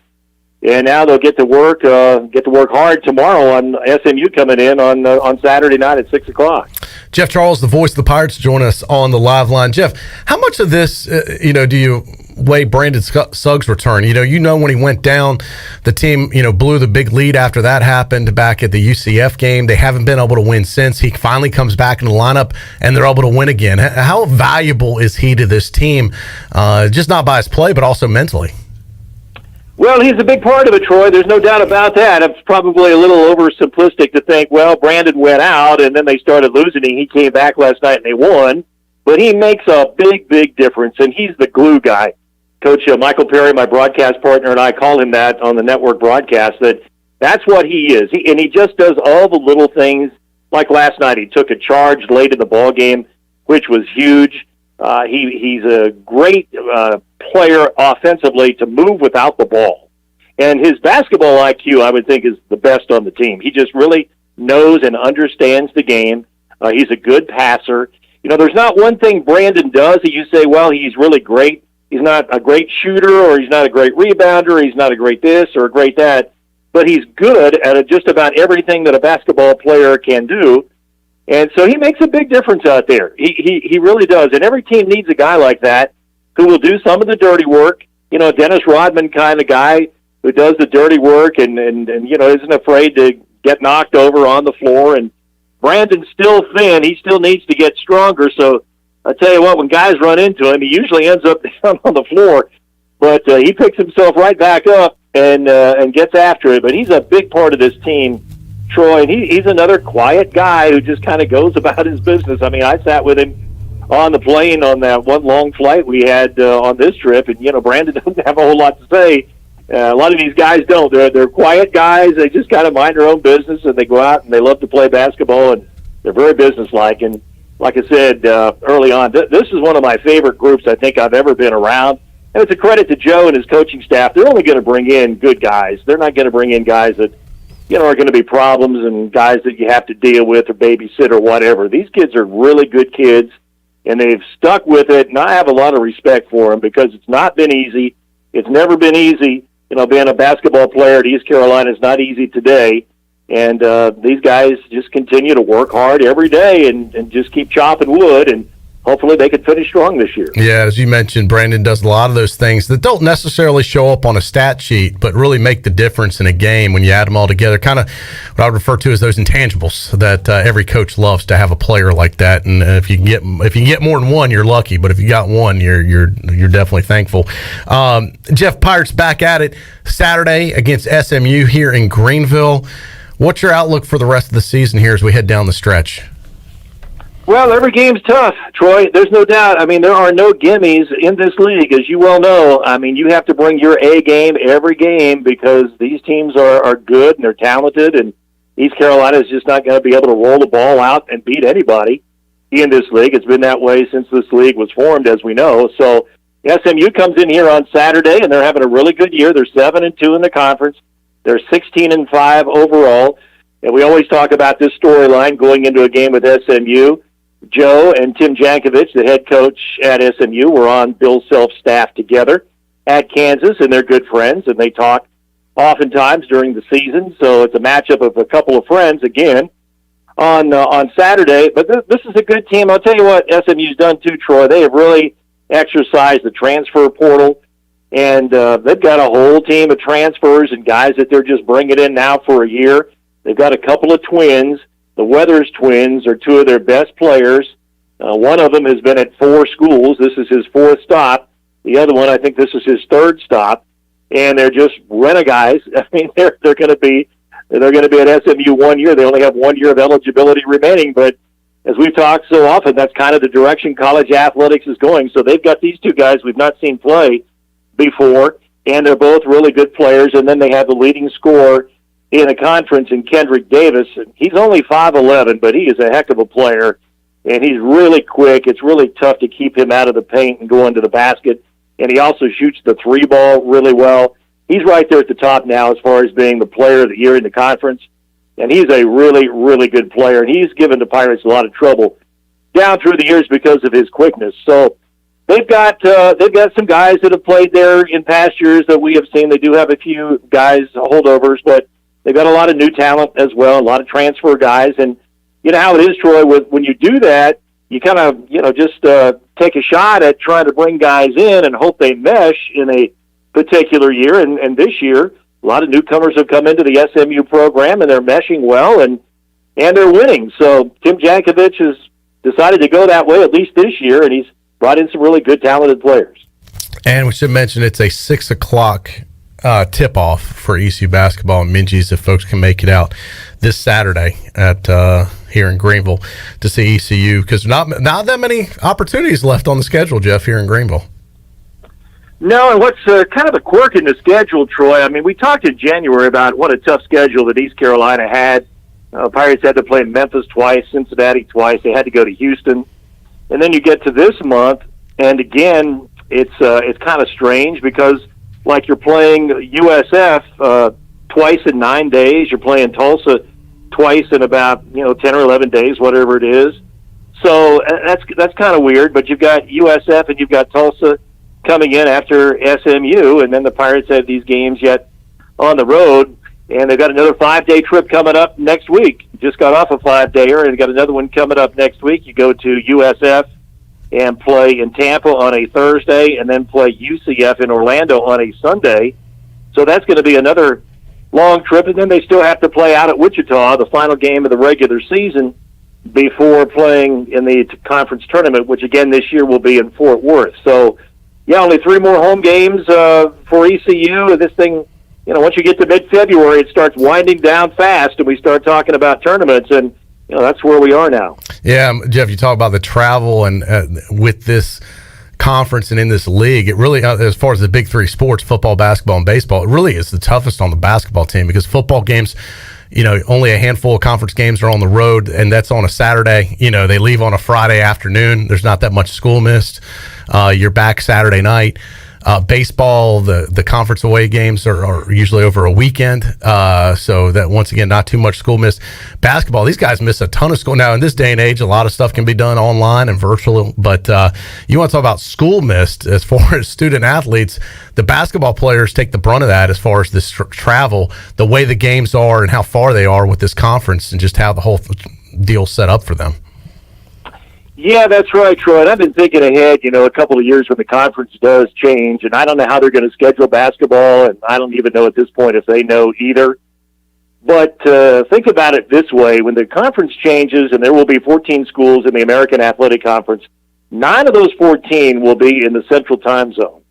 And now they'll get to work hard tomorrow on SMU coming in on Saturday night at 6 o'clock. Jeff Charles, the voice of the Pirates, join us on the live line. Jeff, how much of this, do you weigh Brandon Suggs' return? When he went down, the team, blew the big lead after that happened back at the UCF game. They haven't been able to win since. He finally comes back in the lineup, and they're able to win again. How valuable is he to this team, just not by his play, but also mentally? Well, he's a big part of it, Troy. There's no doubt about that. It's probably a little oversimplistic to think, well, Brandon went out and then they started losing. He came back last night and they won. But he makes a big, big difference, and he's the glue guy. Coach Michael Perry, my broadcast partner, and I call him that on the network broadcast, that's what he is. And he just does all the little things. Like last night, he took a charge late in the ball game, which was huge. He's a great player offensively to move without the ball. And his basketball IQ, I would think, is the best on the team. He just really knows and understands the game. He's a good passer. There's not one thing Brandon does that you say, well, he's really great. He's not a great shooter, or he's not a great rebounder, or he's not a great this or a great that. But he's good at just about everything that a basketball player can do. And so he makes a big difference out there. He really does. And every team needs a guy like that who will do some of the dirty work. Dennis Rodman kind of guy who does the dirty work and isn't afraid to get knocked over on the floor. And Brandon's still thin. He still needs to get stronger. So I tell you what, when guys run into him, he usually ends up down on the floor. But he picks himself right back up and gets after it. But he's a big part of this team, Troy, and he's another quiet guy who just kind of goes about his business. I mean, I sat with him on the plane on that one long flight we had on this trip, and, Brandon doesn't have a whole lot to say, A lot of these guys don't. They're quiet guys. They just kind of mind their own business, and they go out and they love to play basketball, and they're very businesslike. And like I said early on, this is one of my favorite groups I think I've ever been around. And it's a credit to Joe and his coaching staff. They're only going to bring in good guys. They're not going to bring in guys that, are going to be problems and guys that you have to deal with or babysit or whatever. These kids are really good kids, and they've stuck with it. And I have a lot of respect for them because it's not been easy. It's never been easy. Being a basketball player at East Carolina is not easy today. And these guys just continue to work hard every day and just keep chopping wood, and hopefully they can finish strong this year. Yeah, as you mentioned, Brandon does a lot of those things that don't necessarily show up on a stat sheet, but really make the difference in a game when you add them all together. Kind of what I would refer to as those intangibles that every coach loves to have a player like that. And if you can get more than one, you're lucky. But if you got one, you're definitely thankful. Jeff, Pirates back at it Saturday against SMU here in Greenville. What's your outlook for the rest of the season here as we head down the stretch? Well, every game's tough, Troy. There's no doubt. I mean, there are no gimmies in this league, as you well know. I mean, you have to bring your A game every game because these teams are good and they're talented, and East Carolina is just not going to be able to roll the ball out and beat anybody in this league. It's been that way since this league was formed, as we know. So SMU comes in here on Saturday, and they're having a really good year. They're 7-2 in the conference. They're 16-5 overall. And we always talk about this storyline going into a game with SMU. Joe and Tim Jankovich, the head coach at SMU, were on Bill Self's staff together at Kansas, and they're good friends, and they talk oftentimes during the season. So it's a matchup of a couple of friends again on Saturday. But this is a good team. I'll tell you what SMU's done too, Troy. They have really exercised the transfer portal, and they've got a whole team of transfers and guys that they're just bringing in now for a year. They've got a couple of twins. The Weathers twins are two of their best players. One of them has been at 4 schools. This is his 4th stop. The other one, I think this is his 3rd stop. And they're just renegades. I mean, they're going to be at SMU 1 year. They only have 1 year of eligibility remaining. But as we've talked so often, that's kind of the direction college athletics is going. So they've got these two guys we've not seen play before, and they're both really good players. And then they have the leading scorer in a conference in Kendrick Davis. He's only 5'11", but he is a heck of a player, and he's really quick. It's really tough to keep him out of the paint and go into the basket, and he also shoots the 3 ball really well. He's right there at the top now as far as being the player of the year in the conference, and he's a really, really good player, and he's given the Pirates a lot of trouble down through the years because of his quickness. So they've got some guys that have played there in past years that we have seen. They do have a few guys, holdovers, but they've got a lot of new talent as well, a lot of transfer guys. And you know how it is, Troy, when you do that, you kind of, just take a shot at trying to bring guys in and hope they mesh in a particular year. And this year, a lot of newcomers have come into the SMU program, and they're meshing well, and they're winning. So Tim Jankovich has decided to go that way, at least this year, and he's brought in some really good, talented players. And we should mention it's a 6 o'clock tip-off for ECU basketball and Minji's, if folks can make it out this Saturday at here in Greenville to see ECU, because not that many opportunities left on the schedule, Jeff, here in Greenville. No, and what's kind of a quirk in the schedule, Troy, I mean, we talked in January about what a tough schedule that East Carolina had. Pirates had to play Memphis twice, Cincinnati twice. They had to go to Houston. And then you get to this month, and again, it's kind of strange because like you're playing USF twice in 9 days. You're playing Tulsa twice in about 10 or 11 days, whatever it is. So that's kind of weird. But you've got USF and you've got Tulsa coming in after SMU, and then the Pirates have these games yet on the road, and they've got another 5-day trip coming up next week. Just got off a 5-dayer, and they've got another one coming up next week. You go to USF and play in Tampa on a Thursday, and then play UCF in Orlando on a Sunday. So that's going to be another long trip, and then they still have to play out at Wichita, the final game of the regular season, before playing in the conference tournament, which again this year will be in Fort Worth. So, yeah, only 3 more home games for ECU, and this thing, once you get to mid-February, it starts winding down fast, and we start talking about tournaments, and that's where we are now. Yeah, Jeff, you talk about the travel, and with this conference and in this league, it really, as far as the big three sports, football, basketball, and baseball, it really is the toughest on the basketball team because football games, only a handful of conference games are on the road, and that's on a Saturday. They leave on a Friday afternoon. There's not that much school missed. You're back Saturday night. Baseball, the conference away games are usually over a weekend, so that once again, not too much school miss. Basketball, these guys miss a ton of school. Now, in this day and age, a lot of stuff can be done online and virtual, but you want to talk about school missed as far as student athletes. The basketball players take the brunt of that as far as this travel, the way the games are and how far they are with this conference and just how the whole deal's set up for them. Yeah, that's right, Troy. And I've been thinking ahead, a couple of years when the conference does change, and I don't know how they're going to schedule basketball, and I don't even know at this point if they know either. But think about it this way. When the conference changes, and there will be 14 schools in the American Athletic Conference, 9 of those 14 will be in the Central Time Zone.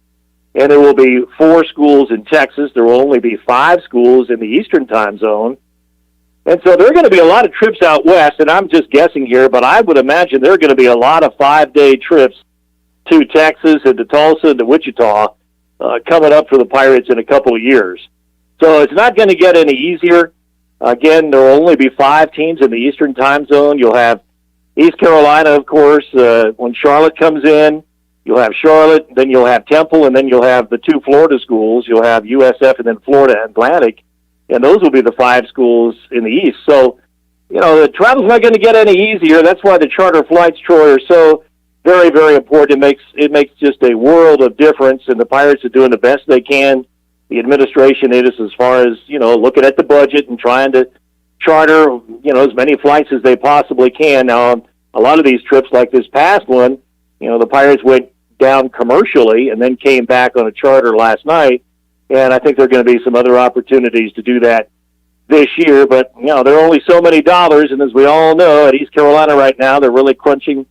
And there will be 4 schools in Texas. There will only be 5 schools in the Eastern Time Zone. And so there are going to be a lot of trips out west, and I'm just guessing here, but I would imagine there are going to be a lot of 5-day trips to Texas and to Tulsa and to Wichita coming up for the Pirates in a couple of years. So it's not going to get any easier. Again, there will only be 5 teams in the Eastern Time Zone. You'll have East Carolina, of course. When Charlotte comes in, you'll have Charlotte, then you'll have Temple, and then you'll have the 2 Florida schools. You'll have USF and then Florida Atlantic. And those will be the 5 schools in the East. So, the travel's not going to get any easier. That's why the charter flights, Troy, are so very, very important. It makes just a world of difference, and the Pirates are doing the best they can. The administration is as far as, looking at the budget and trying to charter, as many flights as they possibly can. Now, on a lot of these trips, like this past one, the Pirates went down commercially and then came back on a charter last night. And I think there are going to be some other opportunities to do that this year. But, there are only so many dollars. And as we all know, at East Carolina right now, they're really crunching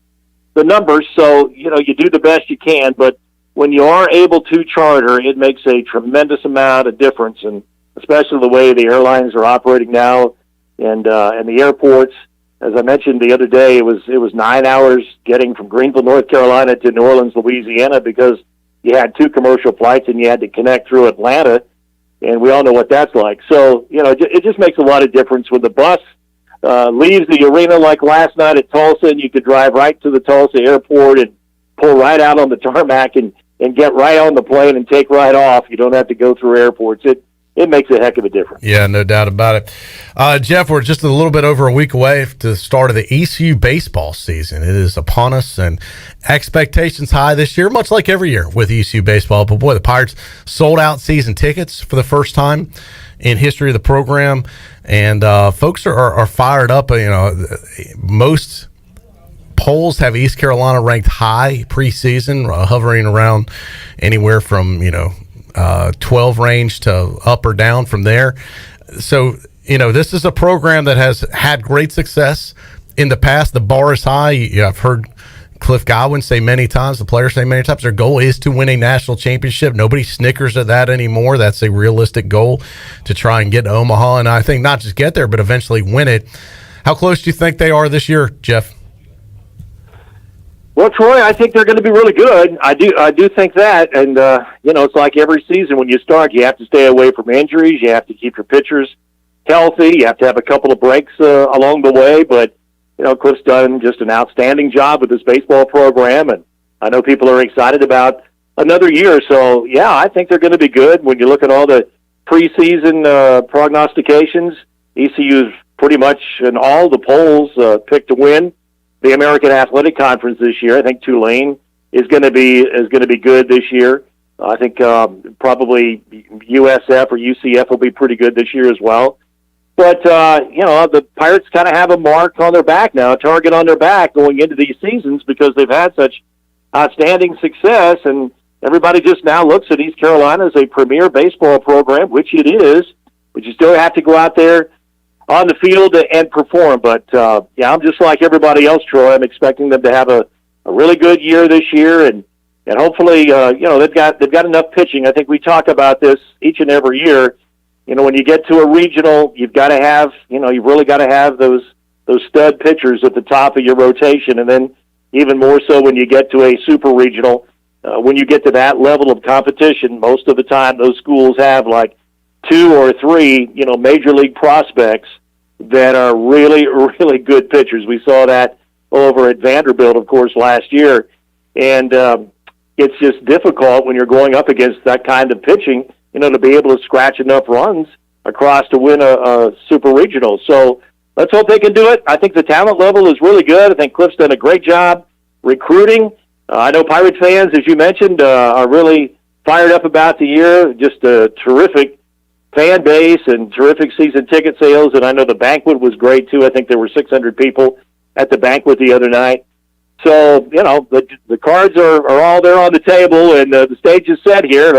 the numbers. So, you do the best you can. But when you are able to charter, it makes a tremendous amount of difference. And especially the way the airlines are operating now and the airports. As I mentioned the other day, it was 9 hours getting from Greenville, North Carolina to New Orleans, Louisiana, because you had 2 commercial flights and you had to connect through Atlanta, and we all know what that's like. So, it just makes a lot of difference when the bus leaves the arena like last night at Tulsa, and you could drive right to the Tulsa airport and pull right out on the tarmac and get right on the plane and take right off. You don't have to go through airports. It makes a heck of a difference. Yeah, no doubt about it. Jeff, we're just a little bit over a week away to the start of the ECU baseball season. It is upon us, and expectations high this year, much like every year with ECU baseball. But, boy, the Pirates sold out season tickets for the first time in history of the program, and folks are fired up. Most polls have East Carolina ranked high preseason, hovering around anywhere from, 12 range to up or down from there. So, this is a program that has had great success in the past. The bar is high. I've heard Cliff Godwin say many times, the players say many times, their goal is to win a national championship. Nobody snickers at that anymore. That's a realistic goal to try and get to Omaha. And I think not just get there, but eventually win it. How close do you think they are this year, Jeff? Well, Troy, I think they're going to be really good. I do think that, and it's like every season when you start, you have to stay away from injuries. You have to keep your pitchers healthy. You have to have a couple of breaks along the way. But Cliff's done just an outstanding job with this baseball program, and I know people are excited about another year. So yeah, I think they're going to be good. When you look at all the preseason prognostications, ECU's pretty much in all the polls picked to win the American Athletic Conference this year. I think Tulane is going to be good this year. I think probably USF or UCF will be pretty good this year as well. But the Pirates kind of have a mark on their back now, a target on their back going into these seasons because they've had such outstanding success, and everybody just now looks at East Carolina as a premier baseball program, which it is. But you still have to go out there on the field and perform. But, I'm just like everybody else, Troy. I'm expecting them to have a really good year this year, and hopefully, they've got enough pitching. I think we talk about this each and every year. When you get to a regional, you've got to have, you've really got to have those stud pitchers at the top of your rotation, and then even more so when you get to a super regional. when you get to that level of competition, most of the time those schools have like 2 or 3, major league prospects that are really, really good pitchers. We saw that over at Vanderbilt, of course, last year. And it's just difficult when you're going up against that kind of pitching, to be able to scratch enough runs across to win a super regional. So let's hope they can do it. I think the talent level is really good. I think Cliff's done a great job recruiting. I know Pirate fans, as you mentioned, are really fired up about the year. Just a terrific fan base and terrific season ticket sales. And I know the banquet was great, too. I think there were 600 people at the banquet the other night. So, the cards are all there on the table, and the stage is set here.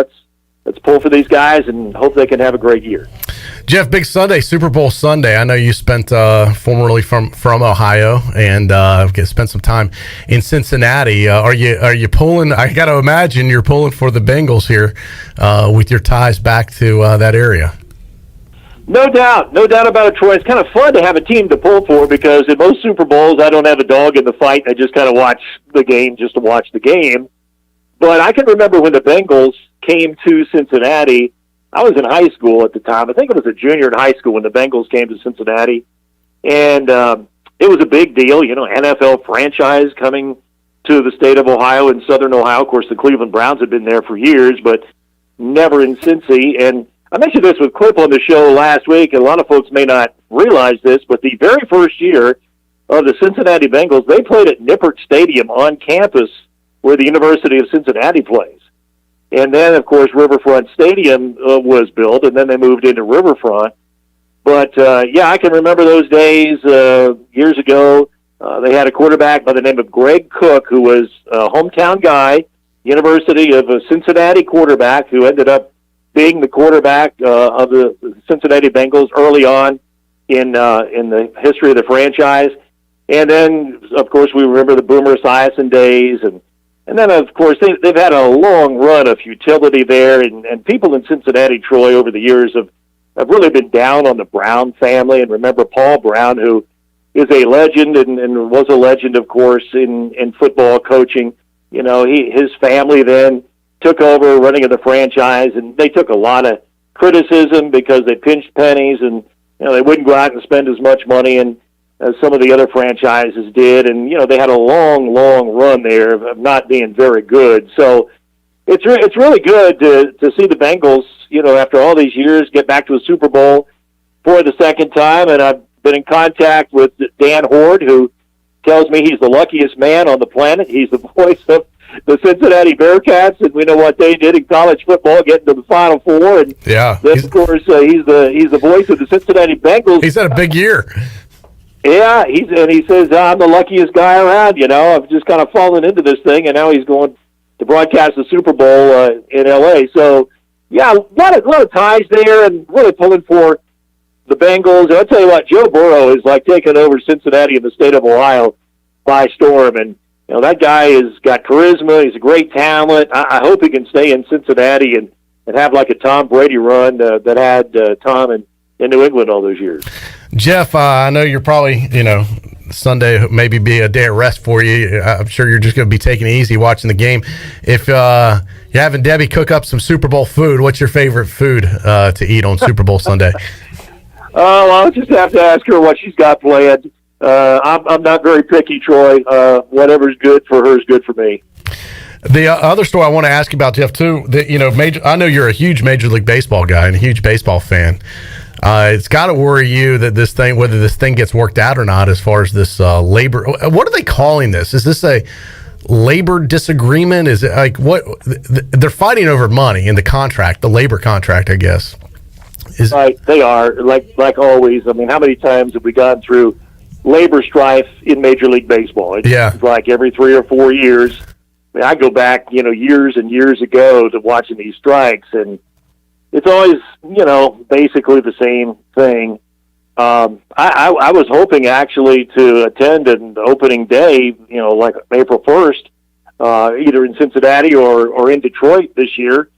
Let's pull for these guys and hope they can have a great year. Jeff, big Sunday, Super Bowl Sunday. I know you spent formerly from Ohio and spent some time in Cincinnati. Are you pulling? I got to imagine you're pulling for the Bengals here with your ties back to that area. No doubt about it, Troy. It's kind of fun to have a team to pull for because in most Super Bowls, I don't have a dog in the fight. I just kind of watch the game just to watch the game. But I can remember when the Bengals came to Cincinnati. I was in high school at the time. I think it was a junior in high school when the Bengals came to Cincinnati. And it was a big deal, NFL franchise coming to the state of Ohio and Southern Ohio. Of course, the Cleveland Browns had been there for years, but never in Cincy. And I mentioned this with Clip on the show last week, and a lot of folks may not realize this, but the very first year of the Cincinnati Bengals, they played at Nippert Stadium on campus where the University of Cincinnati plays. And then, of course, Riverfront Stadium was built, and then they moved into Riverfront. But, I can remember those days years ago. They had a quarterback by the name of Greg Cook, who was a hometown guy, University of Cincinnati quarterback, who ended up being the quarterback of the Cincinnati Bengals early on in the history of the franchise. And then, of course, we remember the Boomer Esiason days. And then, of course, they've had a long run of futility there. And people in Cincinnati, Troy, over the years have really been down on the Brown family. And remember Paul Brown, who is a legend and was a legend, of course, in football coaching. His family then took over running of the franchise, and they took a lot of criticism because they pinched pennies and they wouldn't go out and spend as much money as some of the other franchises did. And they had a long run there of not being very good. So it's really good to see the Bengals, after all these years, get back to a Super Bowl for the second time. And I've been in contact with Dan Horde, who tells me he's the luckiest man on the planet. He's the voice of the Cincinnati Bearcats, and we know what they did in college football, getting to the Final Four. And then, of course, he's the voice of the Cincinnati Bengals. He's had a big year. Yeah, he says, I'm the luckiest guy around. I've just kind of fallen into this thing, and now he's going to broadcast the Super Bowl in L.A. So, yeah, a lot of ties there, and really pulling for the Bengals. And I'll tell you what, Joe Burrow is like taking over Cincinnati and the state of Ohio by storm, and that guy has got charisma. He's a great talent. I hope he can stay in Cincinnati and have like a Tom Brady run that had Tom in New England all those years. Jeff, I know you're probably, Sunday maybe be a day of rest for you. I'm sure you're just going to be taking it easy watching the game. If you're having Debbie cook up some Super Bowl food, what's your favorite food to eat on Super Bowl Sunday? Oh, I'll just have to ask her what she's got planned. I'm not very picky, Troy. Whatever's good for her is good for me. The other story I want to ask you about, Jeff, too, I know you're a huge Major League Baseball guy and a huge baseball fan. It's got to worry you that whether this thing gets worked out or not, as far as this labor. What are they calling this? Is this a labor disagreement? Is it like what? They're fighting over money in the contract, the labor contract, I guess. Right, they are like always. I mean, how many times have we gone through labor strife in Major League Baseball? It's like every 3 or 4 years. I mean, I go back, years and years ago to watching these strikes, and it's always, basically the same thing. I was hoping actually to attend an opening day, like April 1st, either in Cincinnati or in Detroit this year.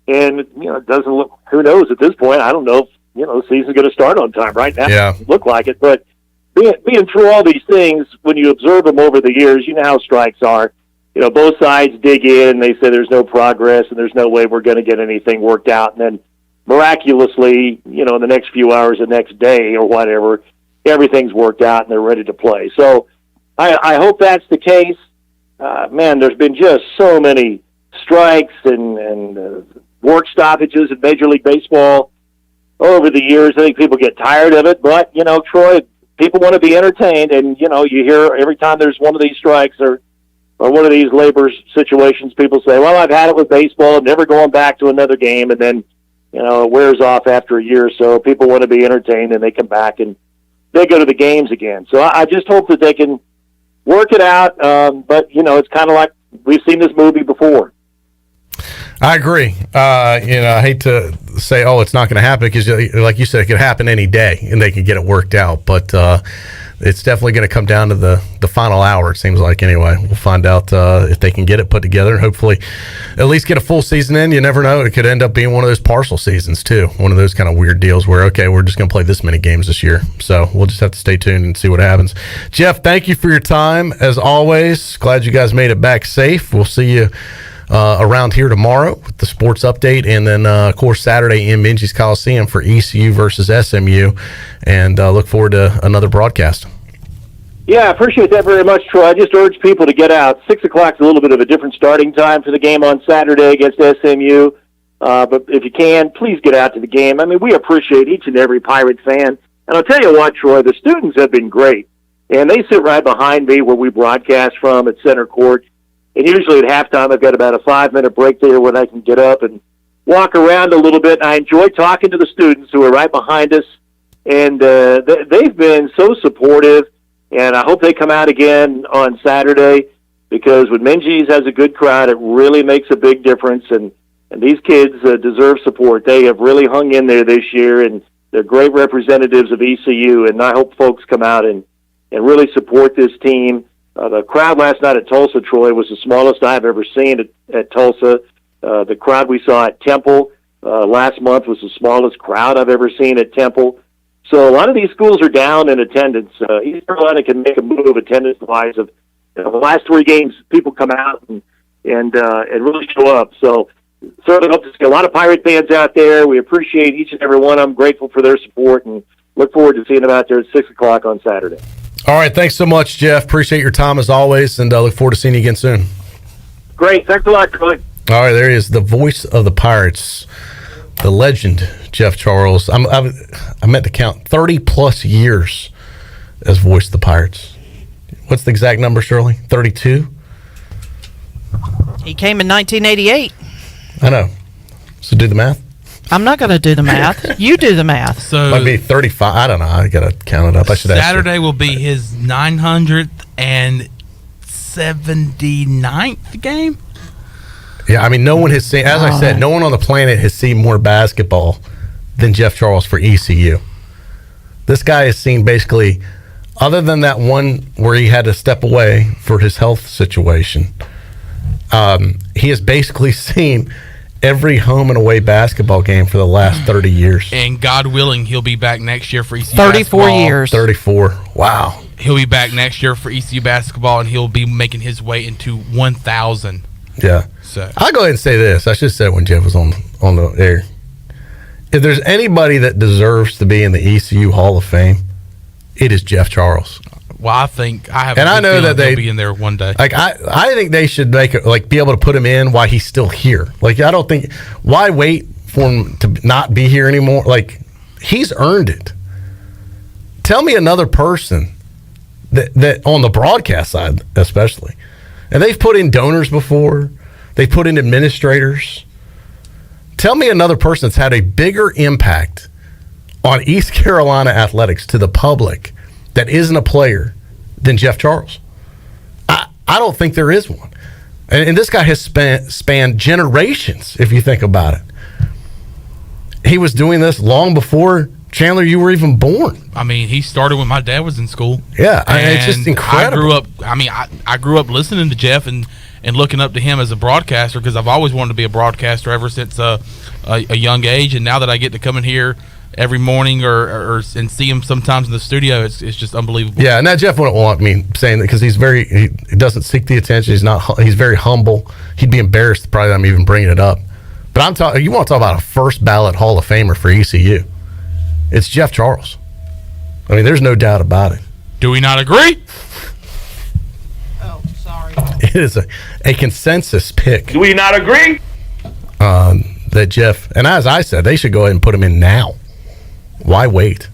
And, it doesn't look, who knows at this point, I don't know if, the season's going to start on time right now. Yeah. It doesn't look like it, but being through all these things, when you observe them over the years, you know how strikes are. both sides dig in and they say there's no progress and there's no way we're going to get anything worked out. And then miraculously, in the next few hours, the next day or whatever, everything's worked out and they're ready to play. So I hope that's the case. Man, there's been just so many strikes and work stoppages in Major League Baseball over the years. I think people get tired of it, but, Troy, people want to be entertained, and, you hear every time there's one of these strikes or one of these labor situations, people say, well, I've had it with baseball, I'm never going back to another game, and then, it wears off after a year or so. People want to be entertained, and they come back, and they go to the games again. So I just hope that they can work it out, but, it's kind of like we've seen this movie before. I agree. I hate to say, it's not going to happen because, like you said, it could happen any day and they can get it worked out. But it's definitely going to come down to the final hour, it seems like, anyway. We'll find out if they can get it put together and hopefully at least get a full season in. You never know. It could end up being one of those partial seasons, too. One of those kind of weird deals where, okay, we're just going to play this many games this year. So we'll just have to stay tuned and see what happens. Jeff, thank you for your time, as always. Glad you guys made it back safe. We'll see you around here tomorrow with the sports update, and then of course Saturday in Minges Coliseum for ECU versus SMU, and look forward to another broadcast. Yeah, I appreciate that very much, Troy. I just urge people to get out. 6 o'clock is a little bit of a different starting time for the game on Saturday against SMU, but if you can, please get out to the game. I mean, we appreciate each and every Pirate fan, and I'll tell you what, Troy, the students have been great, and they sit right behind me where we broadcast from at center court. And usually at halftime, I've got about a 5-minute break there when I can get up and walk around a little bit. And I enjoy talking to the students who are right behind us. And they've been so supportive. And I hope they come out again on Saturday, because when Minges has a good crowd, it really makes a big difference. And these kids deserve support. They have really hung in there this year, and they're great representatives of ECU. And I hope folks come out and really support this team. The crowd last night at Tulsa, Troy, was the smallest I've ever seen at Tulsa. The crowd we saw at Temple last month was the smallest crowd I've ever seen at Temple. So a lot of these schools are down in attendance. East Carolina can make a move attendance-wise. Of the last 3 games, people come out and really show up. So certainly hope to see a lot of Pirate fans out there. We appreciate each and every one of them. Grateful for their support, and look forward to seeing them out there at 6 o'clock on Saturday. All right, thanks so much, Jeff. Appreciate your time as always, and look forward to seeing you again soon. Great. Thanks a lot, Troy. All right, there he is, the voice of the Pirates, the legend, Jeff Charles. I meant to count 30-plus years as voice of the Pirates. What's the exact number, Shirley? 32? He came in 1988. I know. So do the math. I'm not going to do the math. You do the math. So might be 35. I don't know. I got to count it up. I should Saturday will be his 979th game. Yeah, I mean, no one has seen, as I said, no one on the planet has seen more basketball than Jeff Charles for ECU. This guy has seen basically, other than that one where he had to step away for his health situation, he has basically seen every home and away basketball game for the last 30 years. And God willing, he'll be back next year for ECU 34 basketball. years. 34. Wow. He'll be back next year for ECU basketball, and he'll be making his way into 1,000. Yeah. So I'll go ahead and say this. I should have said when Jeff was on the air. If there's anybody that deserves to be in the ECU Hall of Fame, it is Jeff Charles. Well, I think I have. And I know that they'll be in there one day. Like I think they should make it, like, be able to put him in while he's still here. Like, I don't think, why wait for him to not be here anymore? Like, he's earned it. Tell me another person that on the broadcast side, especially, and they've put in donors before, they put in administrators. Tell me another person that's had a bigger impact on East Carolina athletics to the public that isn't a player than Jeff Charles. I don't think there is one. And this guy has spanned generations, if you think about it. He was doing this long before, Chandler, you were even born. I mean, he started when my dad was in school. Yeah, I mean, it's just incredible. I grew up listening to Jeff and looking up to him as a broadcaster, because I've always wanted to be a broadcaster ever since a young age. And now that I get to come in here every morning or and see him sometimes in the studio. It's just unbelievable. Yeah, and that Jeff wouldn't want me saying that because he doesn't seek the attention. He's very humble. He'd be embarrassed probably that I'm even bringing it up. But I'm talking. You want to talk about a first ballot Hall of Famer for ECU? It's Jeff Charles. I mean, there's no doubt about it. Do we not agree? Oh, sorry. It is a consensus pick. Do we not agree? That Jeff, and as I said, they should go ahead and put him in now. Why wait?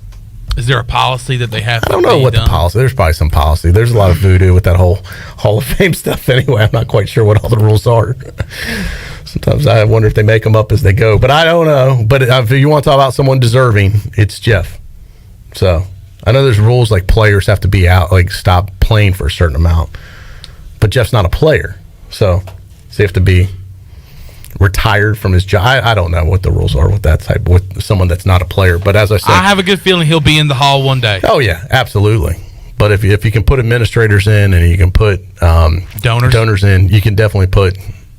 Is there a policy that they have? I don't know what the policy. There's probably some policy. There's a lot of voodoo with that whole Hall of Fame stuff. Anyway, I'm not quite sure what all the rules are. Sometimes I wonder if they make them up as they go, but I don't know. But if you want to talk about someone deserving, it's Jeff. So I know there's rules like players have to be out, like stop playing for a certain amount. But Jeff's not a player, so they have to be retired from his job. I don't know what the rules are with that type, with someone that's not a player. But as I said, I have a good feeling he'll be in the Hall one day. Oh yeah, absolutely. But if you can put administrators in and you can put donors in, you can definitely put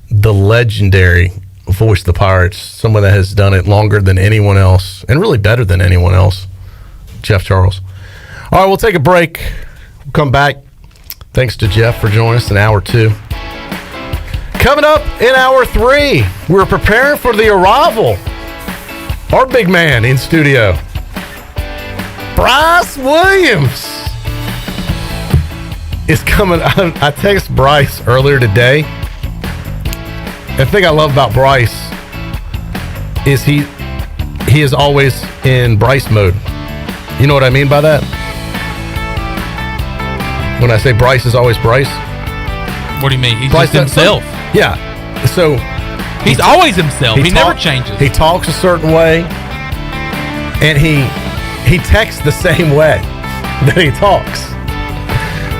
the legendary voice of the Pirates, someone that has done it longer than anyone else and really better than anyone else, Jeff Charles. All right, we'll take a break. We'll come back. Thanks to Jeff for joining us in hour 2. Coming up in hour 3, we're preparing for the arrival. Our big man in studio, Bryce Williams, is coming. I texted Bryce earlier today. The thing I love about Bryce is he is always in Bryce mode. You know what I mean by that? When I say Bryce is always Bryce? What do you mean? He's Bryce just himself. Yeah. So he's always himself. He never changes. He talks a certain way, and he texts the same way that he talks.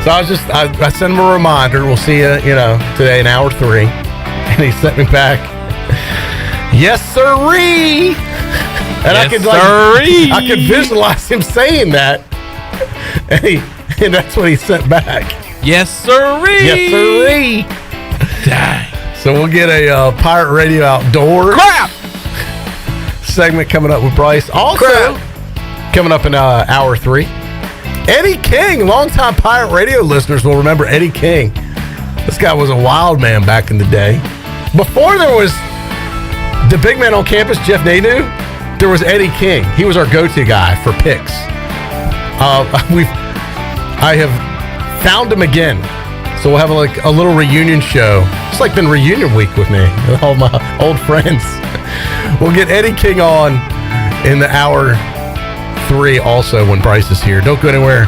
So I sent him a reminder. We'll see you, today in hour 3. And he sent me back, yes, sirree. And yes, I could visualize him saying that. And that's what he sent back. Yes, sirree. Yes, sirree. Dang. So we'll get a Pirate Radio Outdoors segment coming up with Bryce. Also, coming up in hour 3, Eddie King. Longtime Pirate Radio listeners will remember Eddie King. This guy was a wild man back in the day. Before there was the big man on campus, Jeff Nadu, there was Eddie King. He was our go-to guy for picks. I have found him again. So we'll have a little reunion show. It's like been reunion week with me, with all my old friends. We'll get Eddie King on in the hour 3 also when Bryce is here. Don't go anywhere.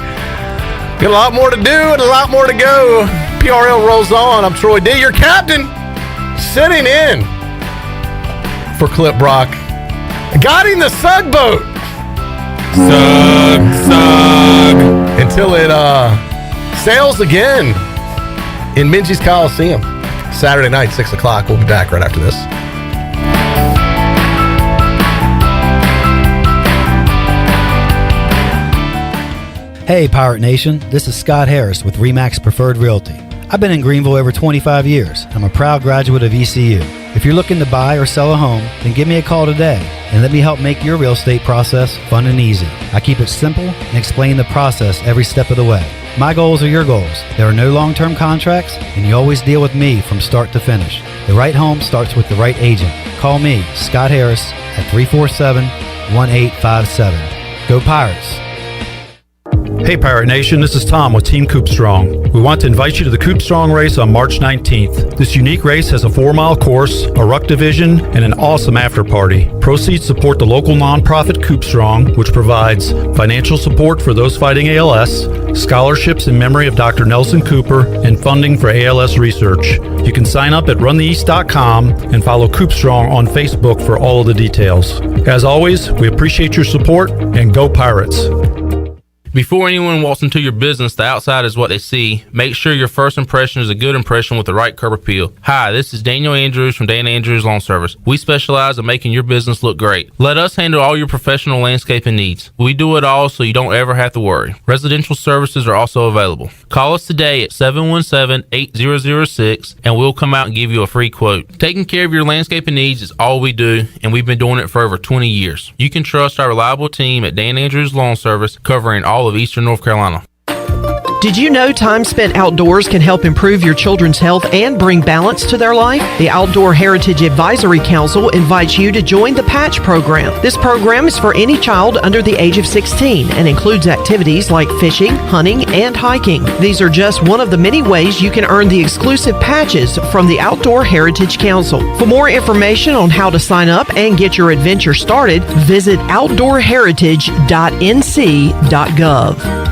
Got a lot more to do and a lot more to go. PRL rolls on. I'm Troy D, your captain, sitting in for Clip Brock, guiding the Sug boat. Sug. Until it sails again in Minji's Coliseum. Saturday night, 6 o'clock. We'll be back right after this. Hey, Pirate Nation. This is Scott Harris with RE/MAX Preferred Realty. I've been in Greenville over 25 years. I'm a proud graduate of ECU. If you're looking to buy or sell a home, then give me a call today and let me help make your real estate process fun and easy. I keep it simple and explain the process every step of the way. My goals are your goals. There are no long-term contracts, and you always deal with me from start to finish. The right home starts with the right agent. Call me, Scott Harris, at 347-1857. Go Pirates! Hey Pirate Nation, this is Tom with Team Coop Strong. We want to invite you to the Coop Strong race on March 19th. This unique race has a 4-mile course, a ruck division, and an awesome after party. Proceeds support the local nonprofit Coop Strong, which provides financial support for those fighting ALS, scholarships in memory of Dr. Nelson Cooper, and funding for ALS research. You can sign up at runtheeast.com and follow Coop Strong on Facebook for all of the details. As always, we appreciate your support and go Pirates. Before anyone walks into your business, the outside is what they see. Make sure your first impression is a good impression with the right curb appeal. Hi, this is Daniel Andrews from Dan Andrews Lawn Service. We specialize in making your business look great. Let us handle all your professional landscaping needs. We do it all so you don't ever have to worry. Residential services are also available. Call us today at 717-8006 and we'll come out and give you a free quote. Taking care of your landscaping needs is all we do, and we've been doing it for over 20 years. You can trust our reliable team at Dan Andrews Lawn Service, covering all of Eastern North Carolina. Did you know time spent outdoors can help improve your children's health and bring balance to their life? The Outdoor Heritage Advisory Council invites you to join the Patch Program. This program is for any child under the age of 16 and includes activities like fishing, hunting, and hiking. These are just one of the many ways you can earn the exclusive patches from the Outdoor Heritage Council. For more information on how to sign up and get your adventure started, visit outdoorheritage.nc.gov.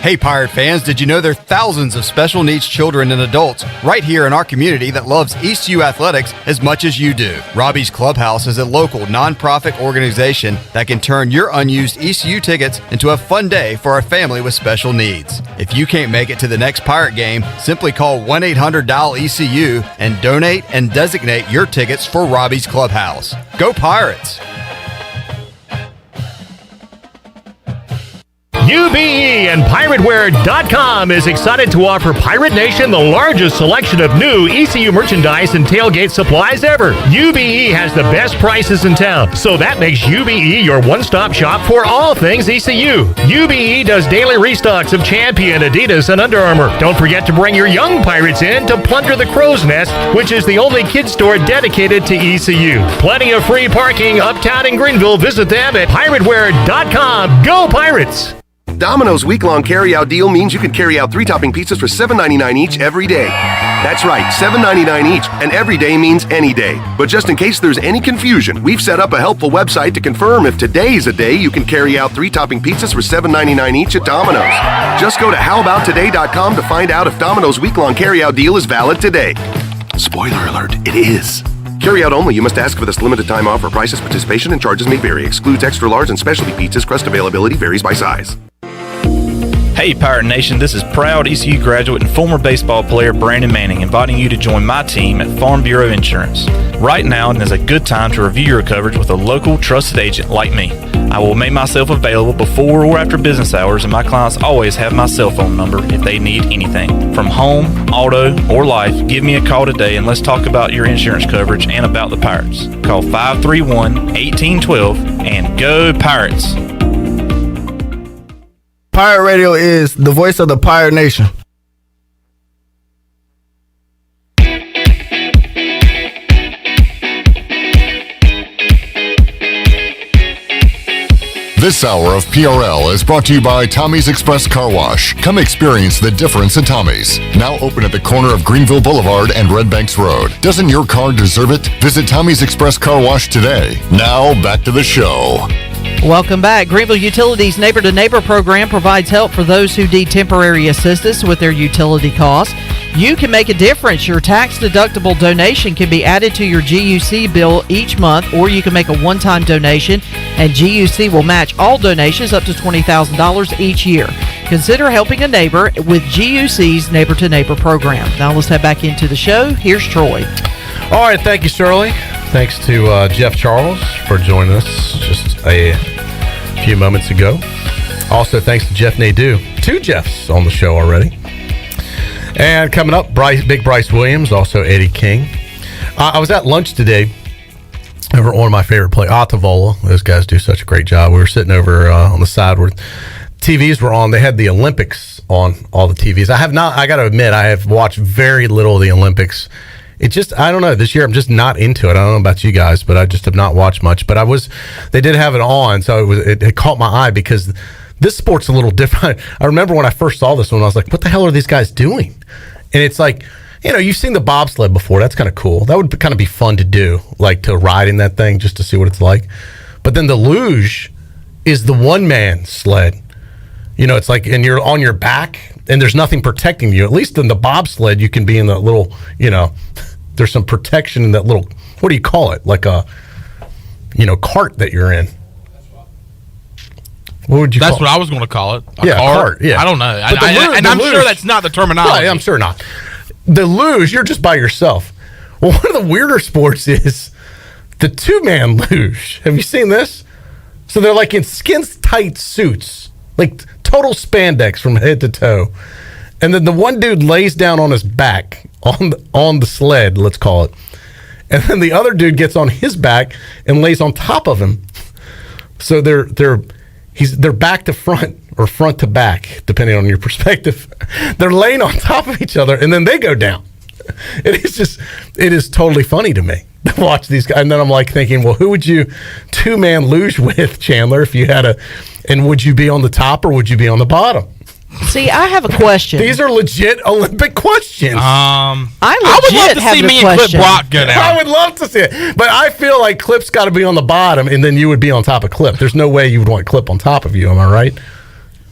Hey Pirate fans, did you know there are thousands of special needs children and adults right here in our community that loves ECU athletics as much as you do? Robbie's Clubhouse is a local nonprofit organization that can turn your unused ECU tickets into a fun day for a family with special needs. If you can't make it to the next Pirate game, simply call 1-800-DIAL-ECU and donate and designate your tickets for Robbie's Clubhouse. Go Pirates! UBE and PirateWear.com is excited to offer Pirate Nation the largest selection of new ECU merchandise and tailgate supplies ever. UBE has the best prices in town, so that makes UBE your one-stop shop for all things ECU. UBE does daily restocks of Champion, Adidas, and Under Armour. Don't forget to bring your young Pirates in to plunder the Crow's Nest, which is the only kids store dedicated to ECU. Plenty of free parking uptown in Greenville. Visit them at PirateWear.com. Go Pirates! Domino's week-long carry-out deal means you can carry out 3-topping pizzas for $7.99 each every day. That's right, $7.99 each, and every day means any day. But just in case there's any confusion, we've set up a helpful website to confirm if today's a day you can carry out 3-topping pizzas for $7.99 each at Domino's. Just go to howaboutoday.com to find out if Domino's week-long carry-out deal is valid today. Spoiler alert, it is. Carry out only. You must ask for this limited time offer. Prices, participation, and charges may vary. Excludes extra large and specialty pizzas. Crust availability varies by size. Hey Pirate Nation, this is proud ECU graduate and former baseball player Brandon Manning inviting you to join my team at Farm Bureau Insurance. Right now is a good time to review your coverage with a local trusted agent like me. I will make myself available before or after business hours, and my clients always have my cell phone number if they need anything. From home, auto, or life, give me a call today and let's talk about your insurance coverage and about the Pirates. Call 531-1812 and go Pirates! Pirate Radio is the voice of the Pirate Nation. This hour of PRL is brought to you by Tommy's Express Car Wash. Come experience the difference at Tommy's. Now open at the corner of Greenville Boulevard and Red Banks Road. Doesn't your car deserve it? Visit Tommy's Express Car Wash today. Now back to the show. Welcome back. Greenville Utilities Neighbor to Neighbor program provides help for those who need temporary assistance with their utility costs. You can make a difference. Your tax-deductible donation can be added to your GUC bill each month, or you can make a one-time donation, and GUC will match all donations up to $20,000 each year. Consider helping a neighbor with GUC's Neighbor to Neighbor program. Now let's head back into the show. Here's Troy. All right, thank you, Shirley. Thanks to Jeff Charles for joining us just a few moments ago. Also, thanks to Jeff Nadu. 2 Jeffs on the show already. And coming up, Big Bryce Williams, also Eddie King. I was at lunch today over at one of my favorite places, Atavola. Those guys do such a great job. We were sitting over on the side where TVs were on. They had the Olympics on all the TVs. I got to admit, I have watched very little of the Olympics. I don't know, this year I'm just not into it. I don't know about you guys, but I just have not watched much. But they did have it on, so it caught my eye because this sport's a little different. I remember when I first saw this one, I was like, what the hell are these guys doing? And it's like, you've seen the bobsled before. That's kind of cool. That would kind of be fun to do, like to ride in that thing just to see what it's like. But then the luge is the one-man sled. It's like, and you're on your back, and there's nothing protecting you. At least in the bobsled, you can be in the little, there's some protection in that little, what do you call it? Like a, cart that you're in. What would you That's call what I was going to call it. A yeah, cart. cart. Yeah. I don't know. I'm luge, sure that's not the terminology. Right, I'm sure not. The luge, you're just by yourself. Well, one of the weirder sports is the two-man luge. Have you seen this? So they're like in skin-tight suits, like total spandex from head to toe. And then the one dude lays down on his back on the sled, let's call it. And then the other dude gets on his back and lays on top of him. So they're back to front or front to back, depending on your perspective. They're laying on top of each other, and then they go down. It is totally funny to me to watch these guys. And then I'm like thinking, well, who would you two-man luge with, Chandler, if you had and would you be on the top or would you be on the bottom? See, I have a question. These are legit Olympic questions. I would love to see me and Clip Brock go down. I would love to see it. But I feel like Clip's got to be on the bottom, and then you would be on top of Clip. There's no way you would want Clip on top of you. Am I right?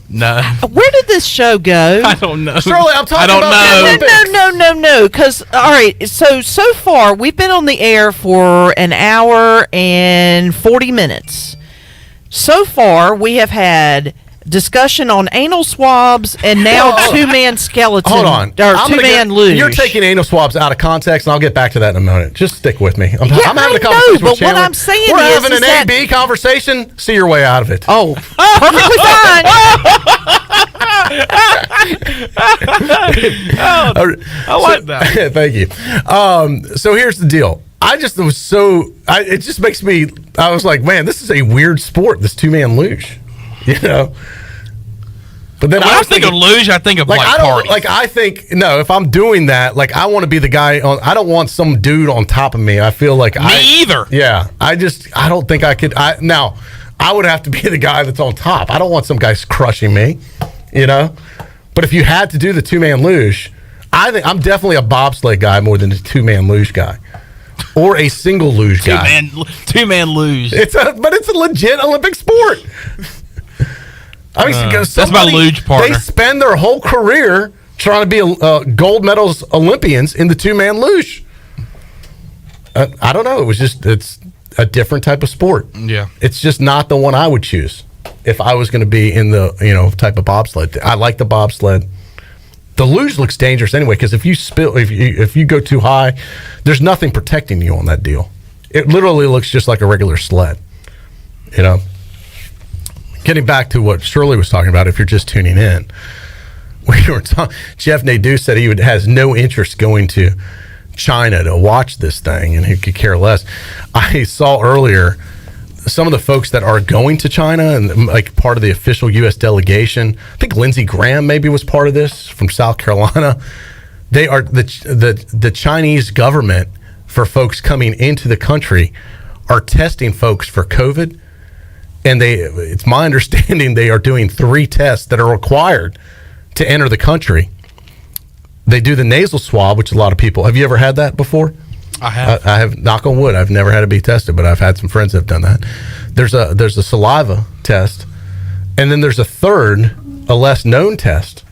No. Where did this show go? I don't know. Shirley, I'm talking about No. Because, all right, so far, we've been on the air for an hour and 40 minutes. So far, we have had discussion on anal swabs and now two-man skeleton. Hold on. Or two-man luge. You're taking anal swabs out of context, and I'll get back to that in a minute. Just stick with me. I'm having a conversation with but Chandler. what I'm saying We're is having an that A-B conversation. See your way out of it. Oh, perfectly fine. I like that. Thank you. So here's the deal. It just makes me, I was like, man, this is a weird sport, this two-man luge. You know? But then when I think of luge, I think of parties. If I'm doing that, like I want to be the guy I don't want some dude on top of me. I feel like Me either. Yeah. I don't think I could. Now, I would have to be the guy that's on top. I don't want some guy crushing me, you know? But if you had to do the two-man luge, I think I'm definitely a bobsled guy more than a two-man luge guy. Or a single luge guy. Two-man luge. But it's a legit Olympic sport. I mean, that's my luge partner. They spend their whole career trying to be gold medals Olympians in the two-man luge. I don't know. It's a different type of sport. Yeah. It's just not the one I would choose if I was going to be in the type of bobsled. I like the bobsled. The luge looks dangerous anyway because if you go too high, there's nothing protecting you on that deal. It literally looks just like a regular sled. You know. Getting back to what Shirley was talking about, if you're just tuning in, Jeff Nadu said he has no interest going to China to watch this thing, and he could care less. I saw earlier some of the folks that are going to China and like part of the official U.S. delegation. I think Lindsey Graham maybe was part of this from South Carolina. They are the Chinese government for folks coming into the country are testing folks for COVID. And it's my understanding they are doing 3 tests that are required to enter the country. They do the nasal swab, which a lot of people. Have you ever had that before? I have. I have. Knock on wood. I've never had to be tested, but I've had some friends that have done that. There's a saliva test, and then there's a third, a less known test,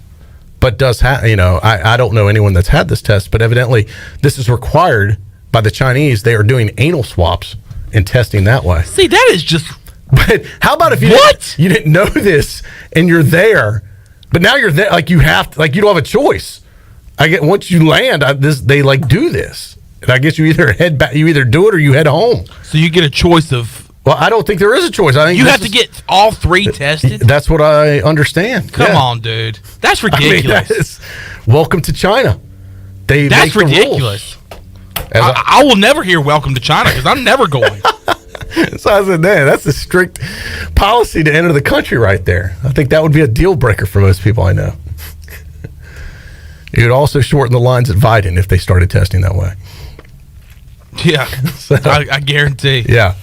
but does have. I don't know anyone that's had this test, but evidently this is required by the Chinese. They are doing anal swabs and testing that way. See, that is just. But how about if you didn't know this and you're there, but now you're there, like you have to, like you don't have a choice. Once you land, they like do this, and I guess you either head back, you either do it or you head home. So you get a choice of. Well, I don't think there is a choice. I think you have to get all 3 tested. That's what I understand. Come on, dude, that's ridiculous. Welcome to China. That's ridiculous. I will never hear "Welcome to China" because I'm never going. So I said, man, that's a strict policy to enter the country right there. I think that would be a deal breaker for most people I know. It would also shorten the lines at Biden if they started testing that way. Yeah, so, I guarantee. Yeah.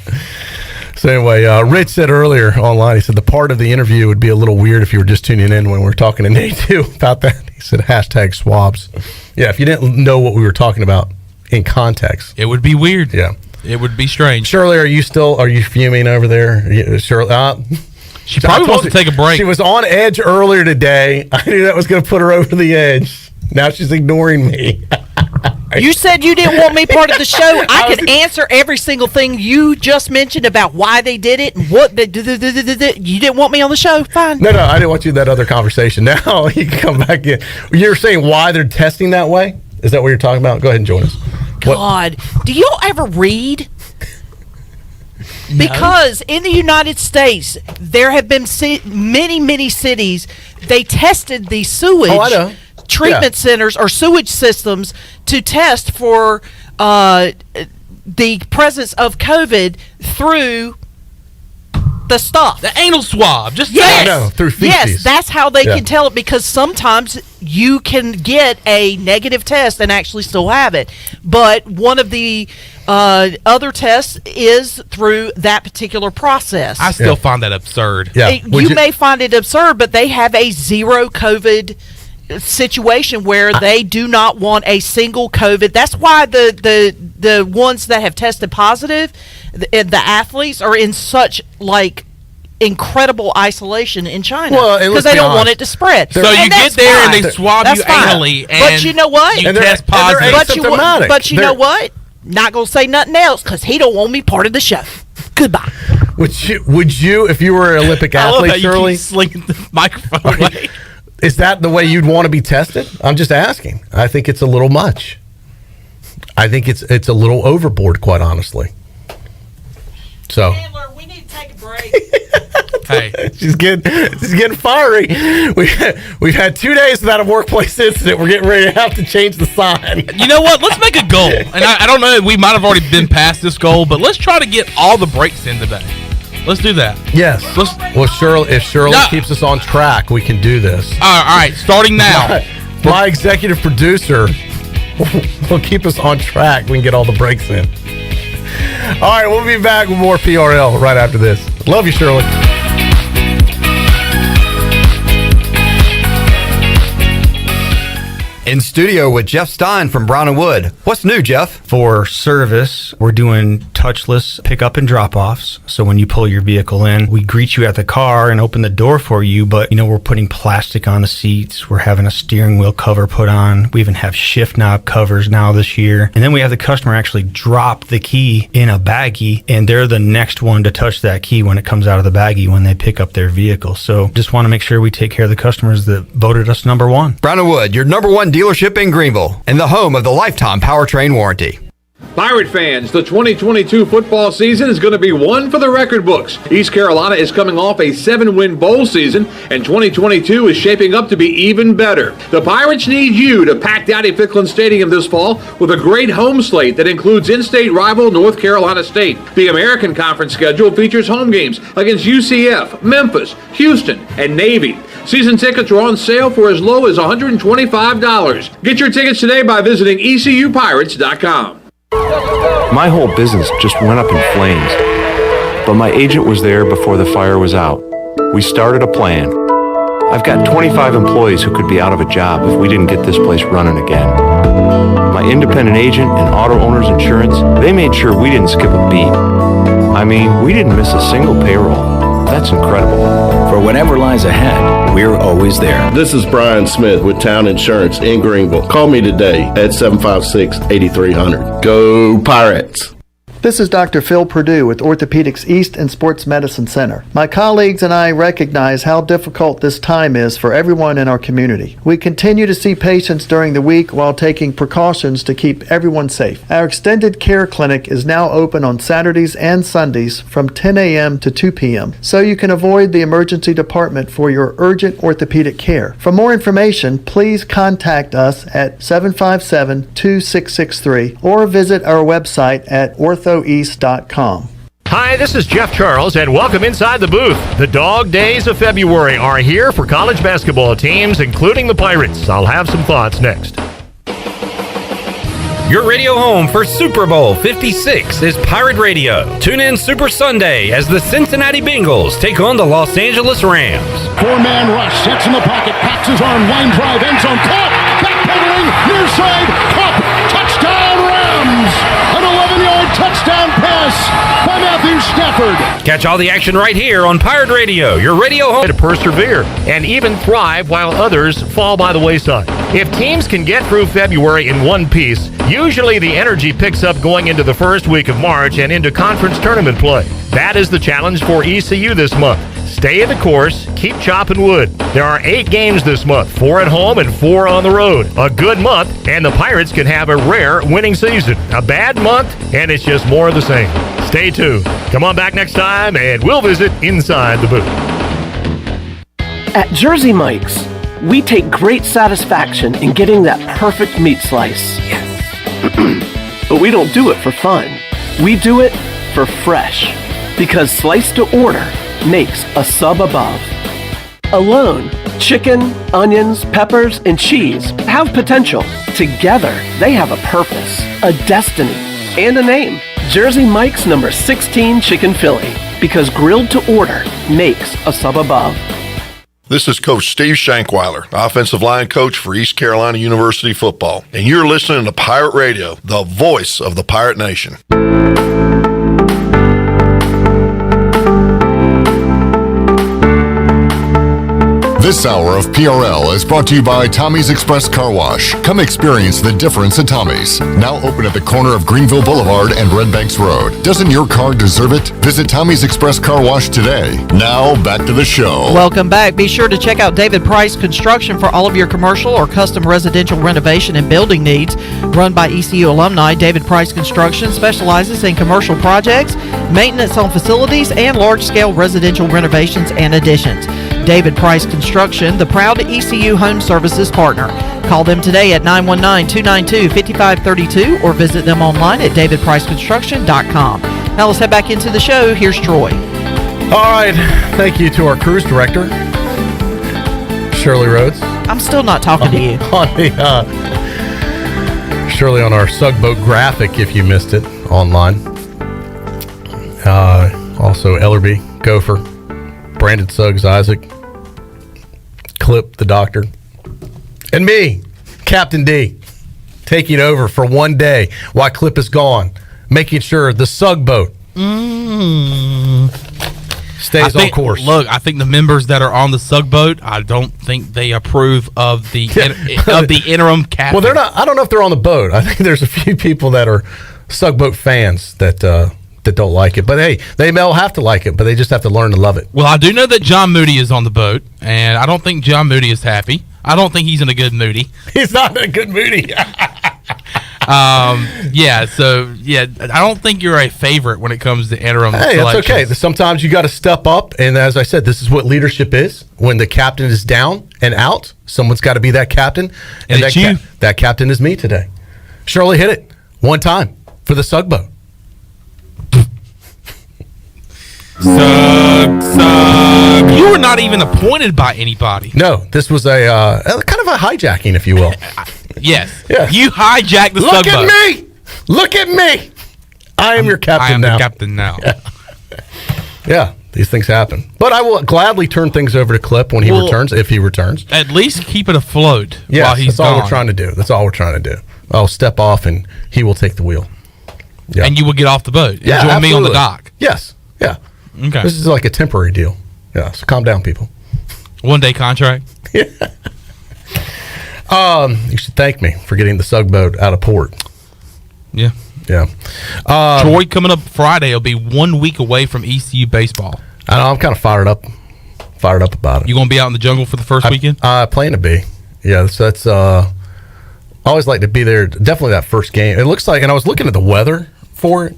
So anyway, Rich said earlier online, he said the part of the interview would be a little weird if you were just tuning in when we were talking to Nadu about that. He said #swabs. Yeah, if you didn't know what we were talking about in context. It would be weird. Yeah. It would be strange. Shirley, are you fuming over there? Shirley, she probably wants to take a break. She was on edge earlier today. I knew that was going to put her over the edge. Now she's ignoring me. You said you didn't want me part of the show. I could answer every single thing you just mentioned about why they did it and what they did. You didn't want me on the show? Fine. No, I didn't want you in that other conversation. Now you can come back in. You're saying why they're testing that way? Is that what you're talking about? Go ahead and join us. God, do y'all ever read? No. Because in the United States, there have been many cities, they tested the sewage treatment centers or sewage systems to test for the presence of COVID through the stuff. The anal swab. Just through feces. Yes, that's how they can tell it, because sometimes you can get a negative test and actually still have it. But one of the other tests is through that particular process. I still find that absurd. Yeah. You may find it absurd, but they have a zero COVID situation where they do not want a single COVID. That's why the ones that have tested positive, the athletes, are in such incredible isolation in China because they don't want it to spread. So you get there and they swab you anally, and but you know what? You test positive. But you know what? Not gonna say nothing else because he don't want me part of the show. Goodbye. Would you if you were an Olympic athlete, Shirley? You keep slinging the microphone away. Is that the way you'd want to be tested? I'm just asking. I think it's a little much. I think it's a little overboard, quite honestly. So. Handler, we need to take a break. Hey, she's getting fiery. We've had 2 days without a workplace incident. We're getting ready to have to change the sign. You know what? Let's make a goal. And I don't know. We might have already been past this goal, but let's try to get all the breaks in today. Let's do that. Yes. Well, Shirley, if Shirley keeps us on track, we can do this. All right. Starting now. My executive producer will keep us on track. We can get all the breaks in. All right. We'll be back with more PRL right after this. Love you, Shirley. In studio with Jeff Stein from Brown & Wood. What's new, Jeff? For service, we're doing touchless pickup and drop-offs. So when you pull your vehicle in, we greet you at the car and open the door for you, but we're putting plastic on the seats. We're having a steering wheel cover put on. We even have shift knob covers now this year. And then we have the customer actually drop the key in a baggie, and they're the next one to touch that key when it comes out of the baggie when they pick up their vehicle. So just want to make sure we take care of the customers that voted us number one. Brown & Wood, your number one dealership in Greenville and the home of the lifetime powertrain warranty. Pirate fans, the 2022 football season is going to be one for the record books. East Carolina is coming off a 7-win bowl season, and 2022 is shaping up to be even better. The Pirates need you to pack Dowdy-Ficklin Stadium this fall with a great home slate that includes in-state rival North Carolina State. The American Conference schedule features home games against UCF, Memphis, Houston, and Navy. Season tickets are on sale for as low as $125. Get your tickets today by visiting ECUPirates.com. My whole business just went up in flames, but my agent was there before the fire was out. We started a plan. I've got 25 employees who could be out of a job if we didn't get this place running again. My independent agent and auto owner's insurance, they made sure we didn't skip a beat. I mean, we didn't miss a single payroll. That's incredible. For whatever lies ahead, we're always there. This is Brian Smith with Town Insurance in Greenville. Call me today at 756-8300. Go Pirates! This is Dr. Phil Perdue with Orthopedics East and Sports Medicine Center. My colleagues and I recognize how difficult this time is for everyone in our community. We continue to see patients during the week while taking precautions to keep everyone safe. Our extended care clinic is now open on Saturdays and Sundays from 10 a.m. to 2 p.m. so you can avoid the emergency department for your urgent orthopedic care. For more information, please contact us at 757-2663 or visit our website at orthoeast.com. Hi, this is Jeff Charles, and welcome inside the booth. The dog days of February are here for college basketball teams, including the Pirates. I'll have some thoughts next. Your radio home for Super Bowl 56 is Pirate Radio. Tune in Super Sunday as the Cincinnati Bengals take on the Los Angeles Rams. Four-man rush, sets in the pocket, backs his arm, line drive, end zone, caught, backpedaling, near side, caught, touchdown Rams! An 11-yard touchdown pass by Matthew Stafford. Catch all the action right here on Pirate Radio, your radio home. To persevere and even thrive while others fall by the wayside. If teams can get through February in one piece, usually the energy picks up going into the first week of March and into conference tournament play. That is the challenge for ECU this month. Stay the course, keep chopping wood. There are 8 games this month, 4 at home and 4 on the road. A good month, and the Pirates can have a rare winning season. A bad month, and it's just more of the same. Stay tuned. Come on back next time, and we'll visit Inside the Booth. At Jersey Mike's, we take great satisfaction in getting that perfect meat slice. Yes. But we don't do it for fun. We do it for fresh. Because slice to order makes a sub above. Alone, chicken, onions, peppers, and cheese have potential. Together, they have a purpose, a destiny, and a name. Jersey Mike's number 16 Chicken Philly. Because grilled to order makes a sub above. This is Coach Steve Shankweiler, offensive line coach for East Carolina University football. And you're listening to Pirate Radio, the voice of the Pirate Nation. This hour of PRL is brought to you by Tommy's Express Car Wash. Come experience the difference at Tommy's. Now open at the corner of Greenville Boulevard and Red Banks Road. Doesn't your car deserve it? Visit Tommy's Express Car Wash today. Now back to the show. Welcome back. Be sure to check out David Price Construction for all of your commercial or custom residential renovation and building needs. Run by ECU alumni, David Price Construction specializes in commercial projects, maintenance on facilities, and large-scale residential renovations and additions. David Price Construction, the proud ECU Home Services partner. Call them today at 919-292-5532 or visit them online at davidpriceconstruction.com. Now let's head back into the show. Here's Troy. All right. Thank you to our cruise director, Shirley Rhodes. I'm still not talking to you. Shirley on our Sugboat graphic, if you missed it, online. Also, Ellerby, Gopher, Brandon Suggs, Isaac, Clip, the doctor, and me, Captain D, taking over for one day while Clip is gone, making sure the Sugboat stays on course. Look, I think the members that are on the Sugboat, I don't think they approve of the of the interim captain. Well, they're not. I don't know if they're on the boat. I think there's a few people that are Sugboat fans that don't like it. But hey, they may all have to like it, but they just have to learn to love it. Well, I do know that John Moody is on the boat, and I don't think John Moody is happy. I don't think he's in a good moody. He's not in a good moody. I don't think you're a favorite when it comes to interim Hey, selections. that's okay. Sometimes you got to step up, and as I said, this is what leadership is. When the captain is down and out, someone's got to be that captain, and it's you. That captain is me today. Shirley hit it one time for the Sugboat. Sug. You were not even appointed by anybody. No, this was a kind of a hijacking, if you will. Yes. Yeah. You hijacked the Look Sugboat. at me! Look at me! I am your captain now. I am the captain now. Yeah, these things happen. But I will gladly turn things over to Clip when he returns, if he returns. At least keep it afloat while he's that's all gone. we're trying to do. That's all we're trying to do. I'll step off, and he will take the wheel. Yeah. And you will get off the boat and Yeah, join me on the absolutely. dock. Yes. Yeah. Okay. This is like a temporary deal. Yeah, so calm down, people. 1-day contract. You should thank me for getting the Sugboat out of port. Yeah. Yeah. Troy coming up Friday will be 1 week away from ECU baseball. I know, I'm kind of fired up about it. You going to be out in the jungle for the first weekend? I plan to be. Yeah, so that's I always like to be there. Definitely that first game. It looks like, and I was looking at the weather for it.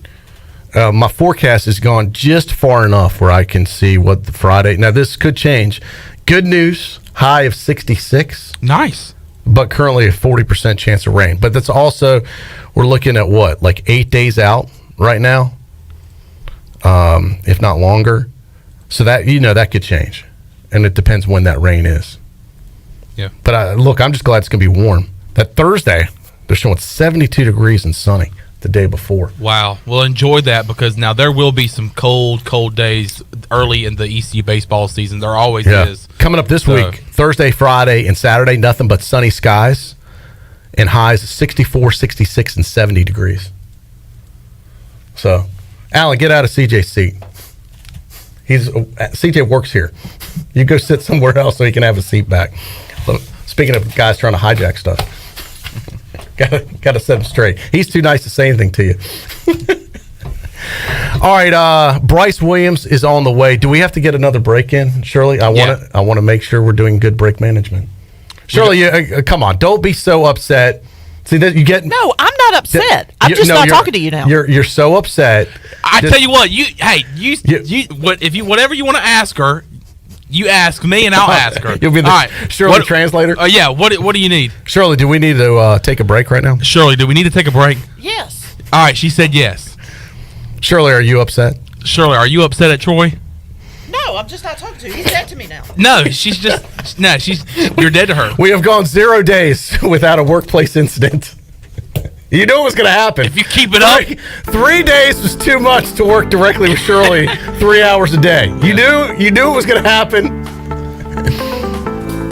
My forecast has gone just far enough where I can see what the Friday. Now, this could change. Good news, high of 66. Nice. But currently a 40% chance of rain. But that's also, we're looking at what, like 8 days out right now, if not longer. So that, that could change. And it depends when that rain is. Yeah. But I'm just glad it's going to be warm. That Thursday, they're showing 72 degrees and sunny the day before. Wow. Well, enjoy that, because now there will be some cold days early in the ECU baseball season. There always is. Coming up this week, Thursday, Friday, and Saturday, nothing but sunny skies and highs of 64, 66, and 70 degrees. So, Alan, get out of CJ's seat. CJ works here. You go sit somewhere else so he can have a seat back. Speaking of guys trying to hijack stuff, gotta set him straight. He's too nice to say anything to you. All right, Bryce Williams is on the way. Do we have to get another break in, Shirley? I want to make sure we're doing good break management. Shirley, come on, don't be so upset. See that you get? No, I'm not upset. I'm just not talking to you now. You're so upset. I tell you what, whatever you want to ask her, you ask me and I'll ask her. You'll be the Shirley translator. Yeah. What do you need? Shirley, do we need to take a break right now? Shirley, do we need to take a break? Yes. All right. She said yes. Shirley, are you upset? Shirley, are you upset at Troy? No, I'm just not talking to you. He's dead to me now. No, you're dead to her. We have gone 0 days without a workplace incident. You knew it was going to happen. If you keep it up. 3 days was too much to work directly with Shirley 3 hours a day. You knew it was going to happen.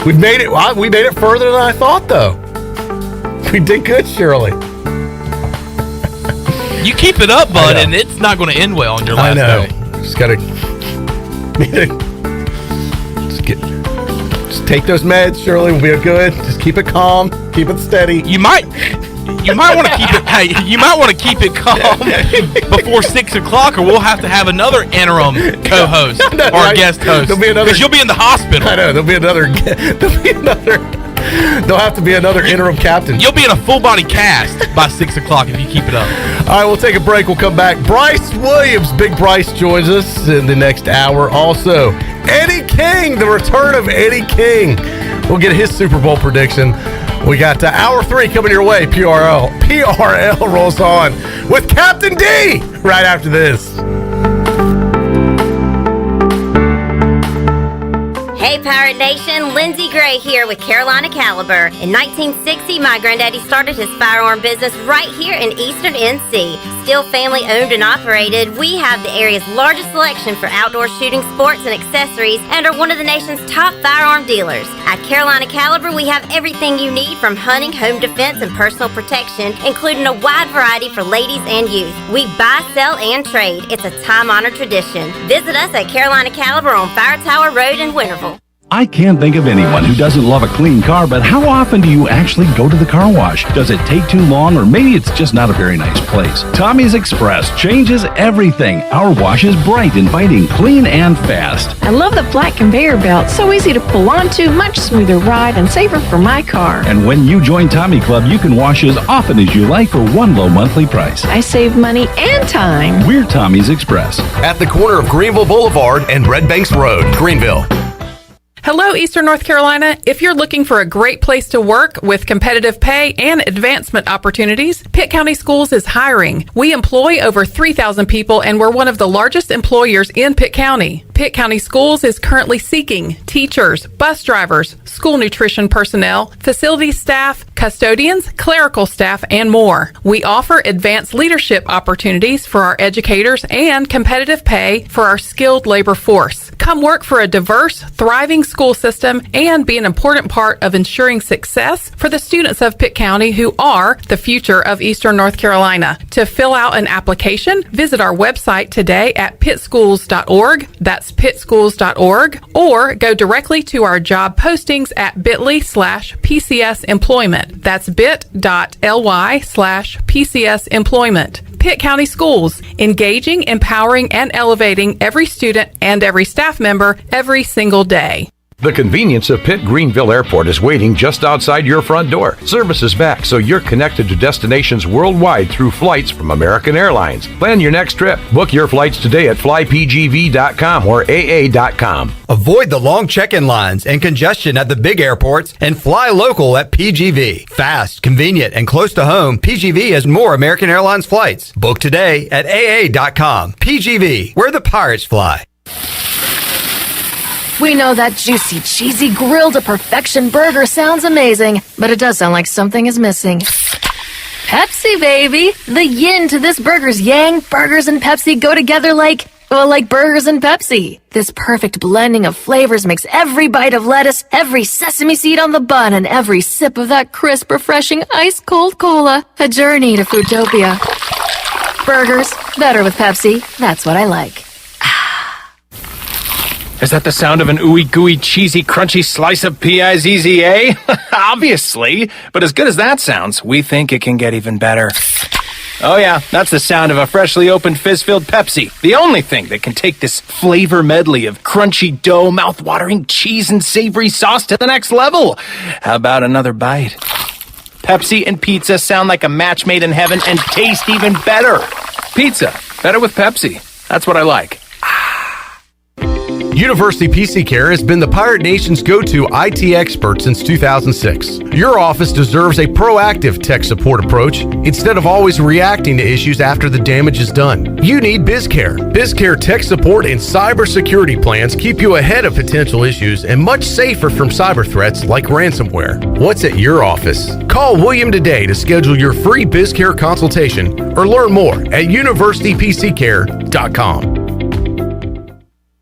We made it further than I thought, though. We did good, Shirley. You keep it up, bud, and it's not going to end well on your last day. Just got to just take those meds, Shirley. We'll be good. Just keep it calm. Keep it steady. You might want to keep it. Hey, you might want to keep it calm before 6 o'clock, or we'll have to have another interim co-host or guest host. Because you'll be in the hospital. I know. There'll have to be another interim captain. You'll be in a full body cast by 6 o'clock if you keep it up. All right, we'll take a break. We'll come back. Bryce Williams, Big Bryce, joins us in the next hour. Also, Eddie King, the return of Eddie King. We'll get his Super Bowl prediction. We got hour 3 coming your way. PRL rolls on with Captain D right after this. Hey Pirate Nation, Lindsay Gray here with Carolina Caliber. In 1960, my granddaddy started his firearm business right here in Eastern NC. Still family owned and operated, we have the area's largest selection for outdoor shooting sports and accessories and are one of the nation's top firearm dealers. At Carolina Caliber, we have everything you need from hunting, home defense, and personal protection, including a wide variety for ladies and youth. We buy, sell, and trade. It's a time-honored tradition. Visit us at Carolina Caliber on Fire Tower Road in Winterville. I can't think of anyone who doesn't love a clean car, but how often do you actually go to the car wash? Does it take too long, or maybe it's just not a very nice place? Tommy's Express changes everything. Our wash is bright, inviting, clean, and fast. I love the flat conveyor belt. So easy to pull onto, much smoother ride, and safer for my car. And when you join Tommy Club, you can wash as often as you like for one low monthly price. I save money and time. We're Tommy's Express. At the corner of Greenville Boulevard and Red Banks Road, Greenville. Hello, Eastern North Carolina. If you're looking for a great place to work with competitive pay and advancement opportunities, Pitt County Schools is hiring. We employ over 3,000 people, and we're one of the largest employers in Pitt County. Pitt County Schools is currently seeking teachers, bus drivers, school nutrition personnel, facility staff, custodians, clerical staff, and more. We offer advanced leadership opportunities for our educators and competitive pay for our skilled labor force. Come work for a diverse, thriving school system and be an important part of ensuring success for the students of Pitt County who are the future of Eastern North Carolina. To fill out an application, visit our website today at pittschools.org. That's pittschools.org, or go directly to our job postings at bit.ly/PCS employment. That's bit.ly/PCS employment. Pitt County Schools, engaging, empowering, and elevating every student and every staff member every single day. The convenience of Pitt Greenville Airport is waiting just outside your front door. Service is back, so you're connected to destinations worldwide through flights from American Airlines. Plan your next trip. Book your flights today at flypgv.com or aa.com. Avoid the long check-in lines and congestion at the big airports and fly local at PGV. Fast, convenient, and close to home, PGV has more American Airlines flights. Book today at aa.com. PGV, where the pirates fly. We know that juicy, cheesy, grilled to perfection burger sounds amazing, but it does sound like something is missing. Pepsi, baby! The yin to this burger's yang. Burgers and Pepsi go together like burgers and Pepsi. This perfect blending of flavors makes every bite of lettuce, every sesame seed on the bun, and every sip of that crisp, refreshing, ice-cold cola a journey to Foodtopia. Burgers, better with Pepsi. That's what I like. Is that the sound of an ooey gooey cheesy crunchy slice of P-I-Z-Z-A? Obviously, but as good as that sounds, we think it can get even better. Oh yeah, that's the sound of a freshly opened fizz-filled Pepsi. The only thing that can take this flavor medley of crunchy dough, mouth-watering cheese, and savory sauce to the next level. How about another bite? Pepsi and pizza sound like a match made in heaven and taste even better. Pizza, better with Pepsi. That's what I like. University PC Care has been the Pirate Nation's go-to IT expert since 2006. Your office deserves a proactive tech support approach instead of always reacting to issues after the damage is done. You need BizCare. BizCare tech support and cybersecurity plans keep you ahead of potential issues and much safer from cyber threats like ransomware. What's at your office? Call William today to schedule your free BizCare consultation or learn more at universitypccare.com.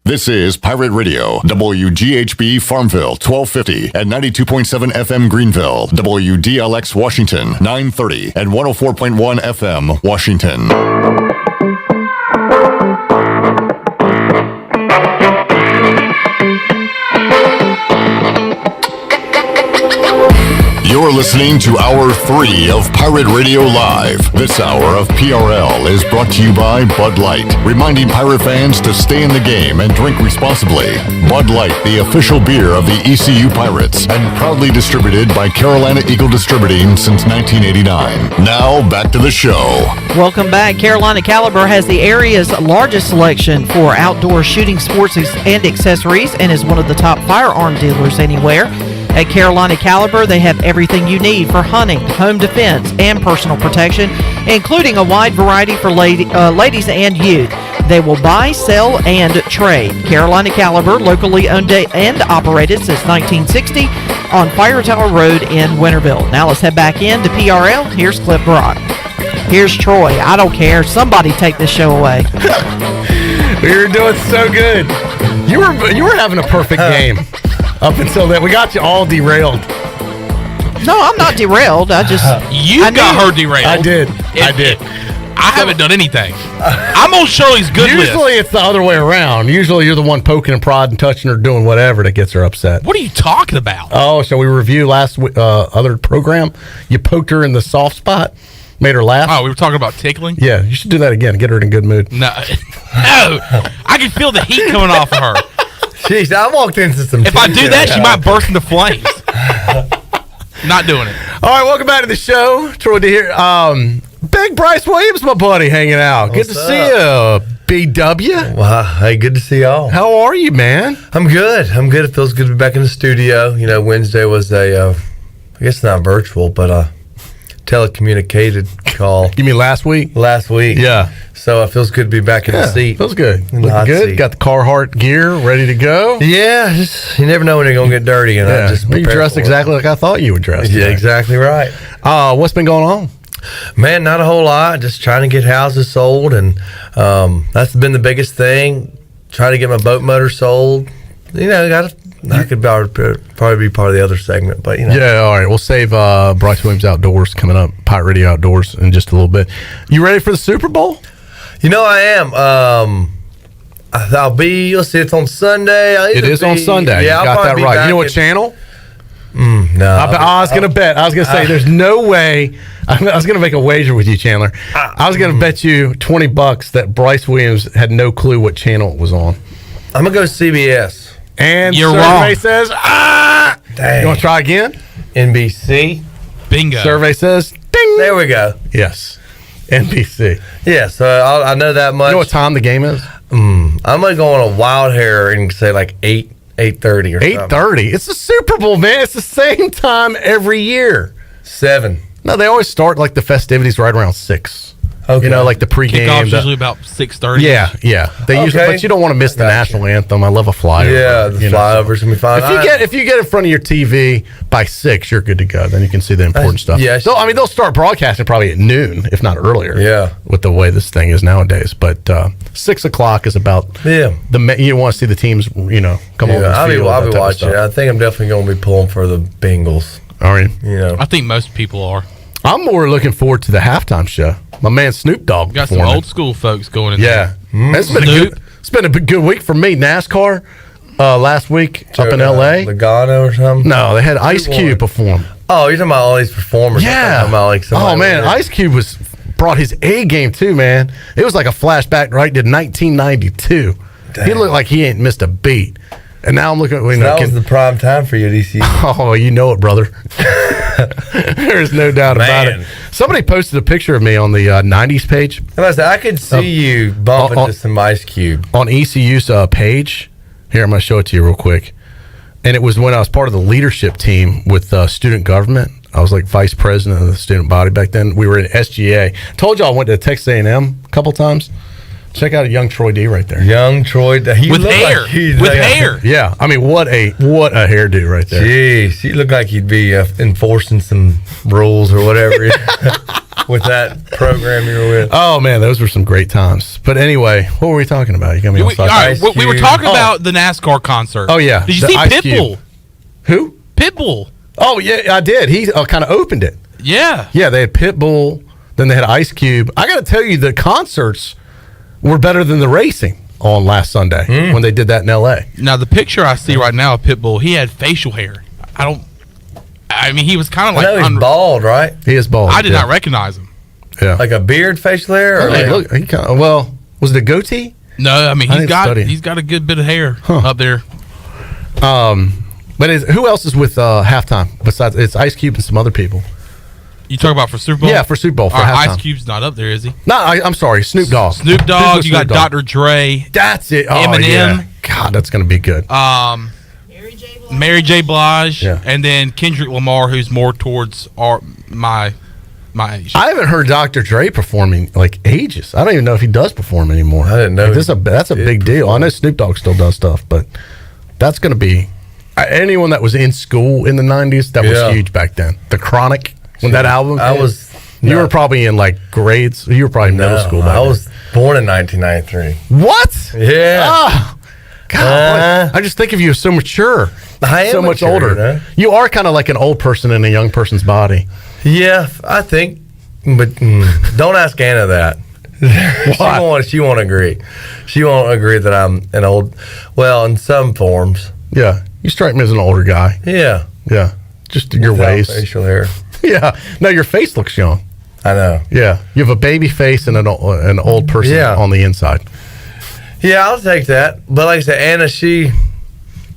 This is Pirate Radio, WGHB Farmville, 1250 and 92.7 FM Greenville, WDLX Washington, 930 and 104.1 FM Washington. You're listening to Hour 3 of Pirate Radio Live. This hour of PRL is brought to you by Bud Light, reminding Pirate fans to stay in the game and drink responsibly. Bud Light, the official beer of the ECU Pirates, and proudly distributed by Carolina Eagle Distributing since 1989. Now, back to the show. Welcome back. Carolina Caliber has the area's largest selection for outdoor shooting sports and accessories and is one of the top firearm dealers anywhere. At Carolina Caliber, they have everything you need for hunting, home defense, and personal protection, including a wide variety for ladies and youth. They will buy, sell, and trade. Carolina Caliber, locally owned and operated since 1960 on Fire Tower Road in Winterville. Now let's head back in to PRL. Here's Cliff Brock. Here's Troy. I don't care. Somebody take this show away. You're doing so good. You were having a perfect game. Up until then, we got you all derailed. No, I'm not derailed. I got her derailed. I did. I haven't done anything. I'm on Shirley's good list. Usually it's the other way around. Usually you're the one poking and prodding, touching her, doing whatever that gets her upset. What are you talking about? Oh, shall we review last other program? You poked her in the soft spot, made her laugh. Oh, we were talking about tickling? Yeah, you should do that again. Get her in a good mood. No. I can feel the heat coming off of her. Jeez, I walked into some. If I do that, she might burst into flames. Not doing it. All right, welcome back to the show. Troy to hear. Big Bryce Williams, my buddy, hanging out. Good to see you, BW. Wow, hey, good to see y'all. How are you, man? I'm good. It feels good to be back in the studio. You know, Wednesday was I guess not virtual, but a telecommunicated call. You mean last week? Last week. Yeah. So it feels good to be back in the seat. Feels good. Looking good. Seat. Got the Carhartt gear ready to go. Yeah, you never know when you're gonna get dirty, and I just you dressed exactly like I thought you would dress. Yeah, exactly right. What's been going on? Man, not a whole lot. Just trying to get houses sold, and that's been the biggest thing. Trying to get my boat motor sold. You know, that could probably be part of the other segment, but you know. Yeah, all right. We'll save Bryce Williams Outdoors coming up, Pirate Radio Outdoors, in just a little bit. You ready for the Super Bowl? You know I am. I'll be. Let's see. It's on Sunday. It is on Sunday. Yeah, you got that right. You know what channel? No. I was going to bet. I was going to say there's no way. I was going to make a wager with you, Chandler. I was going to bet you $20 that Bryce Williams had no clue what channel it was on. I'm going to go CBS. And you're survey wrong. says, Dang. You want to try again? NBC. Bingo. Survey says, ding. There we go. Yes. NBC. Yeah, so I know that much. You know what time the game is? I'm going to go on a wild hair and say like 8:30 or 8:30. It's the Super Bowl, man. It's the same time every year. 7. No, they always start like the festivities right around 6. Okay. You know, like the pregame. Kickoff's usually about 6:30. Yeah. They usually, but you don't want to miss the national anthem. I love a flyover. Yeah, the flyovers can be fun. If you get in front of your TV by 6, you're good to go. Then you can see the important stuff. Yeah, they'll start broadcasting probably at noon, if not earlier. Yeah, with the way this thing is nowadays. But 6 o'clock is about you want to see the teams. You know, come on. I'll be watching it. I think I'm definitely going to be pulling for the Bengals. All right. You know, I think most people are. I'm more looking forward to the halftime show. My man Snoop Dogg. Got some old school folks going in there. It's been a good week for me. NASCAR. last week up in L.A.? Logano or something? No, they had Ice Cube perform. Oh, you're talking about all these performers. Yeah. Oh, man, Ice Cube brought his A game, too, man. It was like a flashback right to 1992. He looked like he ain't missed a beat. And now I'm looking at... that was the prime time for you at ECU. Oh, you know it, brother. There's no doubt about it. Somebody posted a picture of me on the 90s page. I could see you bumping to some Ice Cube. On ECU's page. Here, I'm going to show it to you real quick. And it was when I was part of the leadership team with student government. I was like vice president of the student body back then. We were in SGA. Told you I went to Texas A&M a couple times. Check out a young Troy D right there. Young Troy D. With hair. Hair. Yeah. I mean, what a hairdo right there. Jeez. He looked like he'd be enforcing some rules or whatever with that program you were with. Oh, man, those were some great times. But anyway, what were we talking about? You got me on all right, we were talking about the NASCAR concert. Oh, yeah. Did you see Pitbull? Who? Pitbull. Oh, yeah, I did. He kind of opened it. Yeah. Yeah, they had Pitbull. Then they had Ice Cube. I got to tell you, the concerts were better than the racing on last Sunday when they did that in L.A. Now, the picture I see right now of Pitbull, he had facial hair. I mean, he was kind of like... I know he's bald, right? He is bald. I did not recognize him. Yeah. Like a beard, facial hair? Or look, he kind of, was it a goatee? No, I mean, he's got a good bit of hair up there. But who else is with halftime besides it's Ice Cube and some other people? You talk about for Super Bowl? Yeah, for Super Bowl. For halftime. Ice Cube's not up there, is he? No, I'm sorry. Snoop Dogg. Snoop Dogg. You got Dr. Dre. That's it. Oh, Eminem. Yeah. God, that's going to be good. Mary J. Blige. Yeah. And then Kendrick Lamar, who's more towards my age. I haven't heard Dr. Dre performing like ages. I don't even know if he does perform anymore. I didn't know. That's a big deal. I know Snoop Dogg still does stuff, but that's going to be anyone that was in school in the 90s. That was huge back then. The Chronic. When that album you were probably in like grades. You were probably middle school. I was born in 1993. What? Yeah. Oh, God, I just think of you as so mature. I am so much mature, older. You are kind of like an old person in a young person's body. Yeah, I think. But don't ask Anna that. She won't agree. She won't agree that I'm an old. Well, in some forms. Yeah, you strike me as an older guy. Yeah. Yeah. Just your ways. Facial hair. Yeah. No, your face looks young. I know. Yeah. You have a baby face and an old person on the inside. Yeah, I'll take that. But like I said, Anna, she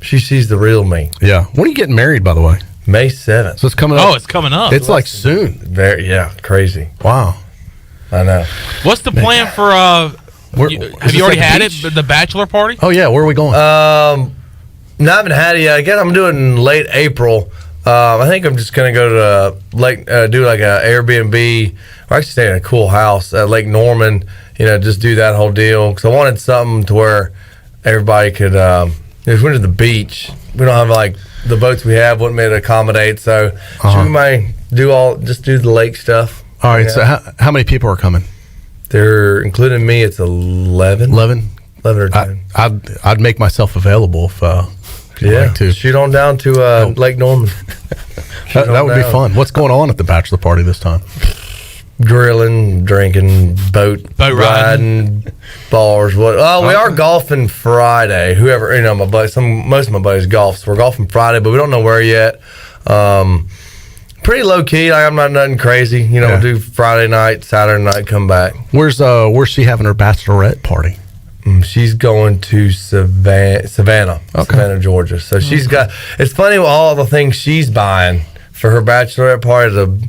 sees the real me. Yeah. When are you getting married, by the way? May 7th. So it's coming up. Oh, it's coming up. It's like soon. Crazy. Wow. I know. What's the plan for have you already had it? The bachelor party? Oh yeah, where are we going? No, I haven't had it yet. I guess I'm doing it in late April. I think I'm just gonna go to do like a Airbnb. Or actually stay in a cool house at Lake Norman. Just do that whole deal because I wanted something to where everybody could. If we went to the beach, we don't have like the boats we have wouldn't be able to accommodate. So we might do the lake stuff. All right. So how many people are coming? They're including me. It's 11. 11 or 10. I'd make myself available if you'd like to. Shoot on down to Lake Norman. that would be fun. What's going on at the bachelor party this time? Grilling, drinking, boat riding, bars. We are golfing Friday. Whoever my buddies, most of my buddies golf. So we're golfing Friday, but we don't know where yet. Pretty low key. I'm not nothing crazy. We'll do Friday night, Saturday night, come back. Where's she having her bachelorette party? She's going to Savannah, Georgia. So she's got. It's funny with all the things she's buying for her bachelorette party.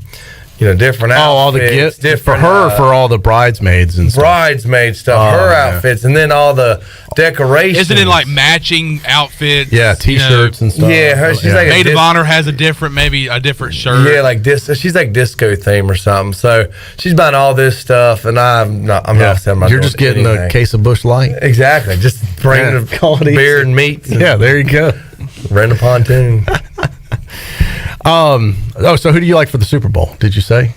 Different outfits. All the gifts for her, for all the bridesmaids and stuff. Bridesmaid stuff, her outfits, and then all the decorations. Isn't it like matching outfits? Yeah, T-shirts and stuff. Yeah, she's like Maid of Honor has a different shirt. Yeah, like this. She's like disco theme or something. So she's buying all this stuff, and I'm not selling my. You're just getting a case of Busch Light. Exactly. Just bringing the beer and meats. Yeah, there you go. Rent a pontoon. So who do you like for the Super Bowl? Did you say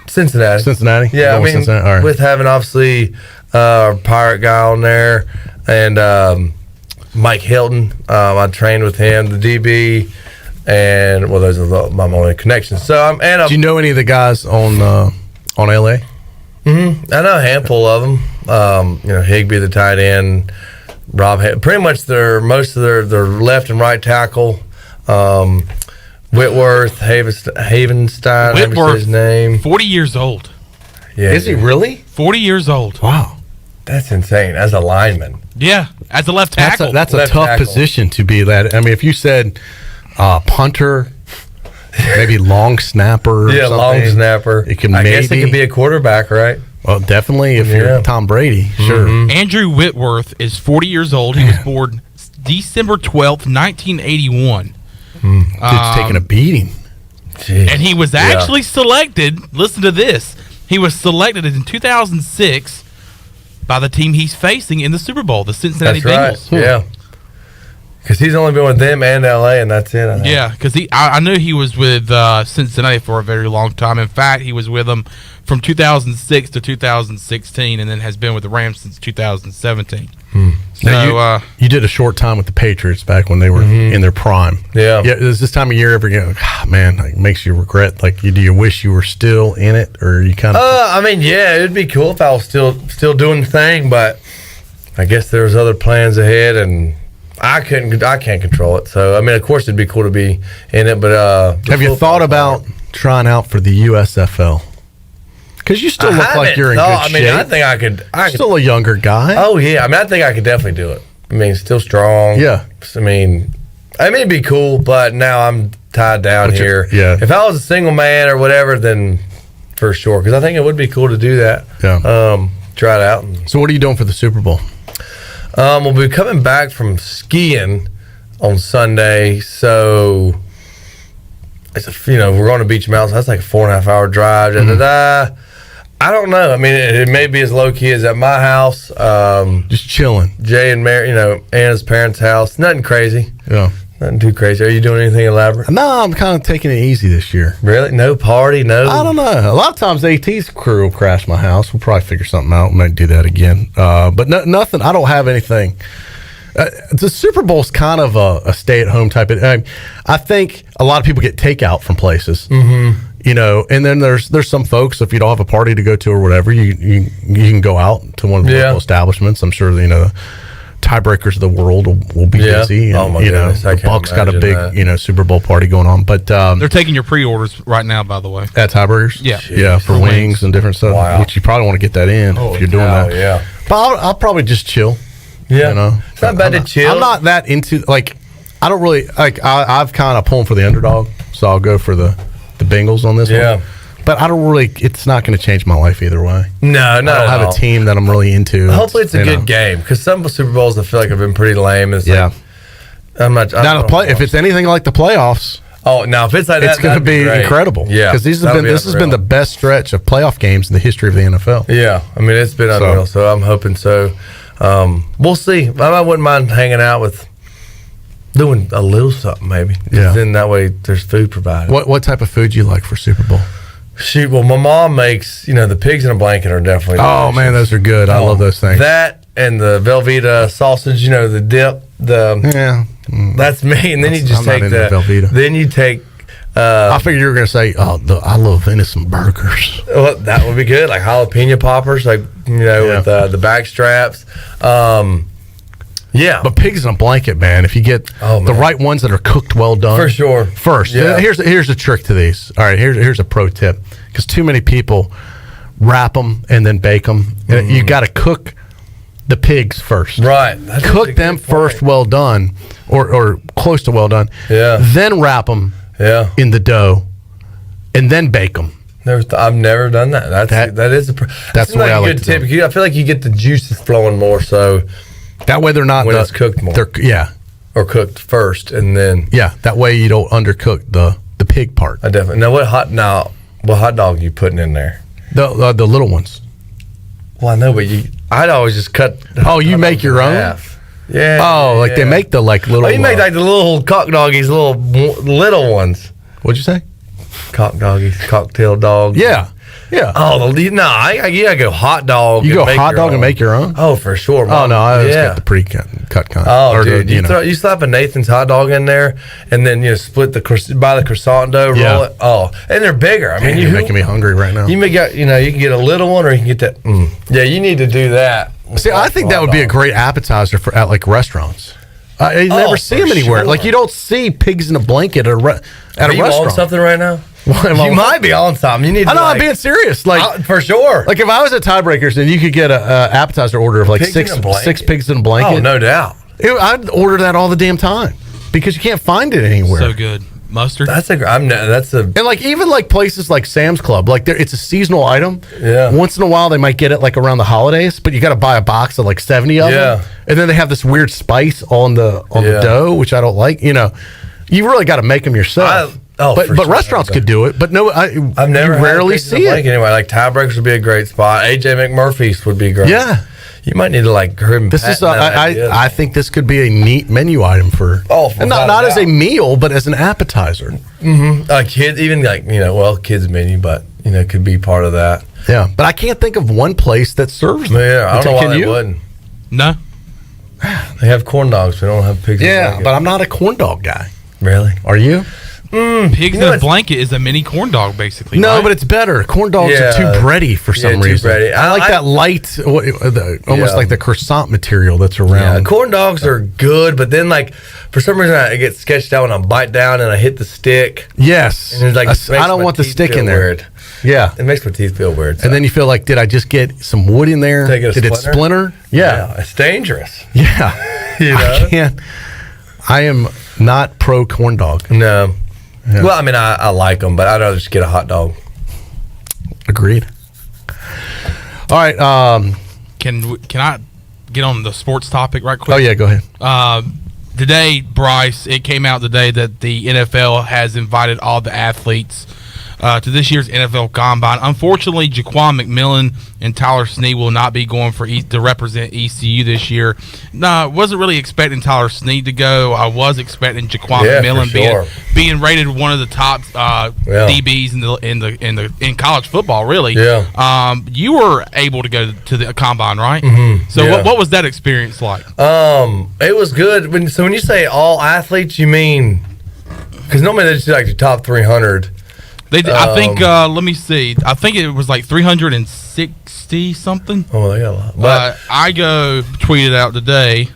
Cincinnati? Yeah, I mean, all right. with having obviously our Pirate guy on there and Mike Hilton, I trained with him, the DB, and those are my only connections. So do you know any of the guys on LA? Mm-hmm. I know a handful of them. Higbee, the tight end. Pretty much most of their left and right tackle. Whitworth, Havenstein. Whitworth, his name. 40 years old. Yeah, Is he really? 40 years old. Wow. That's insane. As a lineman. Yeah, as a left tackle. That's a Left tough tackle. position to be that. I mean, if you said punter, maybe long snapper. Or Yeah, long something, snapper. It can I maybe. guess it could be a quarterback, right? Well, definitely if you're Tom Brady. Sure. Andrew Whitworth is 40 years old. He was born December 12th, 1981. Dude's taking a beating. Jeez. And he was actually selected, listen to this, he was selected in 2006 by the team he's facing in the Super Bowl, the Cincinnati Bengals. Right. Yeah. Because he's only been with them and LA, and that's it. I think. Yeah, because I knew he was with Cincinnati for a very long time. In fact, he was with them from 2006 to 2016, and then has been with the Rams since 2017. So Now you did a short time with the Patriots back when they were in their prime. Yeah. Is this time of year ever man, like, makes you regret? Like, do you wish you were still in it, or you kind of? I mean, yeah, it'd be cool if I was still doing the thing, but I guess there was other plans ahead, and I can't control it. So I mean, of course, it'd be cool to be in it, but have you thought about trying out for the USFL? Because you still look like you're in good shape. I mean, I think I could. Still a younger guy. Oh yeah, I mean, I think I could definitely do it. I mean, still strong. Yeah. I mean, it'd be cool, but now I'm tied down here. Yeah. If I was a single man or whatever, then for sure, because I think it would be cool to do that. Yeah. Try it out. So what are you doing for the Super Bowl? We'll be coming back from skiing on Sunday, so it's we're going to Beach Mountain. So that's like a 4.5 hour drive. I don't know. I mean, it may be as low key as at my house. Just chilling. Jay and Mary, Anna's parents' house. Nothing crazy. Yeah. Nothing too crazy. Are you doing anything elaborate? No, I'm kind of taking it easy this year. Really? No party? No? I don't know. A lot of times AT's crew will crash my house. We'll probably figure something out. We might do that again. But nothing. I don't have anything. The Super Bowl's kind of a stay-at-home type of. I think a lot of people get takeout from places. Mm-hmm. And then there's some folks, if you don't have a party to go to or whatever, you can go out to one of the local establishments. I'm sure tiebreakers of the world will be busy. And, oh my goodness, the Bucks got a big Super Bowl party going on. But they're taking your pre-orders right now, by the way. At Tiebreakers, yeah, for wings and different stuff. Wow. Which you probably want to get that in if you're doing that. Yeah, but I'll probably just chill. Yeah, it's not bad to chill. I'm not that into I don't really I've kind of pulling for the underdog, so I'll go for the Bengals on this one. But I don't really. It's not going to change my life either way. No, I don't have a team that I'm really into. Hopefully, it's a good game, because some Super Bowls I feel like have been pretty lame. It's I'm not. If it's anything like the playoffs. Oh, now if it's like that, it's going to be incredible. Yeah, because this has been the best stretch of playoff games in the history of the NFL. Yeah, I mean it's been unreal. So I'm hoping so. We'll see. I wouldn't mind hanging out with. Doing a little something maybe. Yeah. Then that way there's food provided. What type of food do you like for Super Bowl? Well, my mom makes, the pigs in a blanket are definitely delicious. Man, those are good. I love those things. That and the Velveeta sausage, the dip, that's me. And then you just take the Velveeta. Then you take I figured you were going to say, I love venison burgers. Well, that would be good, like jalapeno poppers, with the back straps. Yeah, but pigs in a blanket, man. If you get the right ones that are cooked well done, for sure. First, here's a trick to these. All right, here's a pro tip, because too many people wrap them and then bake them. Mm-hmm. You got to cook the pigs first, right? Cook them first, well done, or close to well done. Yeah. Then wrap them. In the dough, and then bake them. I've never done that. That's the way I like a good tip. I feel like you get the juices flowing more, so. That way they're not when it's cooked more. Or cooked first and then that way you don't undercook the pig part. I definitely. Now what hot dog are you putting in there? The little ones. Well, I know, but I'd always just cut. Oh, you make your own? Half. Yeah. Oh, like they make the little. Oh, you make like the little cock doggies, little ones. What'd you say? Cock doggies, cocktail dog. Yeah. Yeah. Oh, you gotta go hot dog. You go hot dog and make your own? Oh, for sure. Mom. Oh, no, I just got the pre-cut kind. Oh, dude, you slap a Nathan's hot dog in there, and then split buy the croissant dough, roll it. Oh, and they're bigger. You're making me hungry right now. You may get, you can get a little one, or you can get that. Yeah, you need to do that. See, I think that would be a great appetizer for at like restaurants. You never see them anywhere. Sure. Like you don't see pigs in a blanket at a Are you restaurant. on something right now? You might be on something. You need. I know. I'm being serious. Like for sure. Like if I was at Tiebreakers and you could get a appetizer order of like Pigs in a blanket? 6 pigs in a blanket. Oh, no doubt. I'd order that all the damn time because you can't find it anywhere. So good. Mustard. That's a. And like even like places like Sam's Club, like it's a seasonal item. Yeah. Once in a while they might get it like around the holidays, but you got to buy a box of like 70 of them. And then they have this weird spice on the dough, which I don't like. You know, you really got to make them yourself. But restaurants could do it. But no, I've never rarely see it anyway. Like Tiebreakers would be a great spot. AJ McMurphy's would be great. Yeah. You might need to like him. This is I think this could be a neat menu item for and not as a meal, but as an appetizer. Mm-hmm. Kids, even like kids menu, but could be part of that. Yeah, but I can't think of one place that serves them. Yeah, I don't know why they wouldn't. No, they have corn dogs. We don't have pigs. Yeah, but I'm not a corn dog guy. Really? Are you? Pigs in a blanket is a mini corn dog, basically. No, right? but it's better. Corn dogs are too bready for some reason. Bready. I like that light, almost like the croissant material that's around. Yeah, corn dogs are good, but then like for some reason I get sketched out when I bite down and I hit the stick. Yes, and it's like I don't want the stick in there. Weird. Yeah, it makes my teeth feel weird. And then you feel like, did I just get some wood in there? Did it splinter? Yeah, it's dangerous. Yeah, I can't. I am not pro corn dog. No. Yeah. Well, I mean, I like them, but I'd rather just get a hot dog. Agreed. All right. Can I get on the sports topic right quick? Oh, yeah, go ahead. Today, Bryce, it came out today that the NFL has invited all the athletes to this year's NFL Combine. Unfortunately, Jaquan McMillan and Tyler Snead will not be going to represent ECU this year. No, wasn't really expecting Tyler Snead to go. I was expecting Jaquan McMillan being rated one of the top DBs in college football. Really, you were able to go to the Combine, right? Mm-hmm. So what was that experience like? It was good. When you say all athletes, you mean because normally they just do like the top 300. They did, I think. Let me see. I think it was like 360 something. Oh, they got a lot. But Igo tweeted out today,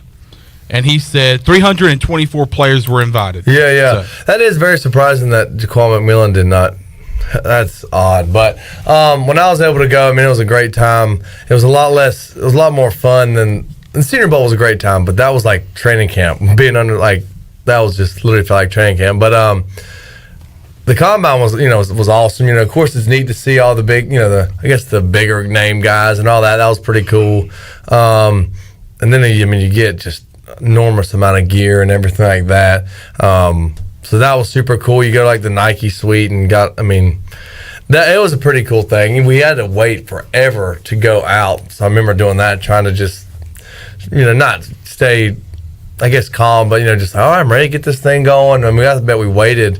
and he said 324 players were invited. Yeah. So. That is very surprising that Jaquan McMillan did not. That's odd. But when I was able to go, I mean, it was a great time. It was a lot more fun than the Senior Bowl was a great time. But that was like training camp. Being under that was just literally felt like training camp. But the Combine was awesome. Of course, it's neat to see all the big, the bigger name guys and all that. That was pretty cool. And then you get just enormous amount of gear and everything like that. So that was super cool. You go to like the Nike suite and it was a pretty cool thing. We had to wait forever to go out. So I remember doing that, trying to just, not stay, I guess, calm, but just I'm ready to get this thing going. And I bet we waited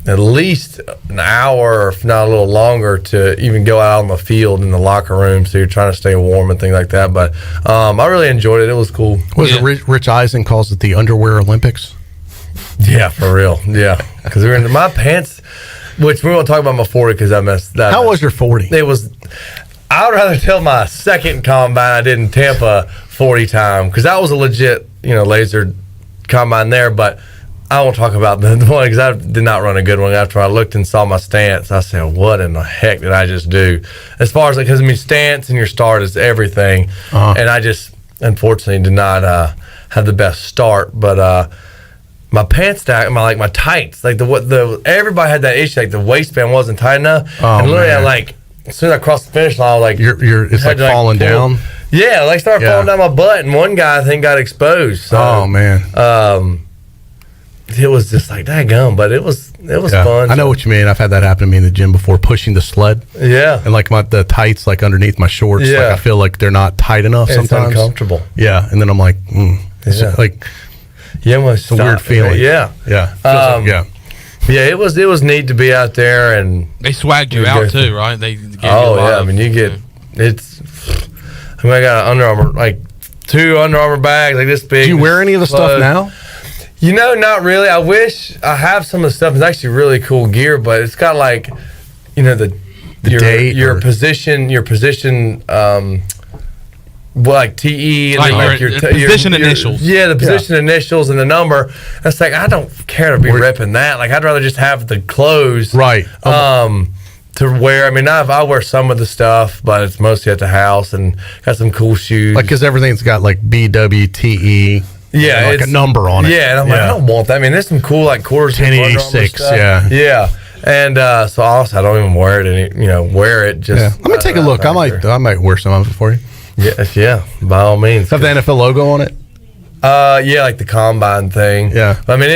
at least an hour, if not a little longer, to even go out on the field in the locker room. So you're trying to stay warm and things like that. But I really enjoyed it. It was cool. Was it Rich Eisen calls it the Underwear Olympics? Yeah, for real. Yeah, because we were in my pants, which we won't talk about my 40 because I messed that. How was your 40? It was. I would rather tell my second combine I did in Tampa 40 time because that was a legit laser combine there, but. I won't talk about the one because I did not run a good one. After I looked and saw my stance, I said, "What in the heck did I just do?" As far as because stance and your start is everything, and I just unfortunately did not have the best start. But my pants stack, my tights, everybody had that issue. Like the waistband wasn't tight enough, and literally as soon as I crossed the finish line, I was like, it's like falling down. Yeah, started falling down my butt, and one guy I think got exposed. So, oh man. It was just like that gum, but it was fun. I know what you mean. I've had that happen to me in the gym before, pushing the sled. Yeah, and the tights underneath my shorts. Yeah, I feel like they're not tight enough sometimes. It's uncomfortable. Yeah, and then I'm like, it's it's a weird feeling. Yeah. Yeah. It was neat to be out there, and they swagged you out too, right? They gave you a lot you get it's. I got an Under Armour 2 Under Armour bags this big. Do you wear any of the stuff now? Not really. I wish I have some of the stuff. It's actually really cool gear, but it's got your position like TE and Like then like your your position initials. Yeah, the position initials and the number. That's like I don't care to be ripping that. Like I'd rather just have the clothes right. To wear. I mean, I wear some of the stuff, but it's mostly at the house and got some cool shoes. Like because everything's got like BWTE. Yeah, like a number on it. Yeah, and I'm like, I don't want that. I mean, there's some cool like quarters, 1086. Yeah. And so also I don't even wear it. Wear it. Just let me take a look. I might wear some of it for you. Yeah. By all means. Have the NFL logo on it? Yeah, like the combine thing. Yeah. I mean,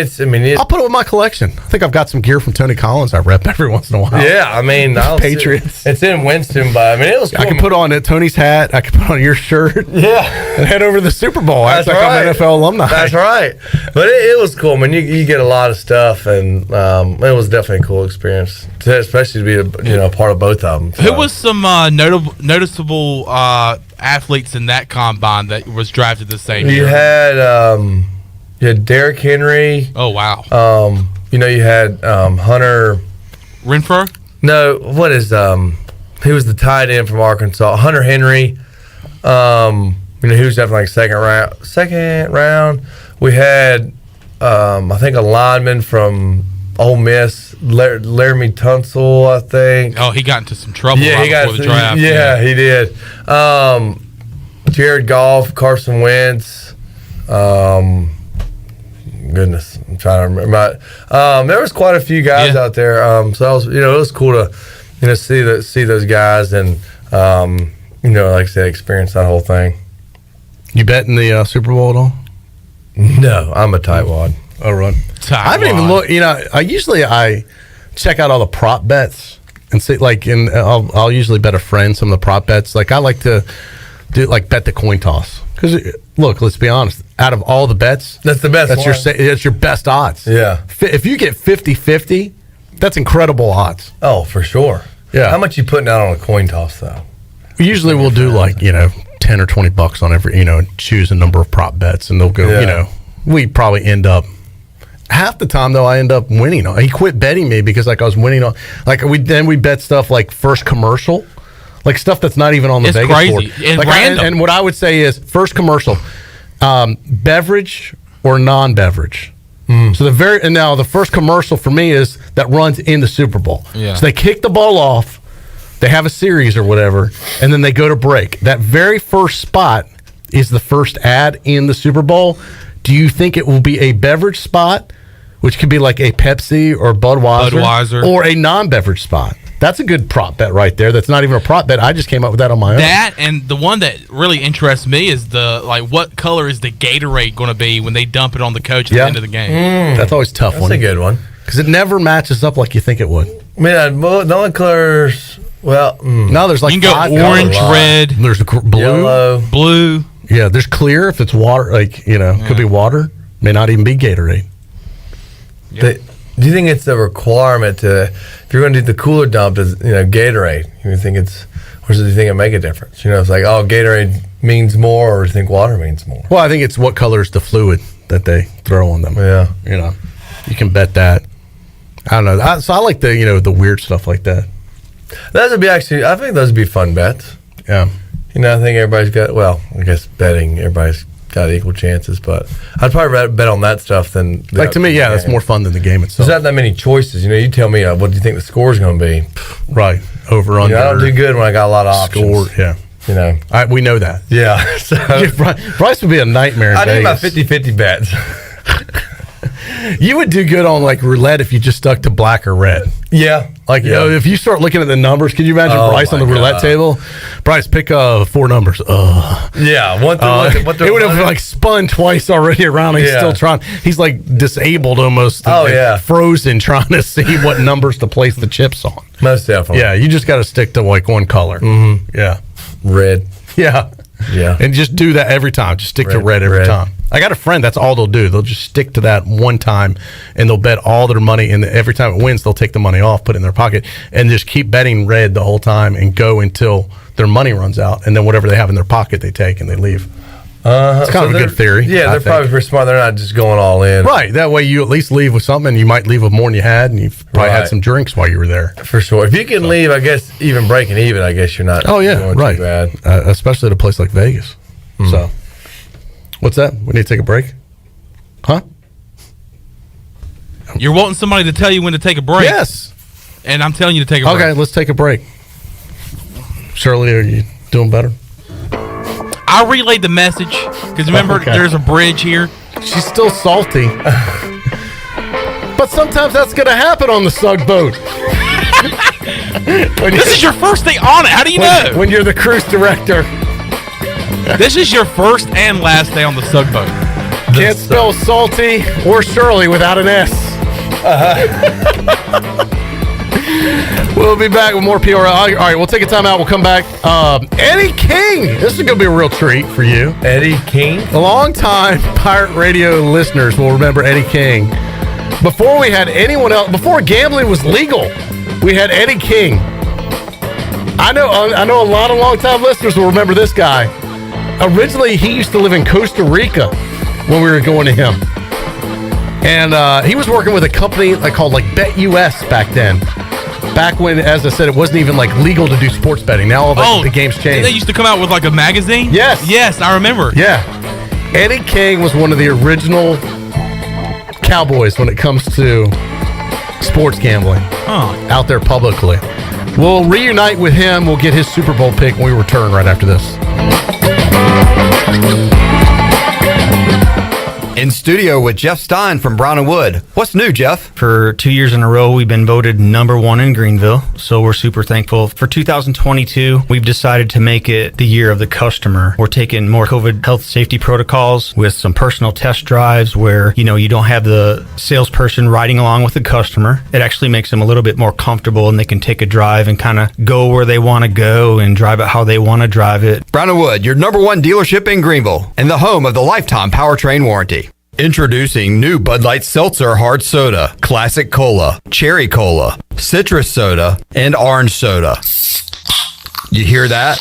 I'll put it with my collection. I think I've got some gear from Tony Collins I rep every once in a while. Yeah, I mean, Patriots. It's in Winston, but I mean, it was cool. I can put on Tony's hat. I can put on your shirt. Yeah. And head over to the Super Bowl. That's Act like right. I'm an NFL alumni. That's right. But it was cool. I mean, you get a lot of stuff, and it was definitely a cool experience, especially to be a part of both of them. So. Who was some noticeable athletes in that combine that was drafted the same year? You had Derrick Henry. Oh wow. You had Hunter Renfrow. No, what is he was the tight end from Arkansas. Hunter Henry. He was definitely like second round. We had I think a lineman from Ole Miss, Laramie Tunsil, I think. Oh, he got into some trouble before the draft. Yeah, he did. Jared Goff, Carson Wentz. Goodness, I'm trying to remember. There was quite a few guys out there. So that was, it was cool to, see those guys and, like I said, experience that whole thing. You bet in the Super Bowl at all? No, I'm a tightwad. Oh, run. I haven't even looked. I check out all the prop bets and see, I'll usually bet a friend some of the prop bets. Like I like to do bet the coin toss because look, let's be honest. Out of all the bets, that's the best. That's your best odds. Yeah. If you get 50-50, that's incredible odds. Oh, for sure. Yeah. How much you putting out on a coin toss though? Usually we'll do $10 or $20 on every, choose a number of prop bets, and they'll go. We probably end up. Half the time though, I end up winning. He quit betting me because I was winning on. We bet stuff like first commercial, like stuff that's not even on the Vegas crazy. board. And random. And what I would say is first commercial, beverage or non-beverage. So now the first commercial for me is that runs in the Super Bowl. Yeah. So they kick the ball off, they have a series or whatever, and then they go to break. That very first spot is the first ad in the Super Bowl. Do you think it will be a beverage spot, which could be like a Pepsi or Budweiser. Or a non-beverage spot? That's a good prop bet right there. That's not even a prop bet. I just came up with that on my own. That, and the one that really interests me is what color is the Gatorade going to be when they dump it on the coach at the end of the game? That's always a tough one. That's a good one. Because it never matches up like you think it would. I mean, the only colors, no, there's like you can go orange, red. There's blue. Yellow. Blue. Yeah, there's clear if it's water, could be water. May not even be Gatorade. Do you think it's a requirement if you're going to do the cooler dump, Gatorade? Or do you think it make a difference? It's like, Gatorade means more, or do you think water means more? Well, I think it's what color is the fluid that they throw on them. Yeah. You can bet that. I don't know. So I like the weird stuff like that. Those would be I think those would be fun bets. Yeah. I think everybody's got, I guess betting, everybody's got equal chances, but I'd probably bet on that stuff than to me. Yeah, that's more fun than the game itself. There's not that many choices. You tell me what do you think the score is going to be? Right, over under. I don't do good when I got a lot of options. Score, yeah. We know that. Yeah. So, Bryce would be a nightmare. I need my 50-50 bets. You would do good on roulette if you just stuck to black or red. Yeah. If you start looking at the numbers, could you imagine Bryce on the roulette table? Bryce, pick 4 numbers. Yeah. It would have spun twice already around. He's still trying. He's disabled almost. Frozen trying to see what numbers to place the chips on. Most definitely. Yeah, you just got to stick to one color. Mm-hmm. Yeah. Red. Yeah. Yeah. And just do that every time. Just stick to red every time. I got a friend, that's all they'll do. They'll just stick to that one time, and they'll bet all their money, and every time it wins, they'll take the money off, put it in their pocket, and just keep betting red the whole time and go until their money runs out, and then whatever they have in their pocket, they take and they leave. It's kind of a good theory. Yeah, they're probably pretty smart. They're not just going all in. Right. That way you at least leave with something, and you might leave with more than you had, and you've probably had some drinks while you were there. For sure. If you can leave, I guess, even breaking even, I guess you're not going too bad. Especially at a place like Vegas. So, what's that? We need to take a break? Huh? You're wanting somebody to tell you when to take a break. Yes. And I'm telling you to take a break. Okay, let's take a break. Shirley, are you doing better? I relayed the message because remember, there's a bridge here. She's still salty. But sometimes that's going to happen on the Sug boat. This is your first day on it. How do you know? When you're the cruise director. This is your first and last day on the Sug boat. Can't spell salty or Shirley without an S. We'll be back with more PRL. All right, we'll take a time out. We'll come back. Eddie King. This is going to be a real treat for you. Eddie King? Long-time Pirate Radio listeners will remember Eddie King. Before we had anyone else, before gambling was legal, we had Eddie King. I know a lot of long-time listeners will remember this guy. Originally, he used to live in Costa Rica when we were going to him. And he was working with a company called BetUS back then. Back when, as I said, it wasn't even legal to do sports betting. Now all the game's changed. They used to come out with a magazine? Yes. Yes, I remember. Yeah. Eddie King was one of the original cowboys when it comes to sports gambling out there publicly. We'll reunite with him. We'll get his Super Bowl pick when we return right after this. In studio with Jeff Stein from Brown & Wood. What's new, Jeff? For 2 years in a row, we've been voted #1 in Greenville, so we're super thankful. For 2022, we've decided to make it the year of the customer. We're taking more COVID health safety protocols with some personal test drives where, you don't have the salesperson riding along with the customer. It actually makes them a little bit more comfortable and they can take a drive and kind of go where they want to go and drive it how they want to drive it. Brown & Wood, your #1 dealership in Greenville and the home of the lifetime powertrain warranty. Introducing new Bud Light Seltzer Hard Soda, Classic Cola, Cherry Cola, Citrus Soda, and Orange Soda. You hear that?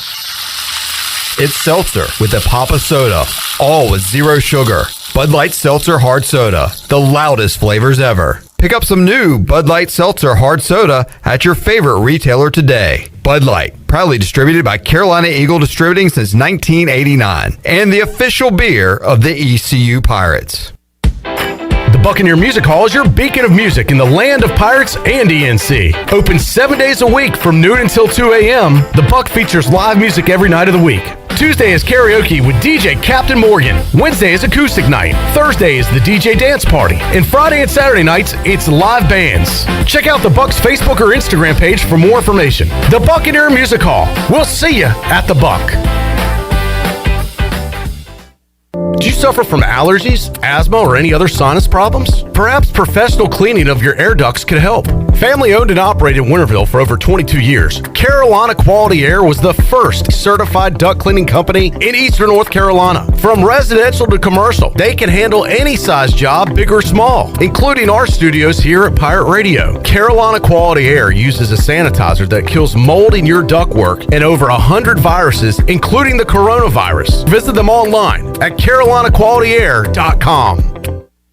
It's seltzer with a pop of soda, all with zero sugar. Bud Light Seltzer Hard Soda, the loudest flavors ever. Pick up some new Bud Light Seltzer Hard Soda at your favorite retailer today. Bud Light, proudly distributed by Carolina Eagle Distributing since 1989, and the official beer of the ECU Pirates. The Buccaneer Music Hall is your beacon of music in the land of Pirates and ENC. Open 7 days a week from noon until 2 a.m., the Buck features live music every night of the week. Tuesday is karaoke with DJ Captain Morgan. Wednesday is acoustic night. Thursday is the DJ dance party. And Friday and Saturday nights, it's live bands. Check out the Buck's Facebook or Instagram page for more information. The Buccaneer Music Hall. We'll see you at the Buck. Do you suffer from allergies, asthma, or any other sinus problems? Perhaps professional cleaning of your air ducts could help. Family owned and operated in Winterville for over 22 years, Carolina Quality Air was the first certified duct cleaning company in Eastern North Carolina. From residential to commercial, they can handle any size job, big or small, including our studios here at Pirate Radio. Carolina Quality Air uses a sanitizer that kills mold in your ductwork and over 100 viruses, including the coronavirus. Visit them online at CarolinaQualityAir.com.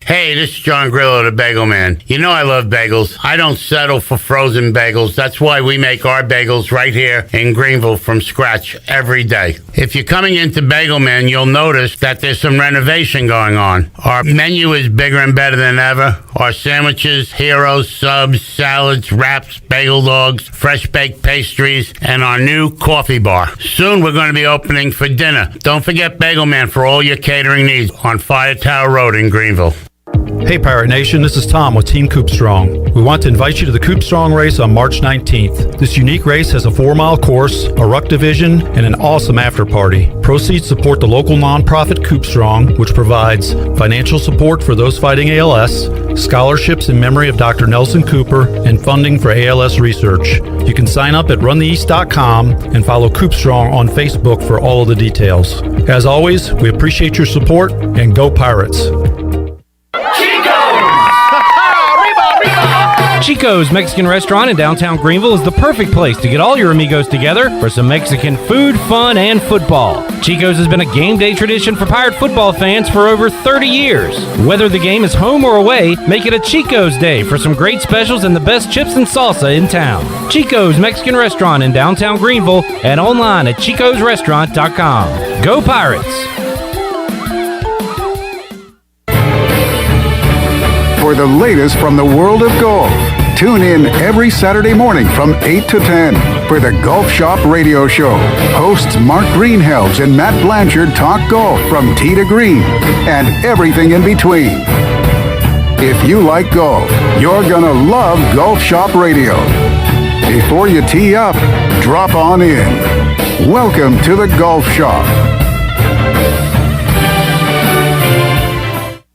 Hey, this is John Grillo, the Bagel Man. You know I love bagels. I don't settle for frozen bagels. That's why we make our bagels right here in Greenville from scratch every day. If you're coming into Bagel Man, you'll notice that there's some renovation going on. Our menu is bigger and better than ever. Our sandwiches, heroes, subs, salads, wraps, bagel dogs, fresh baked pastries, and our new coffee bar. Soon we're going to be opening for dinner. Don't forget Bagel Man for all your catering needs on Fire Tower Road in Greenville. Hey Pirate Nation, this is Tom with Team Coop Strong. We want to invite you to the Coop Strong race on March 19th. This unique race has a 4-mile course, a ruck division, and an awesome after party. Proceeds support the local nonprofit Coop Strong, which provides financial support for those fighting ALS, scholarships in memory of Dr. Nelson Cooper, and funding for ALS research. You can sign up at runtheeast.com and follow Coop Strong on Facebook for all of the details. As always, we appreciate your support and go Pirates. Chico's Mexican Restaurant in downtown Greenville is the perfect place to get all your amigos together for some Mexican food, fun, and football. Chico's has been a game day tradition for Pirate football fans for over 30 years. Whether the game is home or away, make it a Chico's Day for some great specials and the best chips and salsa in town. Chico's Mexican Restaurant in downtown Greenville and online at chicosrestaurant.com. Go Pirates! for the latest from the world of golf. Tune in every Saturday morning from 8 to 10 for the Golf Shop Radio Show. Hosts Mark Greenhelves and Matt Blanchard talk golf from tee to green and everything in between. If you like golf, you're gonna love Golf Shop Radio. Before you tee up, drop on in. Welcome to the Golf Shop.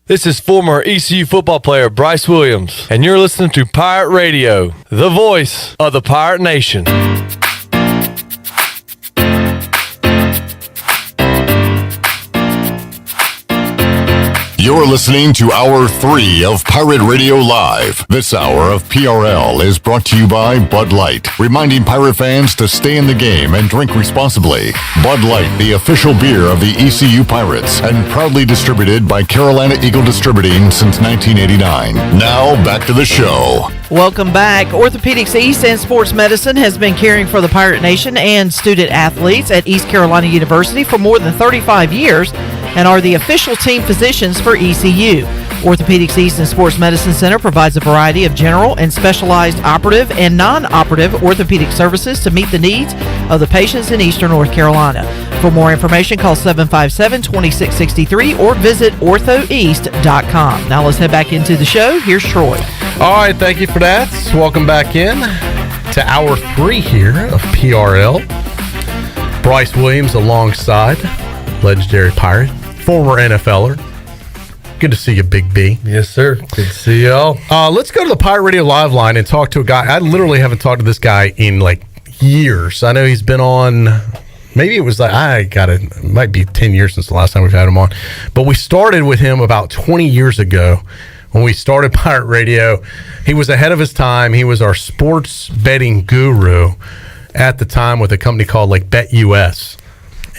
This is former ECU football player Bryce Williams, and you're listening to Pirate Radio, the voice of the Pirate Nation. You're listening to Hour 3 of Pirate Radio Live. This hour of PRL is brought to you by Bud Light, reminding Pirate fans to stay in the game and drink responsibly. Bud Light, the official beer of the ECU Pirates, and proudly distributed by Carolina Eagle Distributing since 1989. Now, back to the show. Welcome back. Orthopedics East and Sports Medicine has been caring for the Pirate Nation and student athletes at East Carolina University for more than 35 years and are the official team physicians for ECU. Orthopedics East and Sports Medicine Center provides a variety of general and specialized operative and non-operative orthopedic services to meet the needs of the patients in Eastern North Carolina. For more information, call 757-2663 or visit orthoeast.com. Now let's head back into the show. Here's Troy. All right, thank you for that. Welcome back in to Hour 3 here of PRL. Bryce Williams alongside legendary Pirate, former NFLer. Good to see you, Big B. Yes, sir. Good to see y'all. Let's go to the Pirate Radio Live line and talk to a guy. I literally haven't talked to this guy in like years. I know he's been on, maybe it was like, it might be 10 years since the last time we've had him on. But we started with him about 20 years ago when we started Pirate Radio. He was ahead of his time. He was our sports betting guru at the time with a company called like BetUS.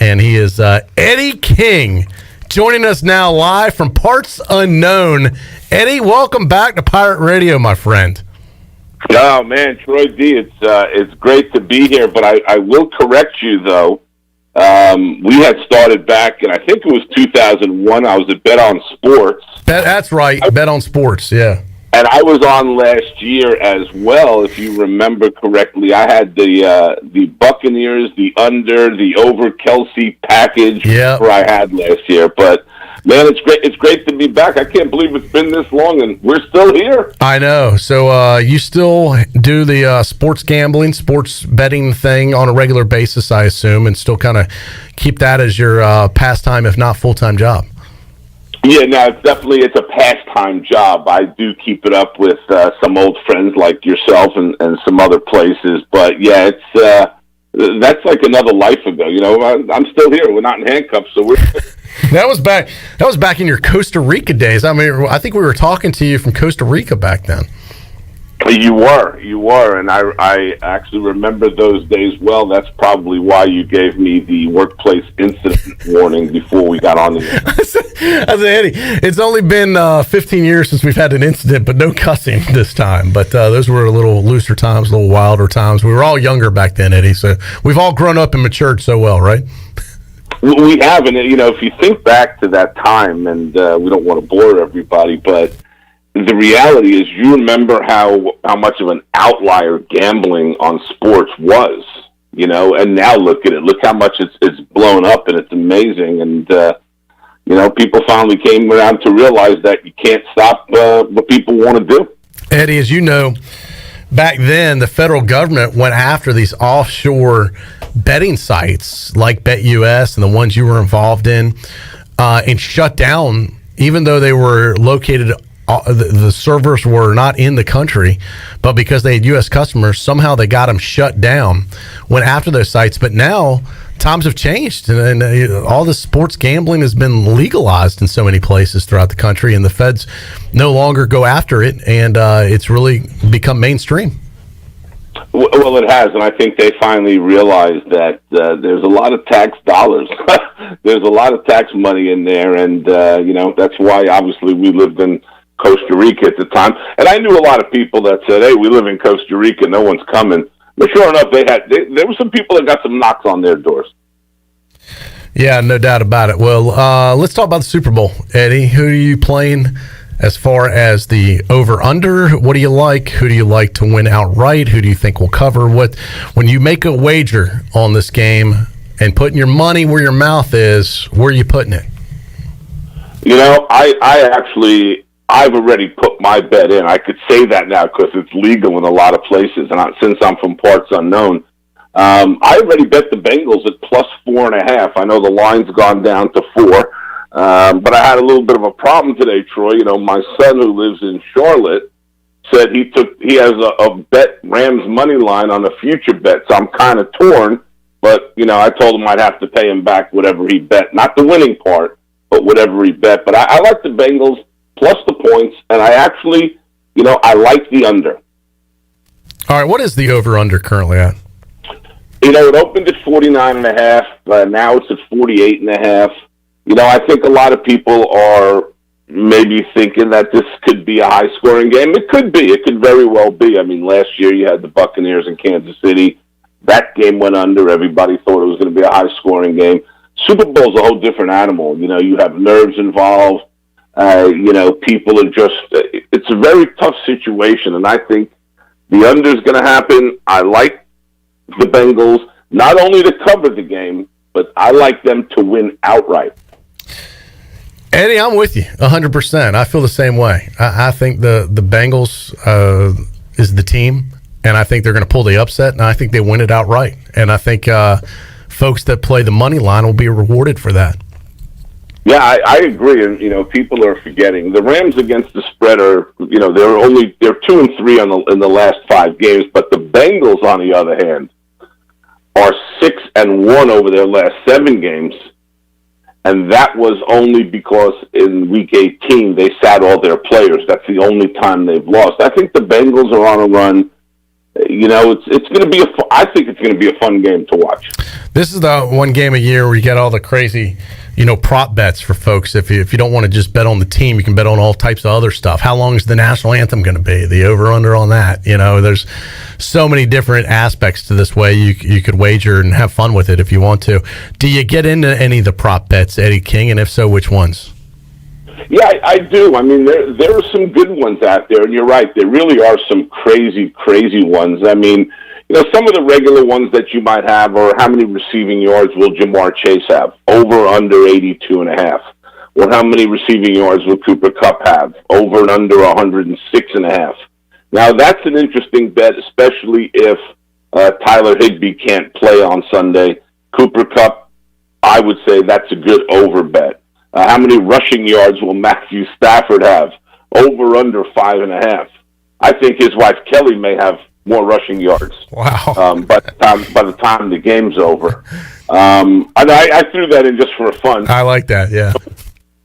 And he is Eddie King, joining us now live from parts unknown. Eddie, welcome back to Pirate Radio, my friend. Oh, man, Troy D, it's great to be here, but I will correct you, though. We had started back, and I think it was 2001. I was at Bet on Sports. That's right, Bet on Sports, yeah. And I was on last year as well, if you remember correctly. I had the Buccaneers, the under, the over Kelsey package where I had last year. But man, it's great to be back. I can't believe it's been this long, and we're still here. I know. So you still do the sports gambling, sports betting thing on a regular basis, I assume, and still kind of keep that as your pastime, if not full-time job. Yeah, no, it's a pastime job. I do keep it up with some old friends like yourself and some other places. But yeah, that's like another life ago. You know, I'm still here. We're not in handcuffs, so we're. That was back in your Costa Rica days. I mean, I think we were talking to you from Costa Rica back then. You were, and I actually remember those days well. That's probably why you gave me the workplace incident warning before we got on the air. I said, Eddie, it's only been 15 years since we've had an incident, but no cussing this time. But those were a little looser times, a little wilder times. We were all younger back then, Eddie, so we've all grown up and matured so well, right? We have, and you know, if you think back to that time, and we don't want to bore everybody, but the reality is, you remember how much of an outlier gambling on sports was, you know, and now look at it. Look how much it's blown up, and it's amazing. And, you know, people finally came around to realize that you can't stop what people want to do. Eddie, as you know, back then, the federal government went after these offshore betting sites like BetUS and the ones you were involved in and shut down, even though they were located the servers were not in the country, but because they had U.S. customers, somehow they got them shut down, went after those sites. But now times have changed, and all this sports gambling has been legalized in so many places throughout the country, and the feds no longer go after it, and it's really become mainstream. Well, it has, and I think they finally realized that there's a lot of tax dollars. There's a lot of tax money in there, and, you know, that's why, obviously, we lived in Costa Rica at the time. And I knew a lot of people that said, hey, we live in Costa Rica, no one's coming. But sure enough, there were some people that got some knocks on their doors. Yeah, no doubt about it. Well, let's talk about the Super Bowl, Eddie. Who are you playing As far as the over-under, what do you like? Who do you like to win outright? Who do you think will cover? When you make a wager on this game and putting your money where your mouth is, where are you putting it? You know, I've already put my bet in. I could say that now because it's legal in a lot of places, and since I'm from parts unknown, I already bet the Bengals at plus 4.5. I know the line's gone down to 4. But I had a little bit of a problem today, Troy. You know, my son who lives in Charlotte said he has a bet Rams money line on a future bet. So I'm kind of torn, but you know, I told him I'd have to pay him back whatever he bet, not the winning part, but whatever he bet. But I like the Bengals plus the points, and I actually, you know, I like the under. All right, what is the over/under currently at? You know, it opened at 49.5. Now it's at 48.5. You know, I think a lot of people are maybe thinking that this could be a high-scoring game. It could be. It could very well be. I mean, last year you had the Buccaneers in Kansas City. That game went under. Everybody thought it was going to be a high-scoring game. Super Bowl's a whole different animal. You know, you have nerves involved. You know, people are just – it's a very tough situation, and I think the under is going to happen. I like the Bengals, not only to cover the game, but I like them to win outright. Eddie, I'm with you 100%. I feel the same way. I think the Bengals is the team, and I think they're going to pull the upset, and I think they win it outright. And I think folks that play the money line will be rewarded for that. Yeah, I agree. And, you know, people are forgetting. The Rams against the spread are, you know, they're 2-3 in the last 5 games, but the Bengals, on the other hand, are 6-1 over their last 7 games. And that was only because in Week 18 they sat all their players. That's the only time they've lost. I think the Bengals are on a run. You know, it's going to be I think it's going to be a fun game to watch. This is the one game a year where you get all the crazy, you know, prop bets for folks. If you don't want to just bet on the team, you can bet on all types of other stuff. How long is the national anthem going to be? The over/under on that. You know, there's so many different aspects to this way you could wager and have fun with it if you want to. Do you get into any of the prop bets, Eddie King? And if so, which ones? Yeah, I do. I mean, there are some good ones out there, and you're right. There really are some crazy ones. I mean, you know, some of the regular ones that you might have are how many receiving yards will Jamar Chase have? Over under 82.5. Or how many receiving yards will Cooper Kupp have? Over and under 106.5. Now, that's an interesting bet, especially if Tyler Higbee can't play on Sunday. Cooper Kupp, I would say that's a good over bet. How many rushing yards will Matthew Stafford have? Over under 5.5. I think his wife Kelly may have more rushing yards. Wow! By the time the game's over, and I threw that in just for fun. I like that. Yeah.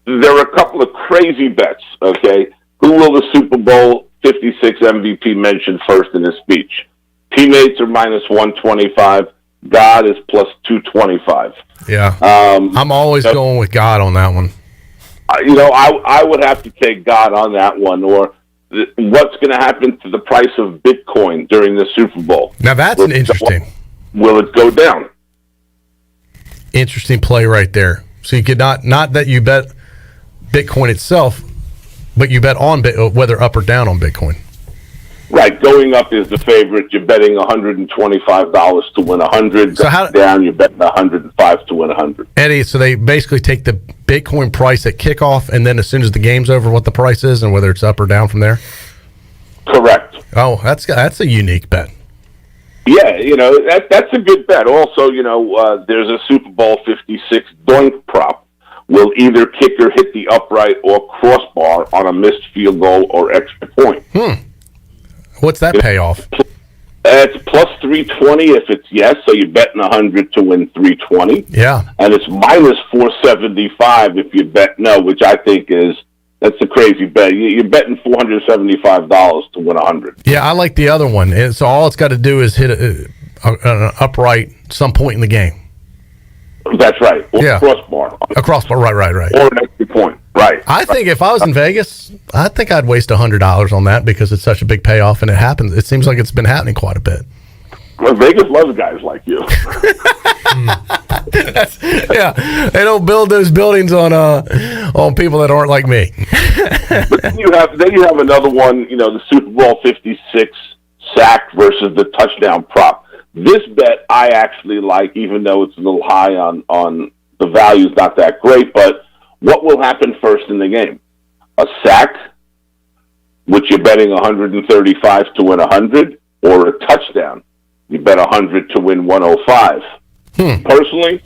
There are a couple of crazy bets. Okay, who will the Super Bowl 56 MVP mention first in his speech? Teammates are minus 125. God is plus 225. Yeah. I'm always going with God on that one. You know, I would have to take God on that one, or what's going to happen to the price of Bitcoin during the Super Bowl? Now that's an interesting. Will it go down? Interesting play right there. So you could not that you bet Bitcoin itself, but you bet on whether up or down on Bitcoin. Right, going up is the favorite. You're betting $125 to win 100. So down, you're betting 105 to win 100. Eddie, so they basically take the Bitcoin price at kickoff, and then as soon as the game's over, what the price is, and whether it's up or down from there. Correct. Oh, that's a unique bet. Yeah, you know that's a good bet. Also, you know, there's a Super Bowl 56 doink prop. Will either kicker hit the upright or crossbar on a missed field goal or extra point. What's that payoff? It's plus 320 if it's yes, so you're betting 100 to win 320. Yeah. And it's minus 475 if you bet no, which I think that's a crazy bet. You're betting $475 to win 100. Yeah, I like the other one. And so all it's got to do is hit an upright some point in the game. That's right. Or yeah. Crossbar. A crossbar, right. Or an extra point. Right. I think if I was in Vegas, I think I'd waste $100 on that because it's such a big payoff, and it happens. It seems like it's been happening quite a bit. Well, Vegas loves guys like you. Yeah, they don't build those buildings on people that aren't like me. But then you have another one. The Super Bowl 56 sack versus the touchdown prop. This bet I actually like, even though it's a little high on the value's not that great. But what will happen first in the game? A sack, which you're betting 135 to win 100, or a touchdown? You bet 100 to win 105. Personally,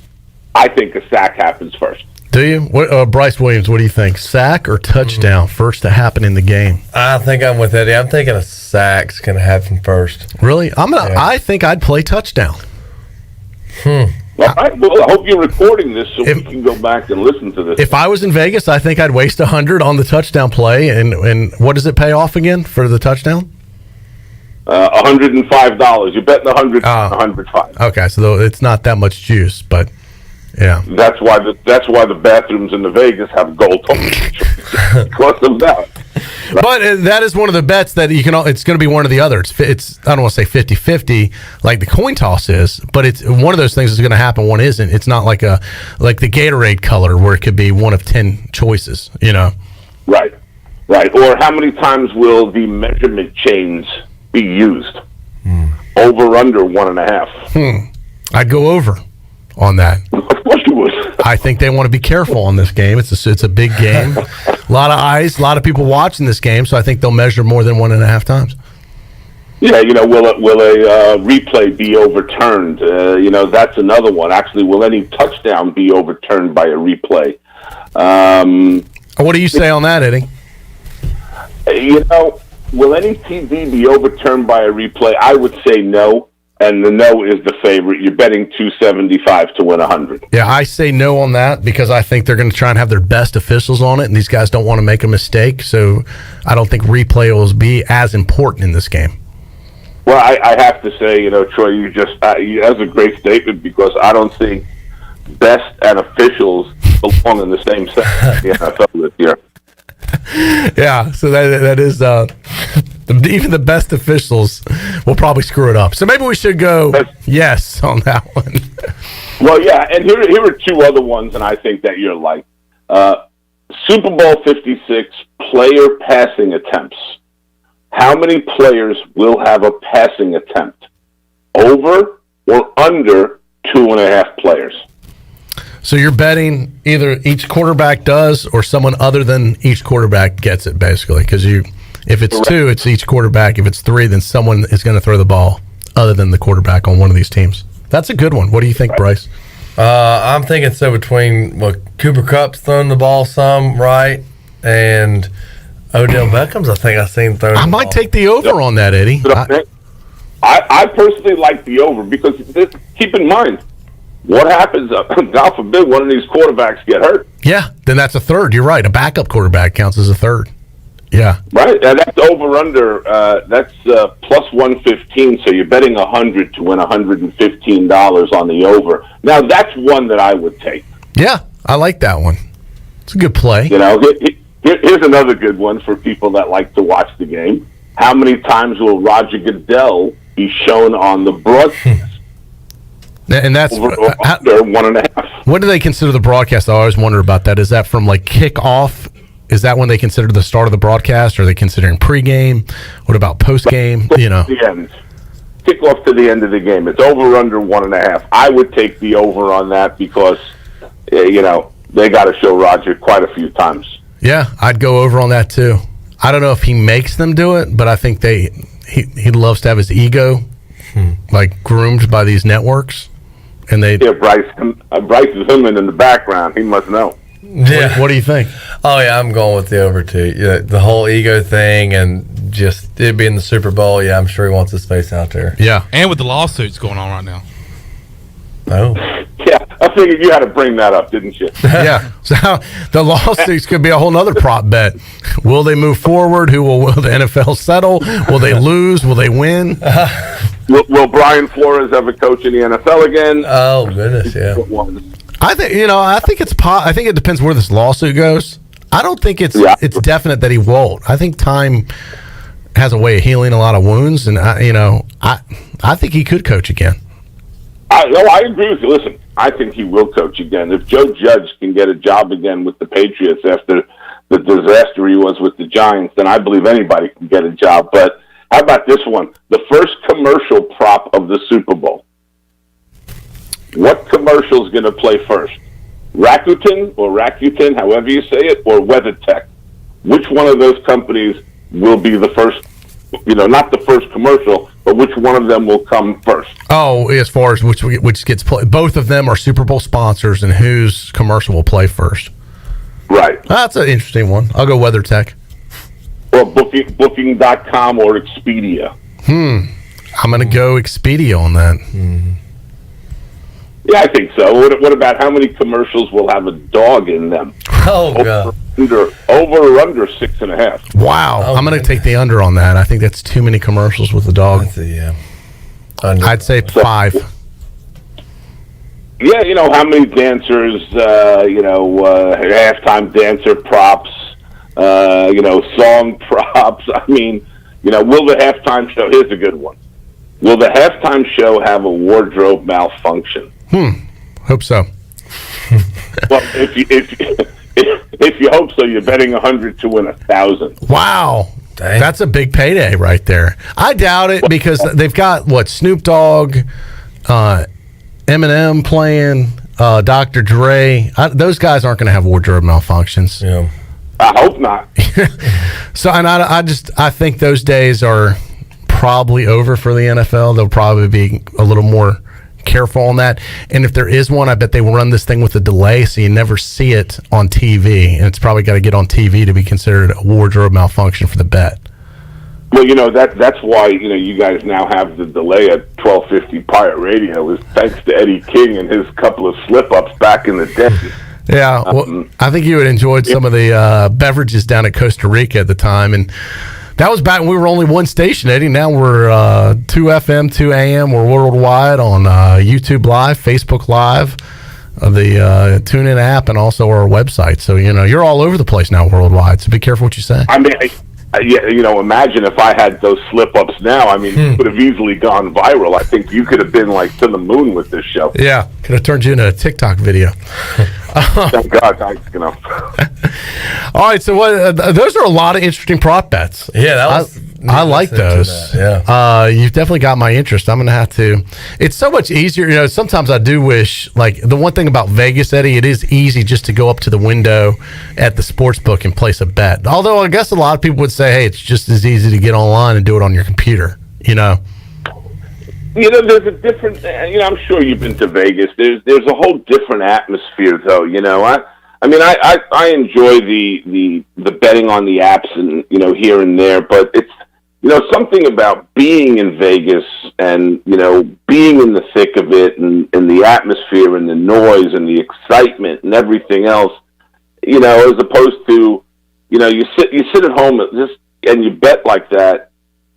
I think a sack happens first. Do you? Bryce Williams, what do you think? Sack or touchdown first to happen in the game? I think I'm with Eddie. I'm thinking a sack's going to happen first. Really? I think I'd play touchdown. All right. Well, I hope you're recording this so we can go back and listen to this. If I was in Vegas, I think I'd waste 100 on the touchdown play. And what does it pay off again for the touchdown? $105. You're betting 100, 105. Okay, so it's not that much juice, but yeah. That's why the bathrooms in the Vegas have gold because of that. But that is one of the bets that you can. It's going to be one or the other. It's I don't want to say 50-50 like the coin toss is, but it's one of those things is going to happen. One isn't. It's not like the Gatorade color where it could be one of 10 choices. Right. Or how many times will the measurement chains be used? Over under 1.5. I'd go over on that. Of course you would. I think they want to be careful on this game. It's a big game. A lot of eyes, a lot of people watching this game, so I think they'll measure more than 1.5 times. Yeah, will a replay be overturned? That's another one. Actually, will any touchdown be overturned by a replay? What do you say on that, Eddie? Will any TV be overturned by a replay? I would say no, and the no is the favorite. You're betting 275 to win 100. Yeah, I say no on that because I think they're going to try and have their best officials on it, and these guys don't want to make a mistake, so I don't think replay will be as important in this game. Well, I have to say, Troy, you that's a great statement because I don't see best and officials belong in the same set in the NFL this year. Yeah, so that is even the best officials will probably screw it up. So maybe we should go yes on that one. Well, yeah, and here are two other ones, and I think that you're like Super Bowl 56 player passing attempts. How many players will have a passing attempt? Over or under 2.5 players? So you're betting either each quarterback does or someone other than each quarterback gets it, basically. Because if it's 2, it's each quarterback. If it's 3, then someone is going to throw the ball other than the quarterback on one of these teams. That's a good one. What do you think, Bryce? I'm thinking so between Cooper Kupp's throwing the ball some, right? And Odell Beckham's, I think I've seen throwing the ball. I might take the over on that, Eddie. I personally like the over because keep in mind, what happens, God forbid, one of these quarterbacks get hurt? Yeah, then that's a third. You're right. A backup quarterback counts as a third. Yeah. Right, and that's over under, that's plus 115, so you're betting 100 to win $115 on the over. Now, that's one that I would take. Yeah, I like that one. It's a good play. Here's another good one for people that like to watch the game. How many times will Roger Goodell be shown on the broadcast? And that's under 1.5. What do they consider the broadcast? I always wonder about that. Is that from kickoff? Is that when they consider the start of the broadcast? Or are they considering pregame? What about postgame? The end. Kickoff to the end of the game. It's over under 1.5. I would take the over on that because they got to show Roger quite a few times. Yeah, I'd go over on that too. I don't know if he makes them do it, but I think he loves to have his ego groomed by these networks. And Bryce is humming in the background. He must know. Yeah. What do you think? Oh yeah, I'm going with the over too. Yeah, the whole ego thing and just it being the Super Bowl. Yeah, I'm sure he wants his face out there. Yeah, and with the lawsuits going on right now. Oh. Yeah, I figured you had to bring that up, didn't you? Yeah. So the lawsuits could be a whole nother prop bet. Will they move forward? Will the NFL settle? Will they lose? Will they win? Will Brian Flores ever coach in the NFL again? Oh goodness, yeah. I think it depends where this lawsuit goes. I don't think it's definite that he won't. I think time has a way of healing a lot of wounds, and I think he could coach again. I agree with you. Listen, I think he will coach again. If Joe Judge can get a job again with the Patriots after the disaster he was with the Giants, then I believe anybody can get a job. But how about this one? The first commercial prop of the Super Bowl. What commercial is going to play first? Rakuten, however you say it, or WeatherTech? Which one of those companies will be the first, not the first commercial, but which one of them will come first? Oh, as far as which gets played, both of them are Super Bowl sponsors, and whose commercial will play first? Right. That's an interesting one. I'll go WeatherTech. Or Booking.com or Expedia. I'm going to go Expedia on that. Yeah, I think so. What about how many commercials will have a dog in them? Oh, God. Over or under 6.5. Wow. I'm going to take the under on that. I think that's too many commercials with the dog. I'd say 5. Yeah, how many dancers, halftime dancer props, song props. I mean, will the halftime show, here's a good one. Will the halftime show have a wardrobe malfunction? Hope so. Well, if you hope so, you're betting 100 to win 1,000. Wow. Dang. That's a big payday right there. I doubt it because they've got, Snoop Dogg, Eminem playing, Dr. Dre. Those guys aren't going to have wardrobe malfunctions. Yeah. I hope not. So, and I think those days are probably over for the NFL. They'll probably be a little more careful on that. And if there is one, I bet they will run this thing with a delay so you never see it on TV. And it's probably got to get on TV to be considered a wardrobe malfunction for the bet. Well, that's why, you guys now have the delay at 1250 Pirate Radio is thanks to Eddie King and his couple of slip-ups back in the day. Yeah, well, I think you had enjoyed some of the beverages down at Costa Rica at the time. And that was back when we were only one station, Eddie. Now we're 2 FM, 2 AM. We're worldwide on YouTube Live, Facebook Live, the TuneIn app, and also our website. So, you're all over the place now worldwide. So be careful what you say. I mean, imagine if I had those slip-ups now. I mean, you could have easily gone viral. I think you could have been, to the moon with this show. Yeah, could have turned you into a TikTok video. Thank God, All right, so those are a lot of interesting prop bets. Yeah, I like those. Yeah, you've definitely got my interest. I'm going to have to. It's so much easier. Sometimes I do wish, the one thing about Vegas, Eddie, it is easy just to go up to the window at the sports book and place a bet. Although I guess a lot of people would say, hey, it's just as easy to get online and do it on your computer. There's a different. I'm sure you've been to Vegas. There's a whole different atmosphere, though. I enjoy the betting on the apps and here and there, but it's something about being in Vegas and being in the thick of it and the atmosphere and the noise and the excitement and everything else. As opposed to you sit at home and you bet like that.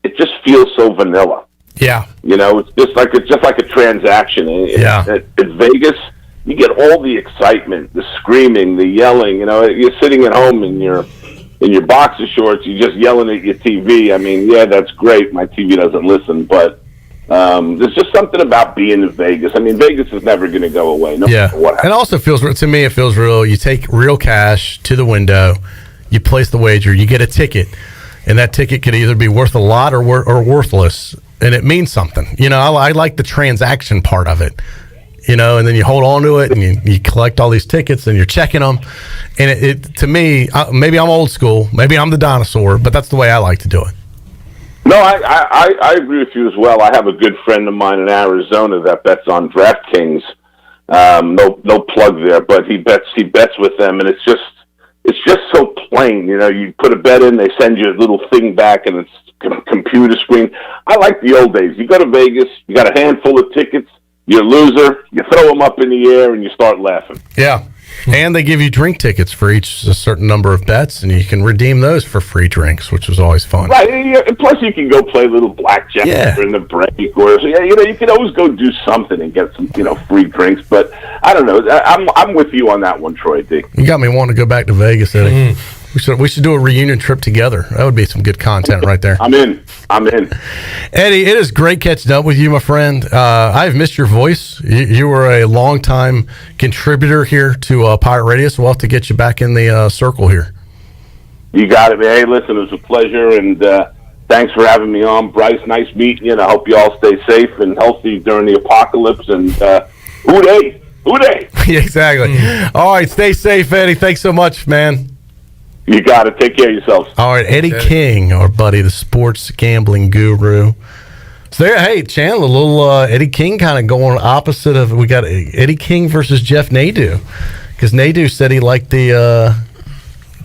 It just feels so vanilla. Yeah. It's just like a transaction. At Vegas, you get all the excitement, the screaming, the yelling. You're sitting at home in your boxer shorts, you're just yelling at your TV. I mean, yeah, that's great. My TV doesn't listen, but there's just something about being in Vegas. I mean, Vegas is never going to go away. No matter what happens. It also feels, to me, it feels real. You take real cash to the window, you place the wager, you get a ticket, and that ticket could either be worth a lot or worthless. And it means something. I like the transaction part of it. And then you hold on to it and you collect all these tickets and you're checking them. And it to me, maybe I'm old school, maybe I'm the dinosaur, but that's the way I like to do it. No, I agree with you as well. I have a good friend of mine in Arizona that bets on DraftKings. No plug there, but he bets with them, and it's just so plain. You put a bet in, they send you a little thing back, and it's computer screen. I like the old days. You go to Vegas, you got a handful of tickets, you're a loser, you throw them up in the air and you start laughing. Yeah. And they give you drink tickets for a certain number of bets, and you can redeem those for free drinks, which was always fun. Right. And plus, you can go play a little blackjack in the break, or you can always go do something and get some free drinks. But I don't know. I'm with you on that one, Troy D. You got me wanting to go back to Vegas, Eddie. We should do a reunion trip together. That would be some good content right there. I'm in. Eddie, it is great catching up with you, my friend. I've missed your voice. You were a longtime contributor here to Pirate Radio, so we'll have to get you back in the circle here. You got it, man. Hey, listen, it was a pleasure, and thanks for having me on. Bryce, nice meeting you, and I hope you all stay safe and healthy during the apocalypse, and hoo day. Yeah, exactly. All right, stay safe, Eddie. Thanks so much, man. You got it. Take care of yourselves. All right, Eddie King, our buddy, the sports gambling guru. So there, hey, Chandler, a little Eddie King kind of going opposite of, we got Eddie King versus Jeff Nadu, because Nadu said he liked the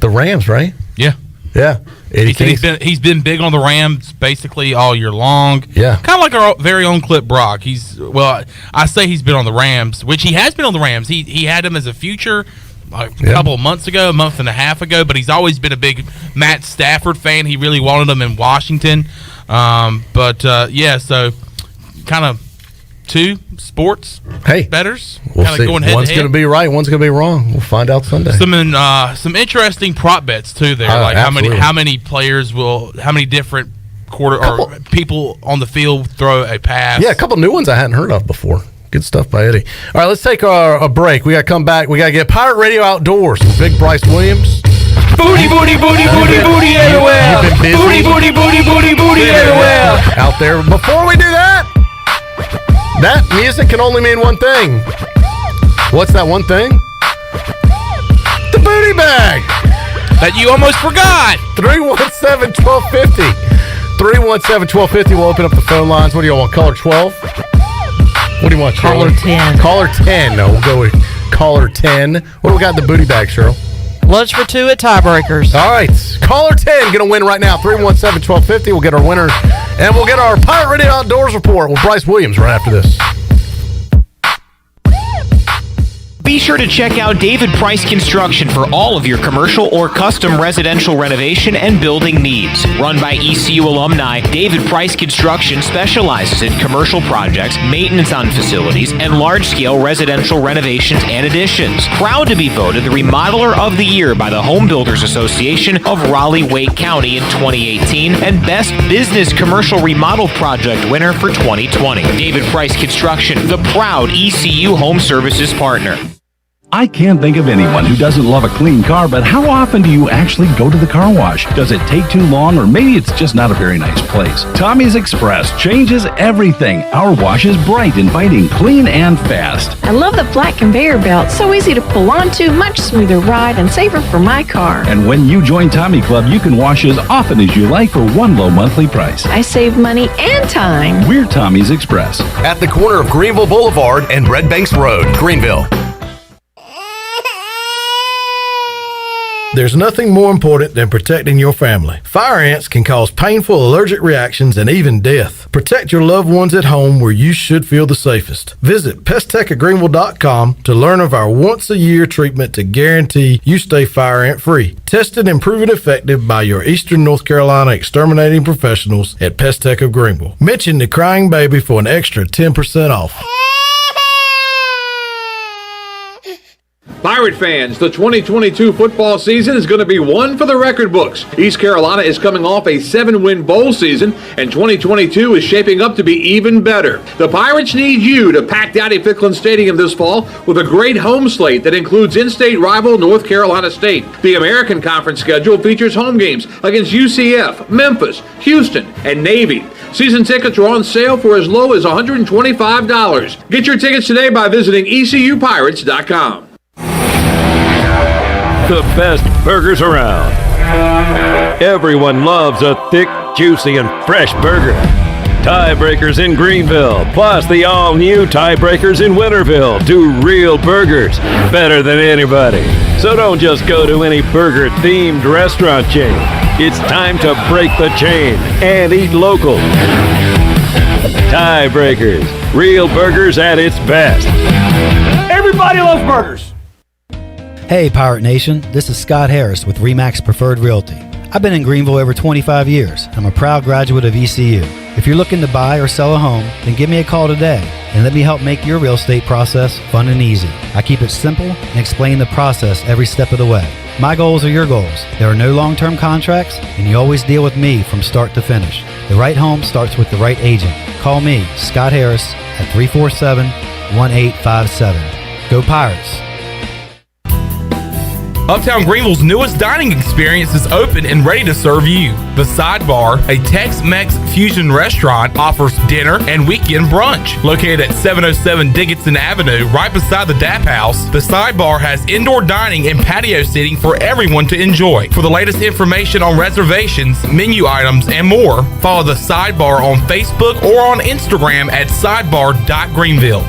Rams, right? Yeah. He's been big on the Rams basically all year long. Yeah. Kind of like our very own Clip Brock. I say he's been on the Rams, which he has been on the Rams. He had him as a future a couple of months ago, a month and a half ago, but he's always been a big Matt Stafford fan. He really wanted him in Washington. So kind of two sports bettors. We'll kind see. of going head One's to head. going to be right, one's going to be wrong. We'll find out Sunday. Some interesting prop bets too there, like how many players how many different or people on the field throw a pass. Yeah, a couple new ones I hadn't heard of before. Good stuff by Eddie. All right, let's take a break. We got to come back. We got to get Pirate Radio Outdoors with Big Bryce Williams. Booty everywhere. You've been busy. Booty everywhere. Out there. Before we do that, that music can only mean one thing. What's that one thing? The booty bag. That you almost forgot. 317-1250. 317-1250. We'll open up the phone lines. What do you want? Caller 12? What do you want, Shirley? Caller 10. Caller 10. No, we'll go with caller 10. What do we got in the booty bag, Cheryl? Lunch for two at Tiebreakers. All right. Caller 10 going to win right now. 317-1250. We'll get our winner. And we'll get our Pirate Radio Outdoors report with Bryce Williams right after this. Be sure to check out David Price Construction for all of your commercial or custom residential renovation and building needs. Run by ECU alumni, David Price Construction specializes in commercial projects, maintenance on facilities, and large-scale residential renovations and additions. Proud to be voted the Remodeler of the Year by the Home Builders Association of Raleigh-Wake County in 2018 and Best Business Commercial Remodel Project winner for 2020. David Price Construction, the proud ECU Home Services partner. I can't think of anyone who doesn't love a clean car, but how often do you actually go to the car wash? Does it take too long, or maybe it's just not a very nice place? Tommy's Express changes everything. Our wash is bright, inviting, clean, and fast. I love the flat conveyor belt. So easy to pull onto, much smoother ride, and safer for my car. And when you join Tommy Club, you can wash as often as you like for one low monthly price. I save money and time. We're Tommy's Express. At the corner of Greenville Boulevard and Red Banks Road, Greenville. There's nothing more important than protecting your family. Fire ants can cause painful allergic reactions and even death. Protect your loved ones at home where you should feel the safest. Visit pesttechofgreenville.com to learn of our once-a-year treatment to guarantee you stay fire ant free. Tested and proven effective by your Eastern North Carolina exterminating professionals at Pest Tech of Greenville. Mention the crying baby for an extra 10% off. Pirate fans, the 2022 football season is going to be one for the record books. East Carolina is coming off a 7-win bowl season, and 2022 is shaping up to be even better. The Pirates need you to pack Dowdy-Ficklin Stadium this fall with a great home slate that includes in-state rival North Carolina State. The American Conference schedule features home games against UCF, Memphis, Houston, and Navy. Season tickets are on sale for as low as $125. Get your tickets today by visiting ECUPirates.com. The best burgers around. Everyone loves a thick, juicy, and fresh burger. Tiebreakers in Greenville, plus the all-new Tiebreakers in Winterville, do real burgers better than anybody. So don't just go to any burger-themed restaurant chain. It's time to break the chain and eat local. Tiebreakers, real burgers at its best. Everybody loves burgers. Hey Pirate Nation, this is Scott Harris with RE/MAX Preferred Realty. I've been in Greenville over 25 years. I'm a proud graduate of ECU. If you're looking to buy or sell a home, then give me a call today and let me help make your real estate process fun and easy. I keep it simple and explain the process every step of the way. My goals are your goals. There are no long-term contracts, and you always deal with me from start to finish. The right home starts with the right agent. Call me, Scott Harris, at 347-1857. Go Pirates! Uptown Greenville's newest dining experience is open and ready to serve you. The Sidebar, a Tex-Mex fusion restaurant, offers dinner and weekend brunch. Located at 707 Dickinson Avenue, right beside the DAP House, the Sidebar has indoor dining and patio seating for everyone to enjoy. For the latest information on reservations, menu items, and more, follow the Sidebar on Facebook or on Instagram at sidebar.greenville.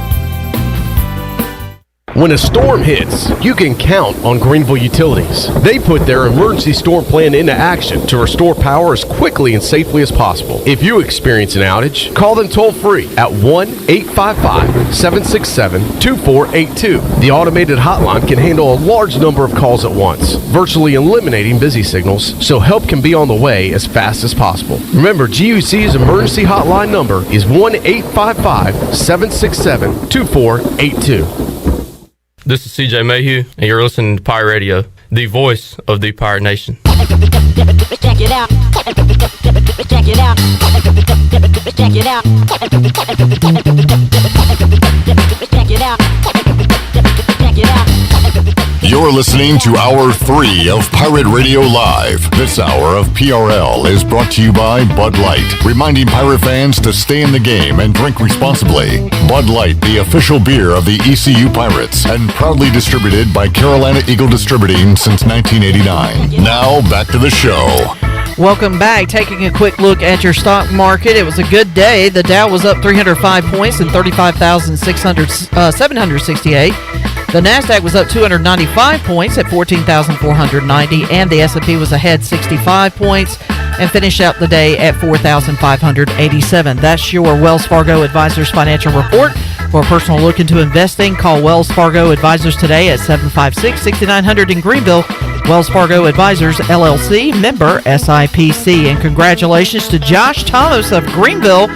When a storm hits, you can count on Greenville Utilities. They put their emergency storm plan into action to restore power as quickly and safely as possible. If you experience an outage, call them toll-free at 1-855-767-2482. The automated hotline can handle a large number of calls at once, virtually eliminating busy signals, so help can be on the way as fast as possible. Remember, GUC's emergency hotline number is 1-855-767-2482. This is CJ Mayhew, and you're listening to Pirate Radio, the voice of the Pirate Nation. Check it out. Check it out. Check it out. Check it out. Check it out. You're listening to Hour 3 of Pirate Radio Live. This hour of PRL is brought to you by Bud Light, reminding Pirate fans to stay in the game and drink responsibly. Bud Light, the official beer of the ECU Pirates, and proudly distributed by Carolina Eagle Distributing since 1989. Now, back to the show. Welcome back. Taking a quick look at your stock market. It was a good day. The Dow was up 305 points and 35,768. The NASDAQ was up 295 points at 14,490, and the S&P was ahead 65 points and finished out the day at 4,587. That's your Wells Fargo Advisors Financial Report. For a personal look into investing, call Wells Fargo Advisors today at 756-6900 in Greenville. Wells Fargo Advisors, LLC, member SIPC. And congratulations to Josh Thomas of Greenville,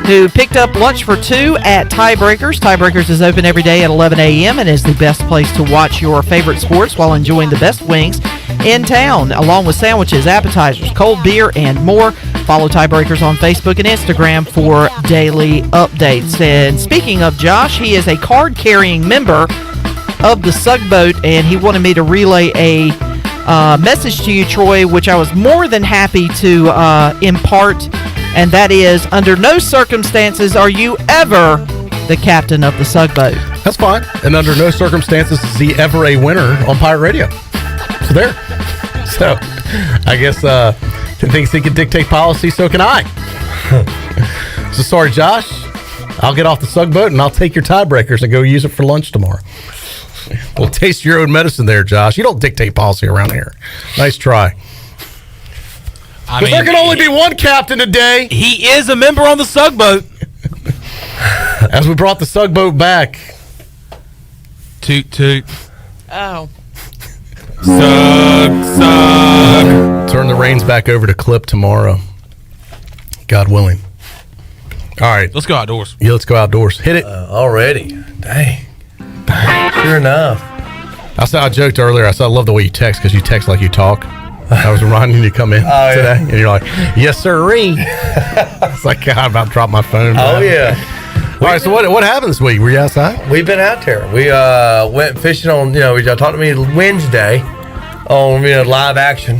who picked up lunch for two at Tiebreakers. Tiebreakers is open every day at 11 a.m. and is the best place to watch your favorite sports while enjoying the best wings in town, along with sandwiches, appetizers, cold beer, and more. Follow Tiebreakers on Facebook and Instagram for daily updates. And speaking of Josh, he is a card-carrying member of the Sugboat, and he wanted me to relay a message to you, Troy, which I was more than happy to impart. And that is, under no circumstances are you ever the captain of the Sugboat. That's fine. And under no circumstances is he ever a winner on Pirate Radio. So there. So I guess he thinks he can dictate policy, so can I. So sorry, Josh. I'll get off the Sugboat and I'll take your Tiebreakers and go use it for lunch tomorrow. Well, taste your own medicine there, Josh. You don't dictate policy around here. Nice try. But there can only be one captain today. He is a member on the Sugboat. As we brought the Sugboat back. Toot, toot. Oh. Sug. Turn the reins back over to Clip tomorrow. God willing. All right. Let's go outdoors. Yeah, let's go outdoors. Hit it. Already. Dang. Sure enough. I joked earlier. I said I love the way you text because you text like you talk. I was reminding you to come in today, and you're like, "Yes, sirree." It's like God, I'm about to drop my phone. Oh yeah. All right. So what happened this week? Were you outside? We've been out there. We went fishing on. We talked to me Wednesday on live action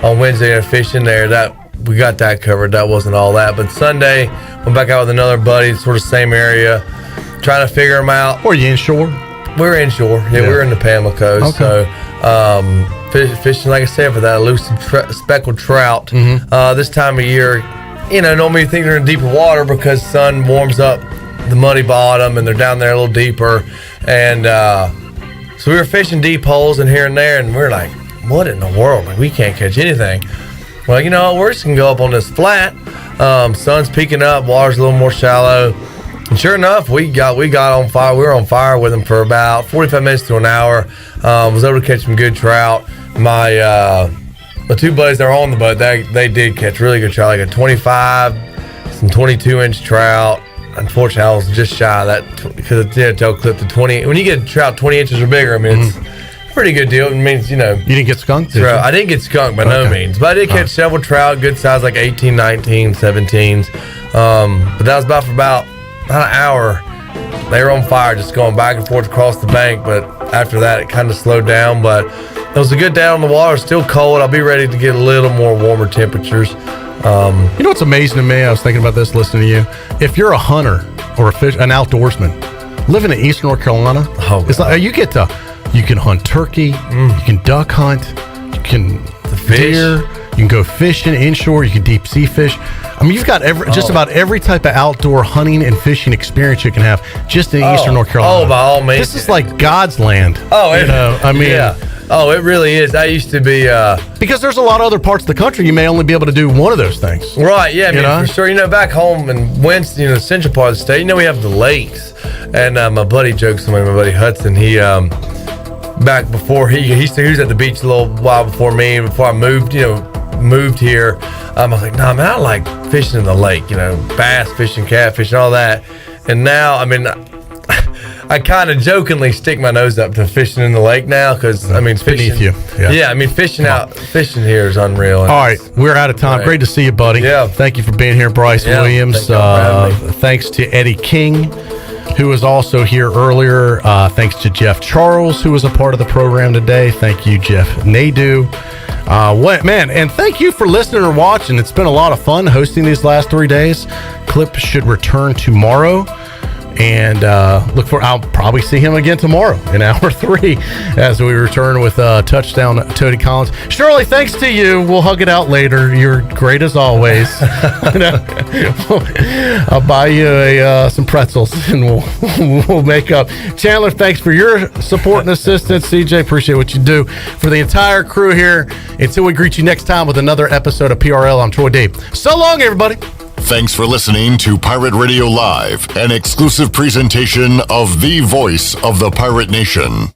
on Wednesday and fishing there. That we got that covered. That wasn't all that. But Sunday went back out with another buddy, sort of same area, trying to figure them out. Or you inshore? We're inshore. Yeah, we're in the Pamlico. Okay. So. Fishing, like I said, for that elusive speckled trout. This time of year, normally you think they're in deeper water because the sun warms up the muddy bottom and they're down there a little deeper. And so we were fishing deep holes and here and there, and we were like, what in the world? Like, we can't catch anything. Well, we're just going to go up on this flat. Sun's peeking up, water's a little more shallow. And sure enough, we got on fire. We were on fire with them for about 45 minutes to an hour. Was able to catch some good trout. My two buddies that were on the boat, they did catch really good trout, like a 25, some 22-inch trout. Unfortunately, I was just shy of that because it did tail clip to 20. When you get a trout 20 inches or bigger, I mean, it's a pretty good deal. It means, You didn't get skunked? Did you? I didn't get skunked by no means, but I did catch several trout, good size, like 18, 19, 17s. But that was for about an hour. They were on fire, just going back and forth across the bank. But after that, it kind of slowed down. But it was a good day on the water. Still cold. I'll be ready to get a little more warmer temperatures. You know what's amazing to me? I was thinking about this listening to you. If you're a hunter or an outdoorsman living in Eastern North Carolina, it's like you can hunt turkey, you can duck hunt, you can deer, you can go fishing inshore, you can deep sea fish. I mean, you've got just about every type of outdoor hunting and fishing experience you can have just in Eastern North Carolina. Oh, by all means. This is like God's land. Yeah. Oh, it really is. I used to be because there's a lot of other parts of the country you may only be able to do one of those things. Right? Yeah, I mean, for sure. Back home in Winston, the central part of the state, we have the lakes. And my buddy jokes to me, my buddy Hudson. He back before he was at the beach a little while before me, before I moved here. I was like, nah, man, I like fishing in the lake. Bass fishing, catfish, and all that. And now, I mean, I kind of jokingly stick my nose up to fishing in the lake now because, I mean, fishing. Beneath you. Yeah, I mean, fishing here is unreal. All right, we're out of time. Right. Great to see you, buddy. Yeah. Thank you for being here, Bryce Williams. Thanks to Eddie King, who was also here earlier. Thanks to Jeff Charles, who was a part of the program today. Thank you, Jeff Nadu. And thank you for listening or watching. It's been a lot of fun hosting these last 3 days. Clip should return tomorrow. And I'll probably see him again tomorrow in hour 3 as we return with touchdown Tony Collins. Shirley, thanks to you. We'll hug it out later. You're great as always. I'll buy you some pretzels and we'll make up. Chandler, thanks for your support and assistance. CJ, appreciate what you do. For the entire crew here, until we greet you next time with another episode of PRL, I'm Troy Dave. So long, everybody. Thanks for listening to Pirate Radio Live, an exclusive presentation of the voice of the Pirate Nation.